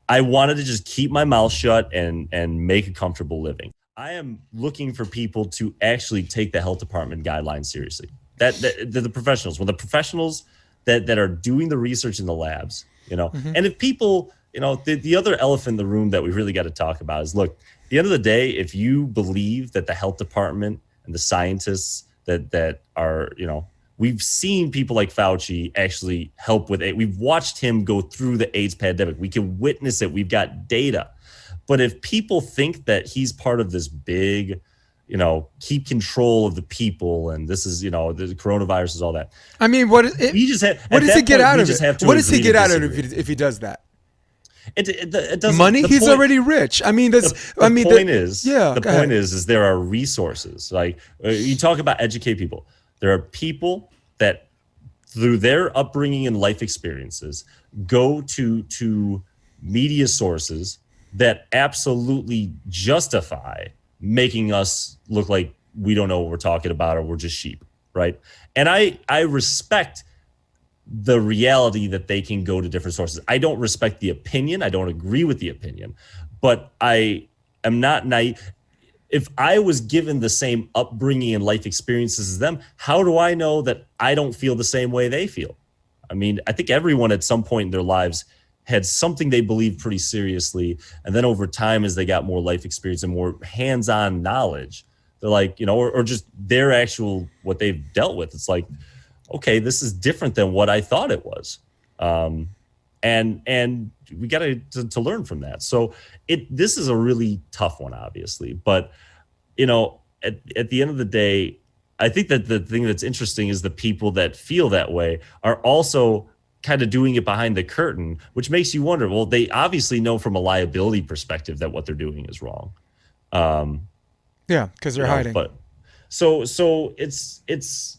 B: I wanted to just keep my mouth shut and make a comfortable living. I am looking for people to actually take the health department guidelines seriously. The professionals, when the professionals that are doing the research in the labs, mm-hmm. And if people, the other elephant in the room that we really got to talk about is, look, at the end of the day, if you believe that the health department and the scientists that are, we've seen people like Fauci actually help with it. We've watched him go through the AIDS pandemic. We can witness it. We've got data. But if people think that he's part of this big, keep control of the people, and this is, the coronavirus is all that.
A: I mean, what does he get out of it? What does he get out of it if he does that?
B: It doesn't.
A: Money? He's already rich. I mean, the point
B: is there are resources. Like you talk about educate people. There are people that through their upbringing and life experiences go to media sources that absolutely justify making us look like we don't know what we're talking about or we're just sheep, right? And I respect the reality that they can go to different sources. I don't respect the opinion. I don't agree with the opinion, but I am not naive. If I was given the same upbringing and life experiences as them, how do I know that I don't feel the same way they feel? I mean, I think everyone at some point in their lives had something they believed pretty seriously. And then over time, as they got more life experience and more hands-on knowledge, they're like, or just their actual, what they've dealt with. It's like, okay, this is different than what I thought it was. And we got to learn from that. So this is a really tough one, obviously. But, at the end of the day, I think that the thing that's interesting is the people that feel that way are also kind of doing it behind the curtain, which makes you wonder, well, they obviously know from a liability perspective that what they're doing is wrong.
A: Yeah, because they're hiding.
B: But so it's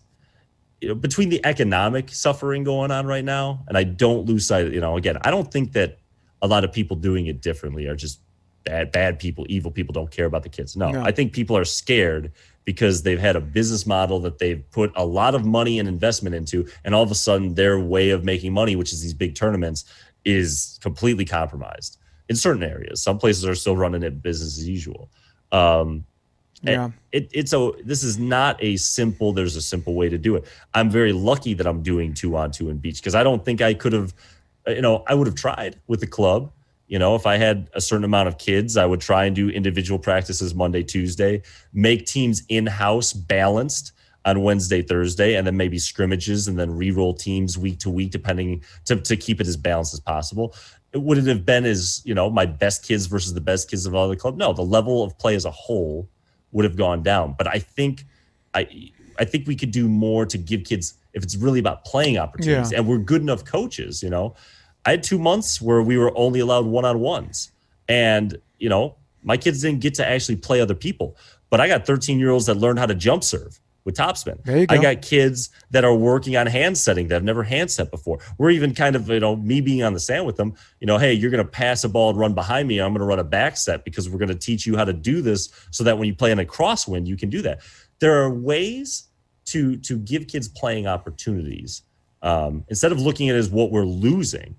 B: between the economic suffering going on right now, and I don't lose sight of, again, I don't think that a lot of people doing it differently are just bad people, evil people, don't care about the kids. No, I think people are scared because they've had a business model that they've put a lot of money and investment into, and all of a sudden their way of making money, which is these big tournaments, is completely compromised in certain areas. Some places are still running it business as usual. This is not there's a simple way to do it. I'm very lucky that I'm doing 2-on-2 in beach, because I don't think I could have, I would have tried with the club. If I had a certain amount of kids, I would try and do individual practices Monday, Tuesday, make teams in-house balanced. on Wednesday, Thursday, and then maybe scrimmages and then re-roll teams week to week, depending to keep it as balanced as possible. It wouldn't have been as, my best kids versus the best kids of all the club. No, the level of play as a whole would have gone down. But I think we could do more to give kids, if it's really about playing opportunities, and we're good enough coaches. I had 2 months where we were only allowed one-on-ones, and my kids didn't get to actually play other people. But I got 13-year-olds that learned how to jump serve with topspin.
A: There you go.
B: I got kids that are working on hand setting that have never hand set before. We're even kind of, me being on the sand with them, hey, you're going to pass a ball and run behind me. I'm going to run a back set because we're going to teach you how to do this so that when you play in a crosswind, you can do that. There are ways to give kids playing opportunities instead of looking at it as what we're losing.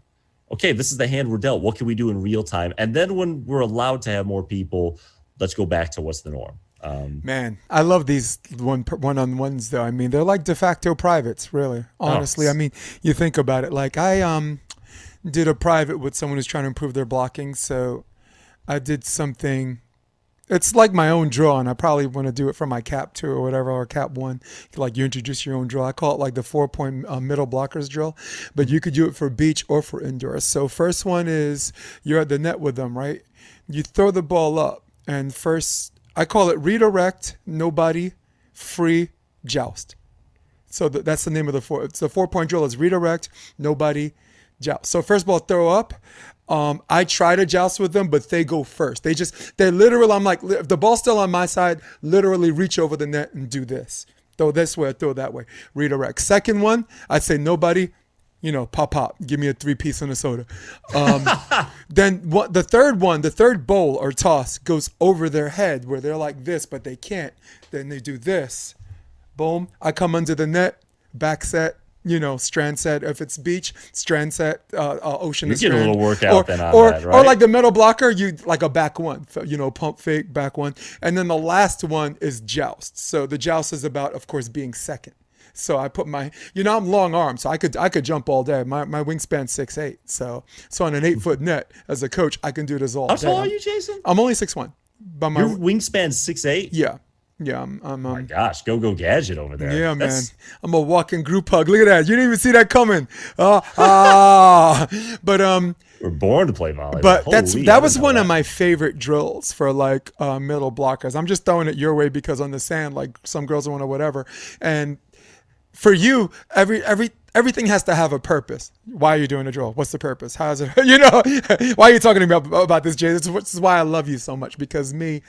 B: Okay, this is the hand we're dealt. What can we do in real time? And then when we're allowed to have more people, let's go back to what's the norm.
A: Man, I love these one-on-ones though. I mean, they're like de facto privates, really. Honestly, I mean, you think about it. Like I did a private with someone who's trying to improve their blocking. So I did something. It's like my own drill, and I probably want to do it for my cap 2 or whatever, or cap 1. Like you introduce your own drill. I call it like the 4-point middle blockers drill, but you could do it for beach or for indoors. So first one is you're at the net with them, right? You throw the ball up, and first I call it redirect, nobody, free, joust. So that's the name of the 4. It's a 4-point drill. It's redirect, nobody, joust. So first ball, throw up. I try to joust with them, but they go first. They literally, I'm like, if the ball's still on my side, literally reach over the net and do this. Throw this way, throw that way. Redirect. Second one, I'd say nobody, pop, give me a 3-piece and a soda. Then the third bowl or toss goes over their head where they're like this, but they can't. Then they do this. Boom. I come under the net, back set, strand set. If it's beach, strand set, ocean
B: You
A: to
B: get
A: strand.
B: a little workout then on
A: or,
B: that, right?
A: Or like the middle blocker, you like a back one, pump fake, back one. And then the last one is joust. So the joust is about, of course, being second. So I put my, I'm long arm, so I could jump all day. My wingspan's 6'8". So on an 8-foot net as a coach, I can do this all day.
B: How tall are you, Jason?
A: I'm only 6'1".
B: Your wingspan's 6'8"?
A: Yeah. Yeah,
B: oh my gosh, go gadget over there.
A: Yeah, man. I'm a walking group hug. Look at that. You didn't even see that coming. But
B: we're born to play volleyball.
A: But that was one of my favorite drills for like middle blockers. I'm just throwing it your way because on the sand, like some girls want to whatever. And for you, everything has to have a purpose. Why are you doing a drill? What's the purpose? How is it? Why are you talking about this, Jay? This is why I love you so much, because me,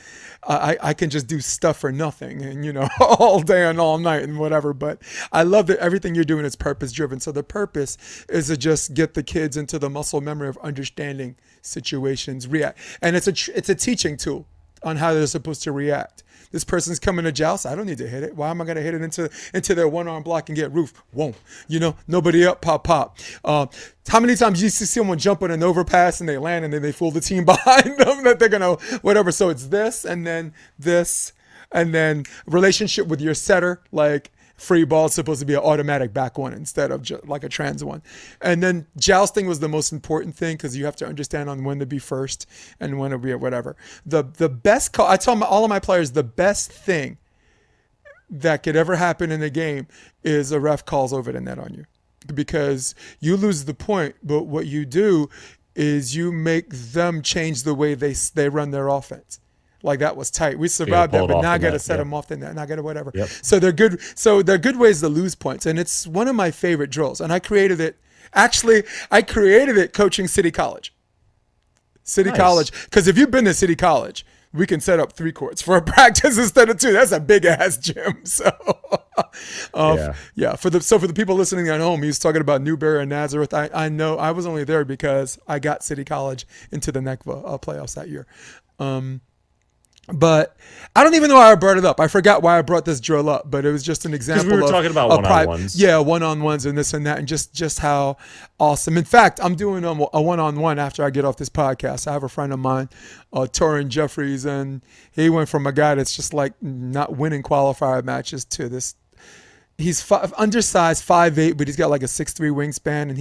A: I can just do stuff for nothing and, all day and all night and whatever. But I love that everything you're doing is purpose driven. So the purpose is to just get the kids into the muscle memory of understanding situations, react. And it's a teaching tool on how they're supposed to react. This person's coming to joust. I don't need to hit it. Why am I going to hit it into their one-arm block and get roof? Won't. Nobody up, pop. How many times you see someone jump on an overpass and they land and then they fool the team behind them that they're going to whatever. So it's this and then relationship with your setter, like free ball is supposed to be an automatic back one instead of just like a trans one. And then jousting was the most important thing because you have to understand on when to be first and when to be whatever. The best call, I tell all of my players, the best thing that could ever happen in a game is a ref calls over the net on you, because you lose the point, but what you do is you make them change the way they run their offense. Like that was tight. We survived that, but now I got to set them off the net. And I got to whatever.
B: Yep.
A: So they're good. So they're good ways to lose points. And it's one of my favorite drills. And I created it. Actually, I created it coaching City College. Nice. College. Because if you've been to City College, we can set up 3 courts for a practice instead of 2. That's a big ass gym. So, For the people listening at home, he was talking about Newberry and Nazareth. I know I was only there because I got City College into the NECVA playoffs that year. But I don't even know why I brought it up. I forgot why I brought this drill up, but it was just an example.
B: Because we were talking about one-on-ones.
A: Yeah, one-on-ones and this and that, and just how awesome. In fact, I'm doing a one-on-one after I get off this podcast. I have a friend of mine, Torrin Jeffries, and he went from a guy that's just like not winning qualifier matches to this. He's undersized, 5'8", but he's got like a 6'3" wingspan, and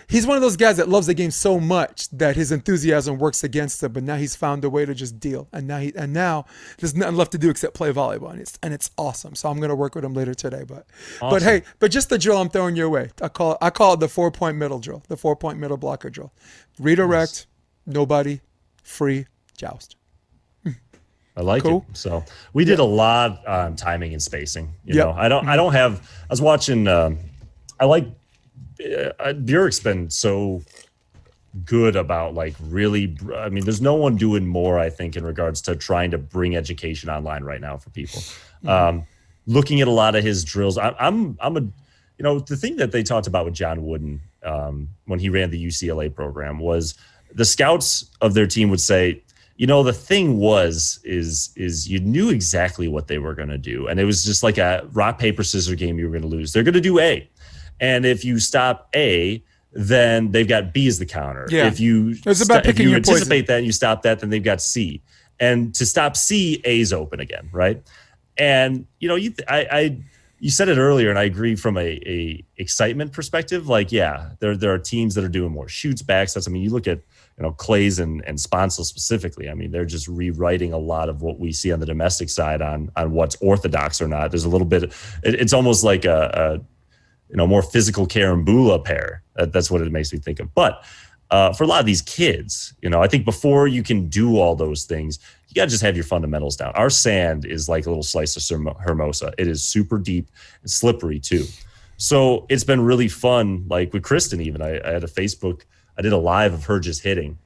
A: he's one of those guys that loves the game so much that his enthusiasm works against him. But now he's found a way to just deal, and now there's nothing left to do except play volleyball, and it's awesome. So I'm gonna work with him later today. But hey, just the drill I'm throwing your way. I call it the 4-point middle drill, the 4-point middle blocker drill. Redirect, nobody, free, joust.
B: I like it. So we did a lot on timing and spacing. You know, I was watching. I like Bjork's been so good about like really. I mean, there's no one doing more. I think in regards to trying to bring education online right now for people. Looking at a lot of his drills, I'm a. You know, the thing that they talked about with John Wooden when he ran the UCLA program was the scouts of their team would say, you know, the thing is you knew exactly what they were going to do. And it was just like a rock, paper, scissors game you were going to lose. They're going to do A. And if you stop A, then they've got B as the counter.
A: Yeah.
B: If you anticipate that and you stop that, then they've got C. And to stop C, A's open again, right? And, you know, you said it earlier, and I agree from a excitement perspective. Like, yeah, there are teams that are doing more shoots, back sets. I mean, you look at, you know, Clays and Sponsel specifically. I mean, they're just rewriting a lot of what we see on the domestic side on what's orthodox or not. There's a little bit. It's almost like a more physical Karambula pair. That's what it makes me think of. But for a lot of these kids, you know, I think before you can do all those things, you got to just have your fundamentals down. Our sand is like a little slice of Hermosa. It is super deep and slippery too. So it's been really fun. Like with Kristen, even I had a Facebook. I did a live of her just hitting,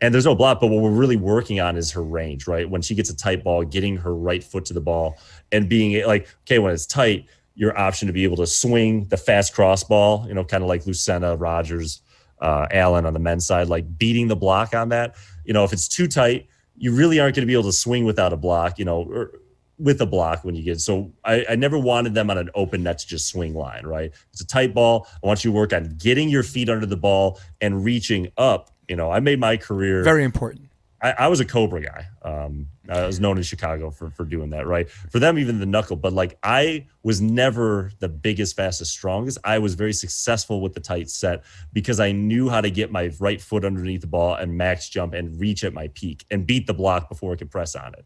B: and there's no block, but what we're really working on is her range, right? When she gets a tight ball, getting her right foot to the ball and being like, okay, when it's tight, your option to be able to swing the fast cross ball, you know, kind of like Lucena, Rogers, Allen on the men's side, like beating the block on that. You know, if it's too tight, you really aren't going to be able to swing without a block, you know, or with a block when you get. So I never wanted them on an open net to just swing line, right? It's a tight ball. I want you to work on getting your feet under the ball and reaching up. You know, I made my career
A: very important.
B: I was a Cobra guy. I was known in Chicago for doing that, right? For them, even the knuckle. But like, I was never the biggest, fastest, strongest. I was very successful with the tight set because I knew how to get my right foot underneath the ball and max jump and reach at my peak and beat the block before I could press on it.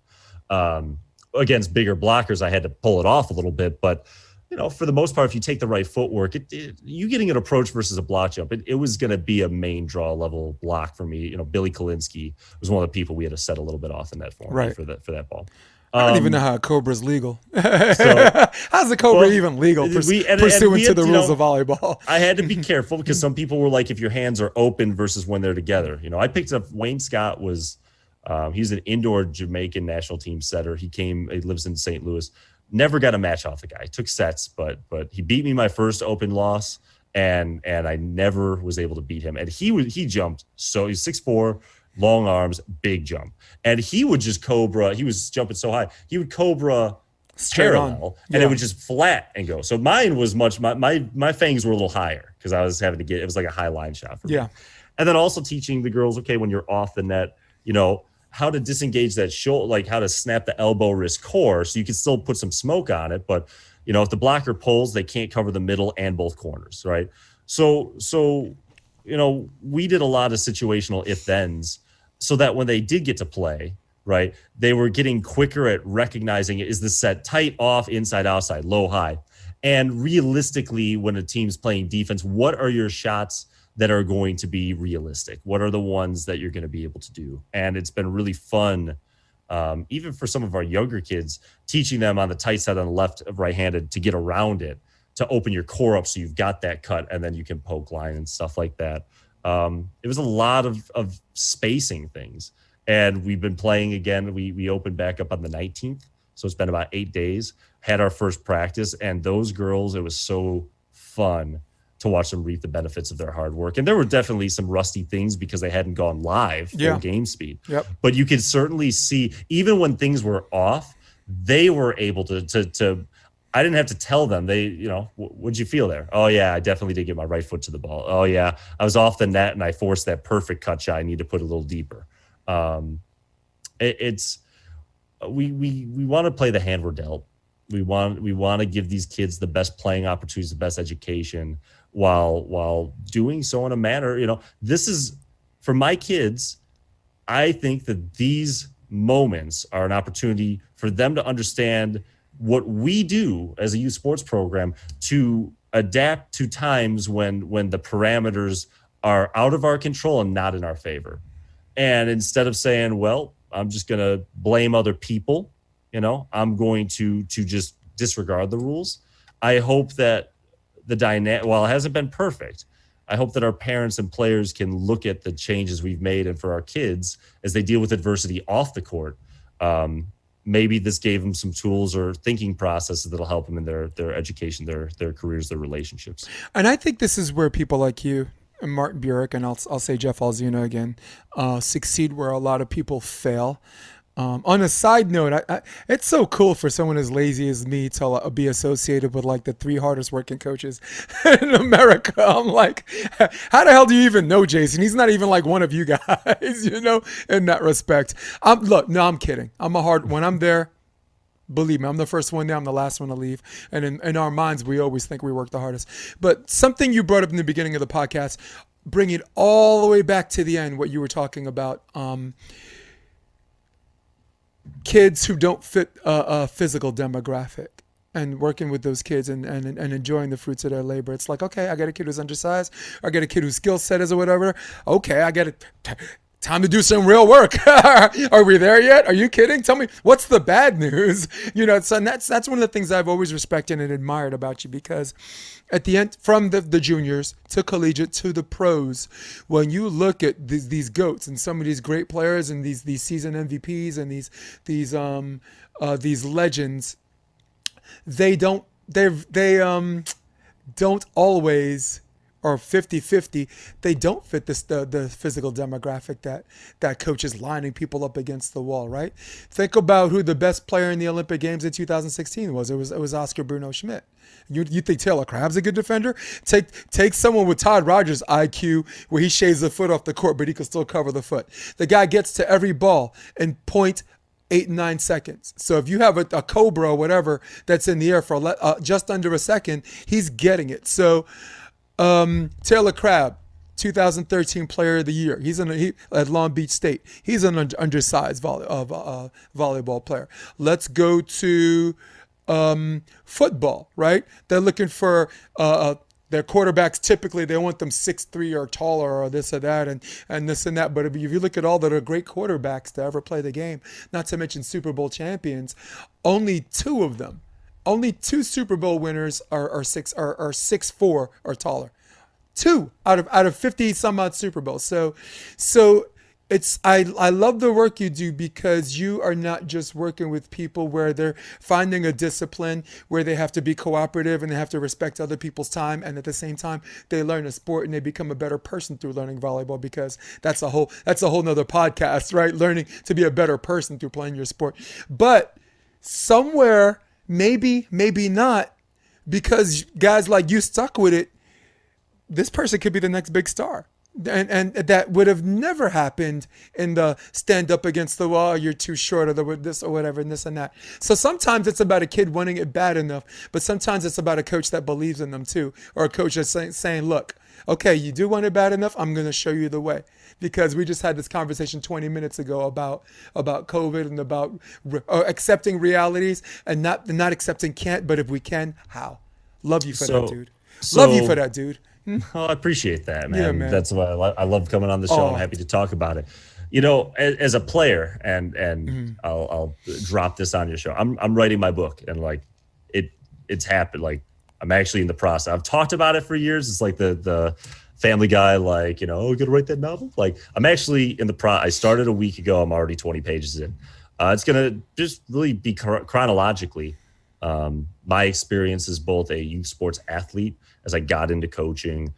B: Against bigger blockers, I had to pull it off a little bit, but you know, for the most part, if you take the right footwork, you getting an approach versus a block jump, it was going to be a main draw level block for me. You know, Billy Kalinsky was one of the people we had to set a little bit off in that form, right, for that ball.
A: I don't even know how a Cobra's legal. How's a Cobra even legal pursuant to the rules of volleyball?
B: I had to be careful because some people were like, if your hands are open versus when they're together. You know, I picked up Wayne Scott was he's an indoor Jamaican national team setter. He lives in St. Louis. Never got a match off the guy. Took sets, but he beat me my first open loss, and I never was able to beat him. And he jumped, so he's 6'4", long arms, big jump. And he would just Cobra. He was jumping so high. He would Cobra parallel, and it would just flat and go. So mine was my fangs were a little higher because I was having to it was like a high line shot for me. And then also teaching the girls, okay, when you're off the net, you know, how to disengage that shoulder, like how to snap the elbow, wrist, core, so you can still put some smoke on it. But, you know, if the blocker pulls, they can't cover the middle and both corners, right? So you know, we did a lot of situational if-thens so that when they did get to play, right, they were getting quicker at recognizing, is the set tight, off, inside, outside, low, high? And realistically, when a team's playing defense, what are your shots that are going to be realistic? What are the ones that you're going to be able to do? And it's been really fun, even for some of our younger kids, teaching them on the tight side on the left, right-handed, to get around it, to open your core up so you've got that cut, and then you can poke line and stuff like that. It was a lot of spacing things. And we've been playing again. We opened back up on the 19th, so it's been about 8 days. Had our first practice, and those girls, it was so fun to watch them reap the benefits of their hard work. And there were definitely some rusty things because they hadn't gone live full game speed. But you could certainly see, even when things were off, they were able to I didn't have to tell them. They, you know, what'd you feel there? Oh yeah, I definitely did get my right foot to the ball. Oh yeah, I was off the net and I forced that perfect cut shot. I need to put it a little deeper. We want to play the hand we're dealt. We want to give these kids the best playing opportunities, the best education, while doing so in a manner, this is for my kids. I think that these moments are an opportunity for them to understand what we do as a youth sports program to adapt to times when the parameters are out of our control and not in our favor. And instead of saying, well, I'm just going to blame other people, I'm going to just disregard the rules. I hope that the dynamic, while it hasn't been perfect, I hope that our parents and players can look at the changes we've made, and for our kids as they deal with adversity off the court, maybe this gave them some tools or thinking processes that'll help them in their education, their careers, their relationships.
A: And I think this is where people like you and Martin Burek, and I'll say Jeff Alzuna again, succeed where a lot of people fail. On a side note, it's so cool for someone as lazy as me to be associated with like the 3 hardest working coaches in America. I'm like, how the hell do you even know Jason? He's not even like one of you guys, in that respect. I'm kidding. When I'm there, believe me, I'm the first one there. I'm the last one to leave. And in our minds, we always think we work the hardest. But something you brought up in the beginning of the podcast, bring it all the way back to the end, what you were talking about, kids who don't fit a physical demographic, and working with those kids and enjoying the fruits of their labor. It's like, okay, I got a kid who's undersized, or I got a kid whose skill set is or whatever. Okay, I got it. Time to do some real work. Are we there yet? Are you kidding? Tell me, what's the bad news? So and that's one of the things I've always respected and admired about you, because at the end, from the juniors to collegiate to the pros, when you look at these GOATs and some of these great players and these season MVPs and these legends, they don't always, or 50-50, they don't fit the physical demographic that coaches lining people up against the wall, right? Think about who the best player in the Olympic Games in 2016 was. It was Oscar Bruno Schmidt. You think Taylor Crabb's a good defender? Take someone with Todd Rogers' IQ, where he shaves the foot off the court, but he can still cover the foot. The guy gets to every ball in 0.89 seconds. So if you have a Cobra or whatever that's in the air for just under a second, he's getting it. So Taylor Crabb, 2013 Player of the Year. He's at Long Beach State. He's an undersized volleyball player. Let's go to football, right? They're looking for their quarterbacks. Typically, they want them 6'3" or taller, or this or that, and this and that. But if you look at all that are great quarterbacks to ever play the game, not to mention Super Bowl champions, only 2 of them. Only 2 Super Bowl winners are 6'4" or taller. 2 out of 50 some odd Super Bowls. So it's I love the work you do, because you are not just working with people where they're finding a discipline where they have to be cooperative and they have to respect other people's time, and at the same time they learn a sport and they become a better person through learning volleyball, because that's a whole nother podcast, right? Learning to be a better person through playing your sport. But somewhere, maybe not, because guys like you stuck with it, this person could be the next big star. And that would have never happened in the stand up against the wall, you're too short, or this or whatever, and this and that. So sometimes it's about a kid wanting it bad enough, but sometimes it's about a coach that believes in them too, or a coach that's saying, look, okay, you do want it bad enough, I'm going to show you the way. Because we just had this conversation 20 minutes ago about COVID and about accepting realities, and not accepting can't, but if we can, how? Love you for that, dude. Love you for that, dude.
B: Oh, I appreciate that, man.
A: Yeah, man.
B: That's why I love coming on the show. I'm happy to talk about it. As a player, and I'll drop this on your show. I'm writing my book, and like it's happened. Like I'm actually in the process. I've talked about it for years. It's like the Family Guy, like, oh, you gonna write that novel? Like I'm actually in the I started a week ago. I'm already 20 pages in. It's gonna just really be chronologically my experience as both a youth sports athlete, as I got into coaching,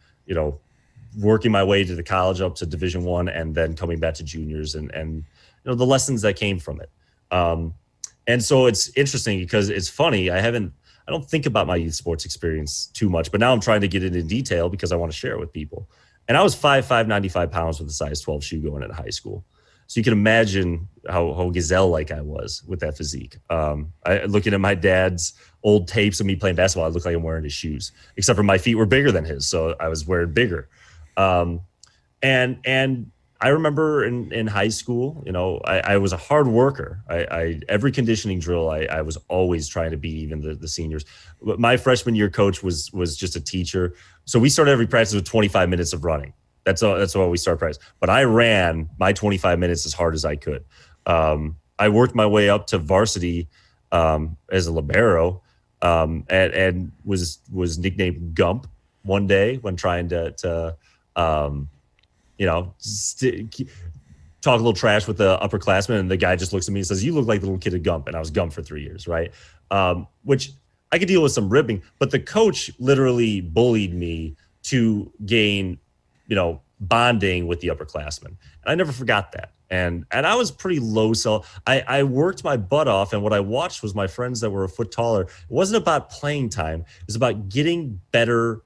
B: working my way to the college up to Division I, and then coming back to juniors, and the lessons that came from it. And so it's interesting because it's funny. I don't think about my youth sports experience too much, but now I'm trying to get it in detail because I want to share it with people. And I was 5'5", 95 pounds with a size 12 shoe going into high school. So you can imagine how gazelle-like I was with that physique. Looking at my dad's old tapes of me playing basketball, I looked like I'm wearing his shoes, except for my feet were bigger than his, so I was wearing bigger. Um, and I remember in high school, I was a hard worker. Every conditioning drill, I was always trying to beat even the seniors. But my freshman year coach was just a teacher, so we started every practice with 25 minutes of running. That's all we start practice. But I ran my 25 minutes as hard as I could. I worked my way up to varsity as a libero, and was nicknamed Gump one day when trying to talk a little trash with the upperclassmen, and the guy just looks at me and says, "You look like the little kid at Gump," and I was Gump for 3 years, right? Which I could deal with some ribbing, but the coach literally bullied me to gain, bonding with the upperclassmen, and I never forgot that. And I was pretty low, so I worked my butt off, and what I watched was my friends that were a foot taller. It wasn't about playing time; it was about getting better.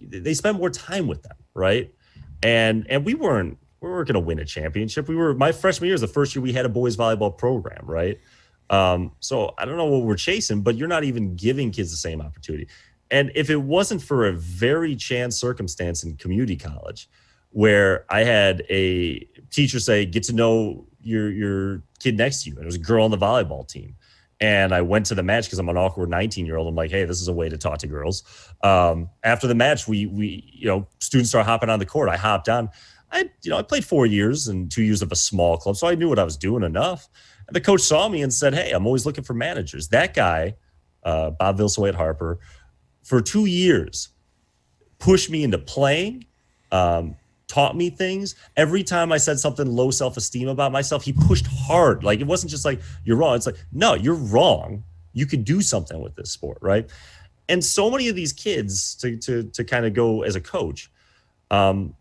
B: They spent more time with them, right? And we weren't going to win a championship. My freshman year was the first year we had a boys volleyball program, right? So I don't know what we're chasing, but you're not even giving kids the same opportunity. And if it wasn't for a very chance circumstance in community college, where I had a teacher say, "Get to know your kid next to you," and it was a girl on the volleyball team. And I went to the match because I'm an awkward 19-year-old. I'm like, hey, this is a way to talk to girls. After the match, we students start hopping on the court. I hopped on. I played 4 years and 2 years of a small club, so I knew what I was doing enough. And the coach saw me and said, "Hey, I'm always looking for managers." That guy, Bob Vilsoy at Harper, for 2 years, pushed me into playing, taught me things. Every time I said something low self-esteem about myself, he pushed hard. Like, it wasn't just like, "You're wrong." It's like, "No, you're wrong. You could do something with this sport," right? And so many of these kids, to kind of go as a coach, one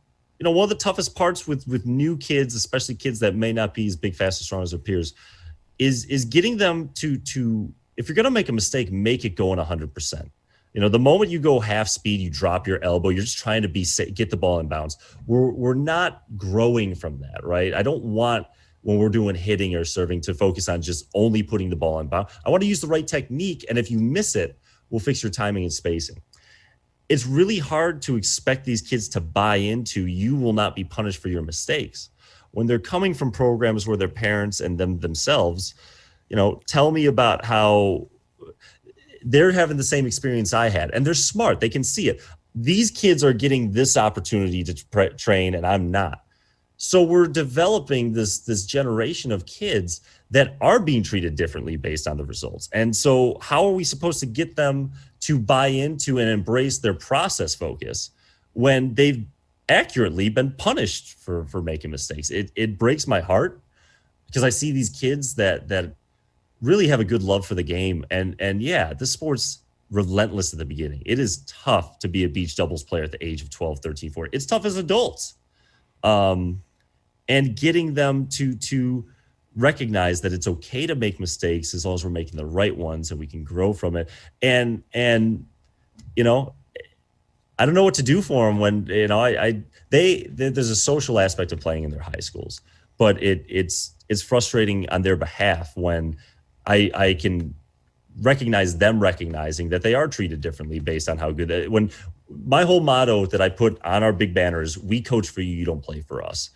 B: of the toughest parts with new kids, especially kids that may not be as big, fast, and strong as their peers, is getting them to if you're going to make a mistake, make it going 100%. The moment you go half speed, you drop your elbow, you're just trying to get the ball in bounds. We're not growing from that, right? I don't want, when we're doing hitting or serving, to focus on just only putting the ball in bounds. I want to use the right technique, and if you miss it, we'll fix your timing and spacing. It's really hard to expect these kids to buy into you will not be punished for your mistakes when they're coming from programs where their parents and themselves, tell me about how they're having the same experience I had, and they're smart. They can see it. These kids are getting this opportunity to train, and I'm not. So we're developing this generation of kids that are being treated differently based on the results. And so how are we supposed to get them to buy into and embrace their process focus when they've accurately been punished for making mistakes? It breaks my heart, because I see these kids that really have a good love for the game. And yeah, this sport's relentless at the beginning. It is tough to be a beach doubles player at the age of 12, 13, 14. It's tough as adults. And getting them to recognize that it's okay to make mistakes as long as we're making the right ones and we can grow from it. And I don't know what to do for them when, there's a social aspect of playing in their high schools, but it's frustrating on their behalf when I can recognize them recognizing that they are treated differently based on how good when my whole motto that I put on our big banner is, "We coach for you, you don't play for us."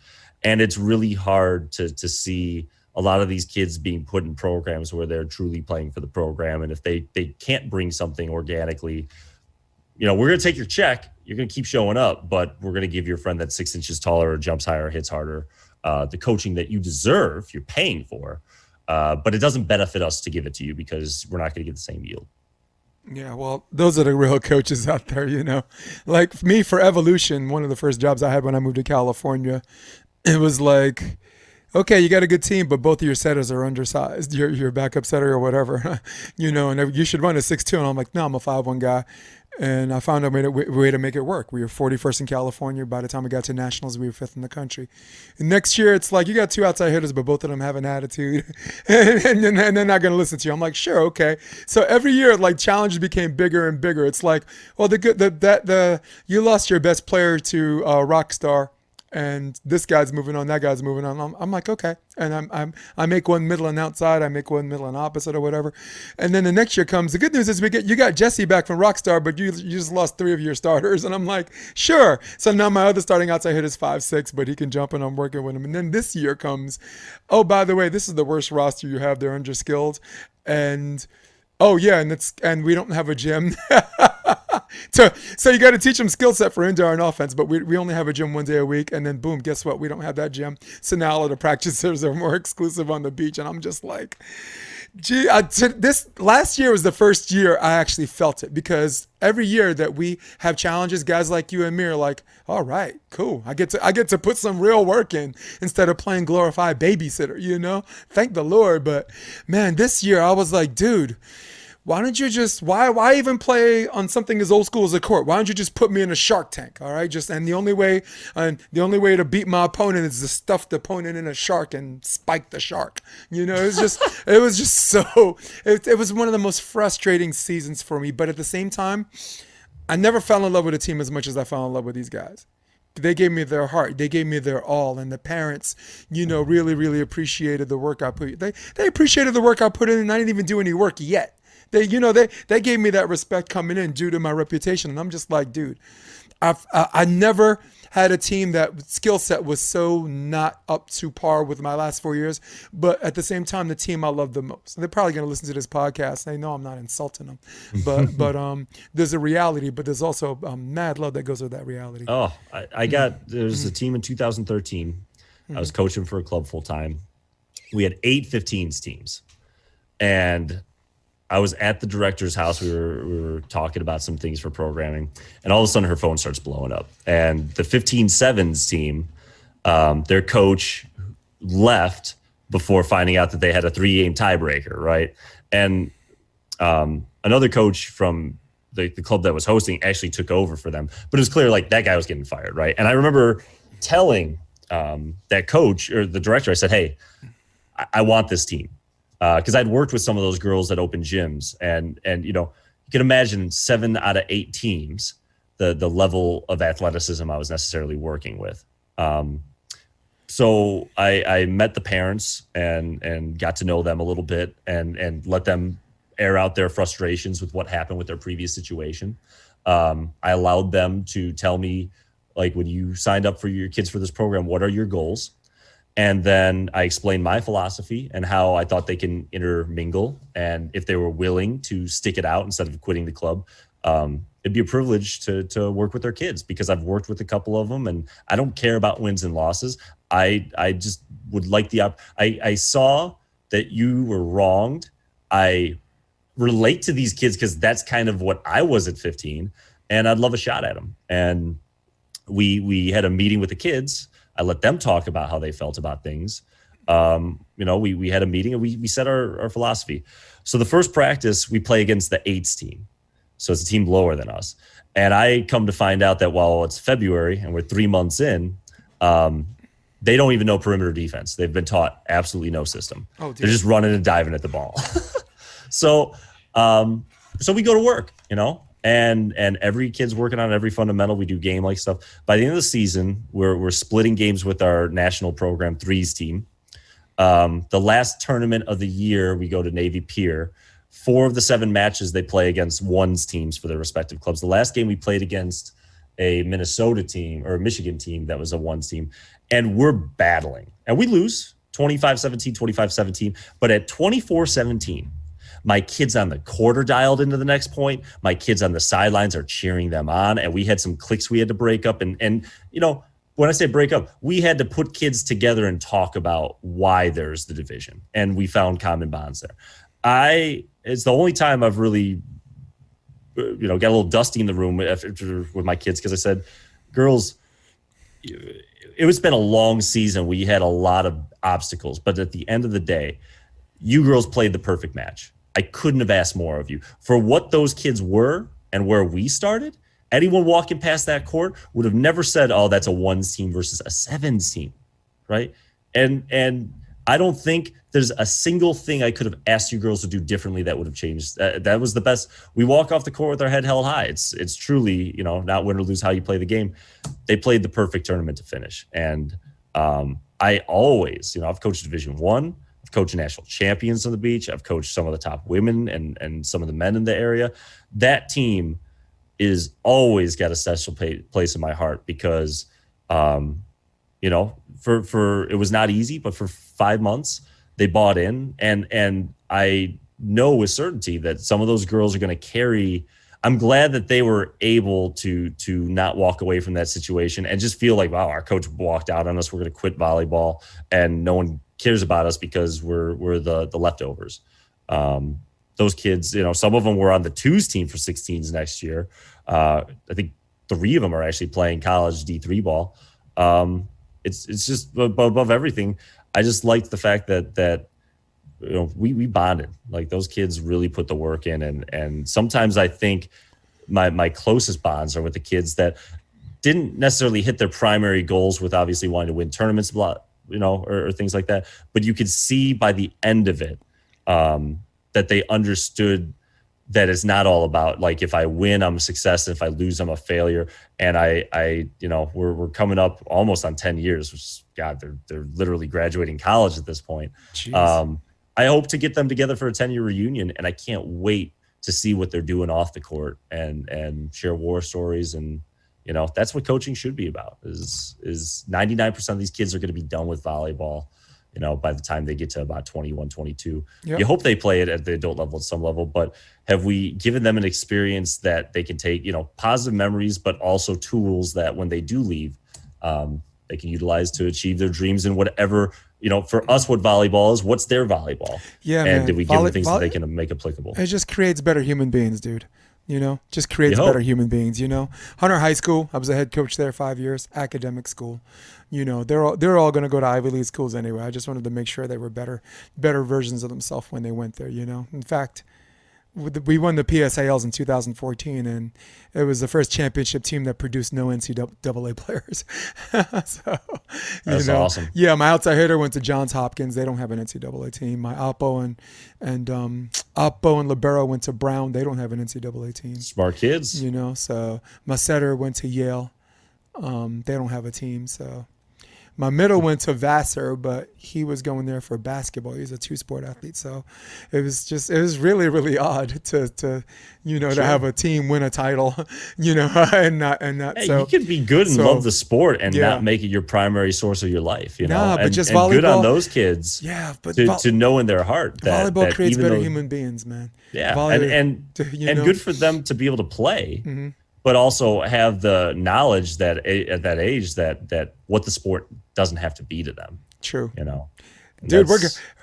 B: And it's really hard to see a lot of these kids being put in programs where they're truly playing for the program. And if they can't bring something organically, we're going to take your check. You're going to keep showing up, but we're going to give your friend that's 6 inches taller or jumps higher or hits harder the coaching that you deserve, you're paying for. But it doesn't benefit us to give it to you because we're not going to get the same yield.
A: Yeah, well, those are the real coaches out there, Like me, for Evolution, one of the first jobs I had when I moved to California, it was like, okay, you got a good team, but both of your setters are undersized. Your backup setter or whatever, and you should run a 6'2". And I'm like, no, I'm a 5'1" guy. And I found a way to make it work. We were 41st in California. By the time we got to nationals, we were 5th in the country. And next year, it's like you got 2 outside hitters, but both of them have an attitude, and they're not going to listen to you. I'm like, sure, okay. So every year, like, challenges became bigger and bigger. It's like, well, you lost your best player to Rockstar, and this guy's moving on, that guy's moving on. I'm like, okay. And I make one middle and outside, I make one middle and opposite or whatever. And then the next year comes. The good news is you got Jesse back from Rockstar, but you just lost 3 of your starters. And I'm like, sure. So now my other starting outside hit is 5'6", but he can jump and I'm working with him. And then this year comes, oh, by the way, this is the worst roster you have. They're underskilled. And oh yeah, and we don't have a gym. So you got to teach them skill set for indoor and offense, but we only have a gym 1 day a week, and then boom, guess what? We don't have that gym. So now all of the practices are more exclusive on the beach, and I'm just like, gee, this last year was the first year I actually felt it, because every year that we have challenges, guys like you and me are like, all right, cool. I get to put some real work in instead of playing glorified babysitter, Thank the Lord. But man, this year I was like, dude, why don't you just why even play on something as old school as a court? Why don't you just put me in a shark tank? All right, and the only way to beat my opponent is to stuff the opponent in a shark and spike the shark. It was just so it was one of the most frustrating seasons for me. But at the same time, I never fell in love with a team as much as I fell in love with these guys. They gave me their heart. They gave me their all. And the parents, really, really appreciated the work I put. They appreciated the work I put in, and I didn't even do any work yet. They gave me that respect coming in due to my reputation. And I'm just like, dude, I never had a team that skill set was so not up to par with my last 4 years. But at the same time, the team I love the most. They're probably going to listen to this podcast. They know I'm not insulting them. But there's a reality, but there's also mad love that goes with that reality.
B: Oh, there was a team in 2013. I was coaching for a club full time. We had 8 15s teams. And I was at the director's house. We were talking about some things for programming, and all of a sudden her phone starts blowing up. And the 15-7s team, their coach left before finding out that they had a 3-game tiebreaker, right? And another coach from the club that was hosting actually took over for them. But it was clear like that guy was getting fired, right? And I remember telling that coach or the director, I said, hey, I want this team. Because I'd worked with some of those girls that open gyms, and you can imagine 7 out of 8 teams, the level of athleticism I was necessarily working with. So I met the parents and got to know them a little bit and let them air out their frustrations with what happened with their previous situation. I allowed them to tell me, like, when you signed up for your kids for this program, what are your goals? And then I explained my philosophy and how I thought they can intermingle. And if they were willing to stick it out instead of quitting the club, it'd be a privilege to work with their kids, because I've worked with a couple of them and I don't care about wins and losses. I just would like I saw that you were wronged. I relate to these kids because that's kind of what I was at 15, and I'd love a shot at them. And we had a meeting with the kids. I let them talk about how they felt about things. We had a meeting and we set our philosophy. So the first practice, we play against the 8s team. So it's a team lower than us. And I come to find out that while it's February and we're 3 months in, they don't even know perimeter defense. They've been taught absolutely no system. Oh, they're just running and diving at the ball. So we go to work, and every kid's working on every fundamental. We do game-like stuff. By the end of the season, we're splitting games with our national program 3s team. The last tournament of the year, we go to Navy Pier. 4 of the 7 matches they play against 1s teams for their respective clubs. The last game we played against a Minnesota team or a Michigan team that was a 1s team, and we're battling. And we lose 25-17, 25-17. But at 24-17, my kids on the court are dialed into the next point. My kids on the sidelines are cheering them on. And we had some cliques we had to break up. And when I say break up, we had to put kids together and talk about why there's the division. And we found common bonds there. It's the only time I've really, got a little dusty in the room with my kids, because I said, girls, it's been a long season. We had a lot of obstacles. But at the end of the day, you girls played the perfect match. I couldn't have asked more of you. For what those kids were and where we started, anyone walking past that court would have never said, oh, that's a 1s team versus a 7s team, right? And I don't think there's a single thing I could have asked you girls to do differently that would have changed. That was the best. We walk off the court with our head held high. It's truly, not win or lose how you play the game. They played the perfect tournament to finish. And I always, I've coached Division I. I've coached national champions on the beach. I've coached some of the top women and some of the men in the area. That team is always got a special place in my heart because, for it was not easy, but for 5 months they bought in, and I know with certainty that some of those girls are going to carry. I'm glad that they were able to not walk away from that situation and just feel like, wow, our coach walked out on us. We're going to quit volleyball, and no one cares about us because we're the leftovers. Those kids, some of them were on the twos team for 16s next year. I think 3 of them are actually playing college D3 ball. It's just above everything. I just liked the fact that we bonded. Like those kids really put the work in, and sometimes I think my closest bonds are with the kids that didn't necessarily hit their primary goals with obviously wanting to win tournaments, or things like that. But you could see by the end of it that they understood that it's not all about like if I win, I'm a success. If I lose, I'm a failure. And we're coming up almost on 10 years, which God, they're literally graduating college at this point. I hope to get them together for a 10-year reunion, and I can't wait to see what they're doing off the court and share war stories. And that's what coaching should be about. Is 99% of these kids are going to be done with volleyball by the time they get to about 21, 22. Yep. You hope they play it at the adult level at some level, but have we given them an experience that they can take, positive memories, but also tools that when they do leave, they can utilize to achieve their dreams and whatever, for us, what volleyball is, what's their volleyball?
A: Yeah,
B: and
A: man.
B: Did we give them things that they can make applicable?
A: It just creates better human beings, dude. Just creates better human beings. Hunter High School, I was a head coach there 5 years, academic school. They're all going to go to Ivy League schools anyway. I just wanted to make sure they were better versions of themselves when they went there. In fact, we won the PSALs in 2014, and it was the first championship team that produced no NCAA players. So,
B: that's awesome.
A: Yeah, my outside hitter went to Johns Hopkins. They don't have an NCAA team. My oppo and libero went to Brown. They don't have an NCAA team.
B: Smart kids.
A: So my setter went to Yale. They don't have a team. So my middle went to Vassar, but he was going there for basketball. He's a 2-sport athlete. So it was really, really odd to to have a team win a title, and not.
B: Hey,
A: so
B: you could be good and love the sport and not make it your primary source of your life,
A: Nah, but just
B: and
A: volleyball,
B: good on those kids.
A: Yeah, but
B: to know in their heart that
A: volleyball creates better
B: though,
A: human beings, man.
B: Yeah, and good for them to be able to play. Mm-hmm. But also have the knowledge that at that age that what the sport doesn't have to be to them.
A: True.
B: Dude,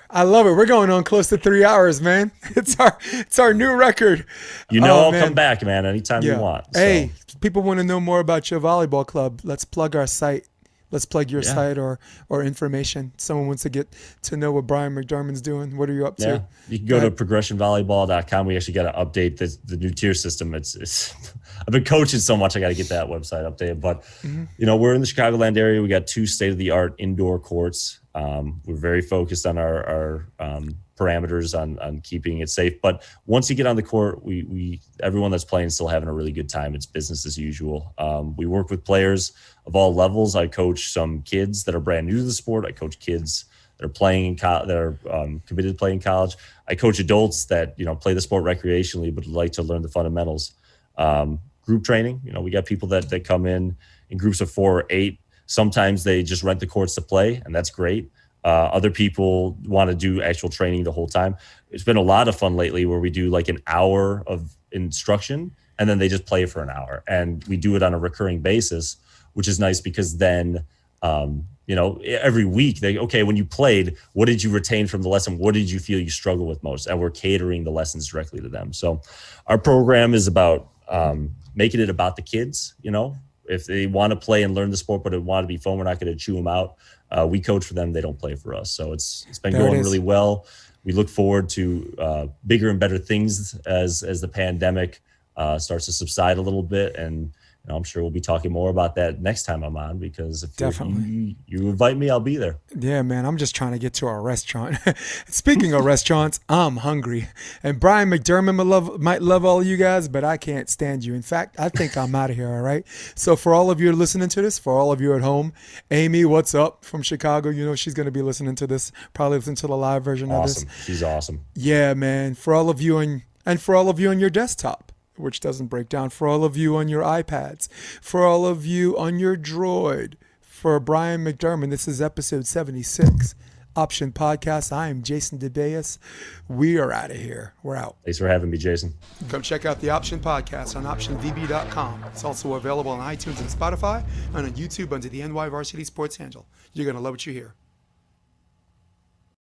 A: I love it. We're going on close to 3 hours, man. It's our new record.
B: I'll come back, man, anytime you want. So.
A: Hey, people want to know more about your volleyball club. Let's plug our site. Let's plug your site or information. Someone wants to get to know what Bryan McDermand's doing. What are you up to?
B: Yeah, you can go to progressionvolleyball.com. We actually got to update the new tier system. It's I've been coaching so much. I got to get that website updated. But we're in the Chicagoland area. We got 2 state-of-the-art indoor courts. We're very focused on our parameters on keeping it safe. But once you get on the court, we everyone that's playing is still having a really good time. It's business as usual. We work with players of all levels. I coach some kids that are brand new to the sport. I coach kids that are playing that are committed to playing college. I coach adults that play the sport recreationally but like to learn the fundamentals. Group training. We got people that come in groups of 4 or 8. Sometimes they just rent the courts to play, and that's great. Other people want to do actual training the whole time. It's been a lot of fun lately where we do like an hour of instruction and then they just play for an hour, and we do it on a recurring basis, which is nice because then, every week when you played, what did you retain from the lesson? What did you feel you struggle with most? And we're catering the lessons directly to them. So our program is about making it about the kids. If they want to play and learn the sport, but it want to be fun, we're not going to chew them out. We coach for them. They don't play for us. So it's been going really well. We look forward to bigger and better things as the pandemic starts to subside a little bit, and I'm sure we'll be talking more about that next time I'm on, because if
A: Definitely.
B: you invite me, I'll be there.
A: Yeah, man, I'm just trying to get to our restaurant. Speaking of restaurants, I'm hungry. And Bryan McDermand might love all of you guys, but I can't stand you. In fact, I think I'm out of here, all right? So for all of you listening to this, for all of you at home, Amy, what's up from Chicago? You know she's going to be listening to this, probably listen to the live version of this.
B: Awesome. She's awesome.
A: Yeah, man. For all of you and for all of you on your desktop, which doesn't break down, for all of you on your iPads, for all of you on your Droid, for Bryan McDermand, this is episode 76, Option Podcast. I am Jason DeBeas. We are out of here. We're out.
B: Thanks for having me, Jason.
A: Come check out the Option Podcast on optionvb.com. It's also available on iTunes and Spotify and on YouTube under the NY Varsity Sports handle. You're going to love what you hear.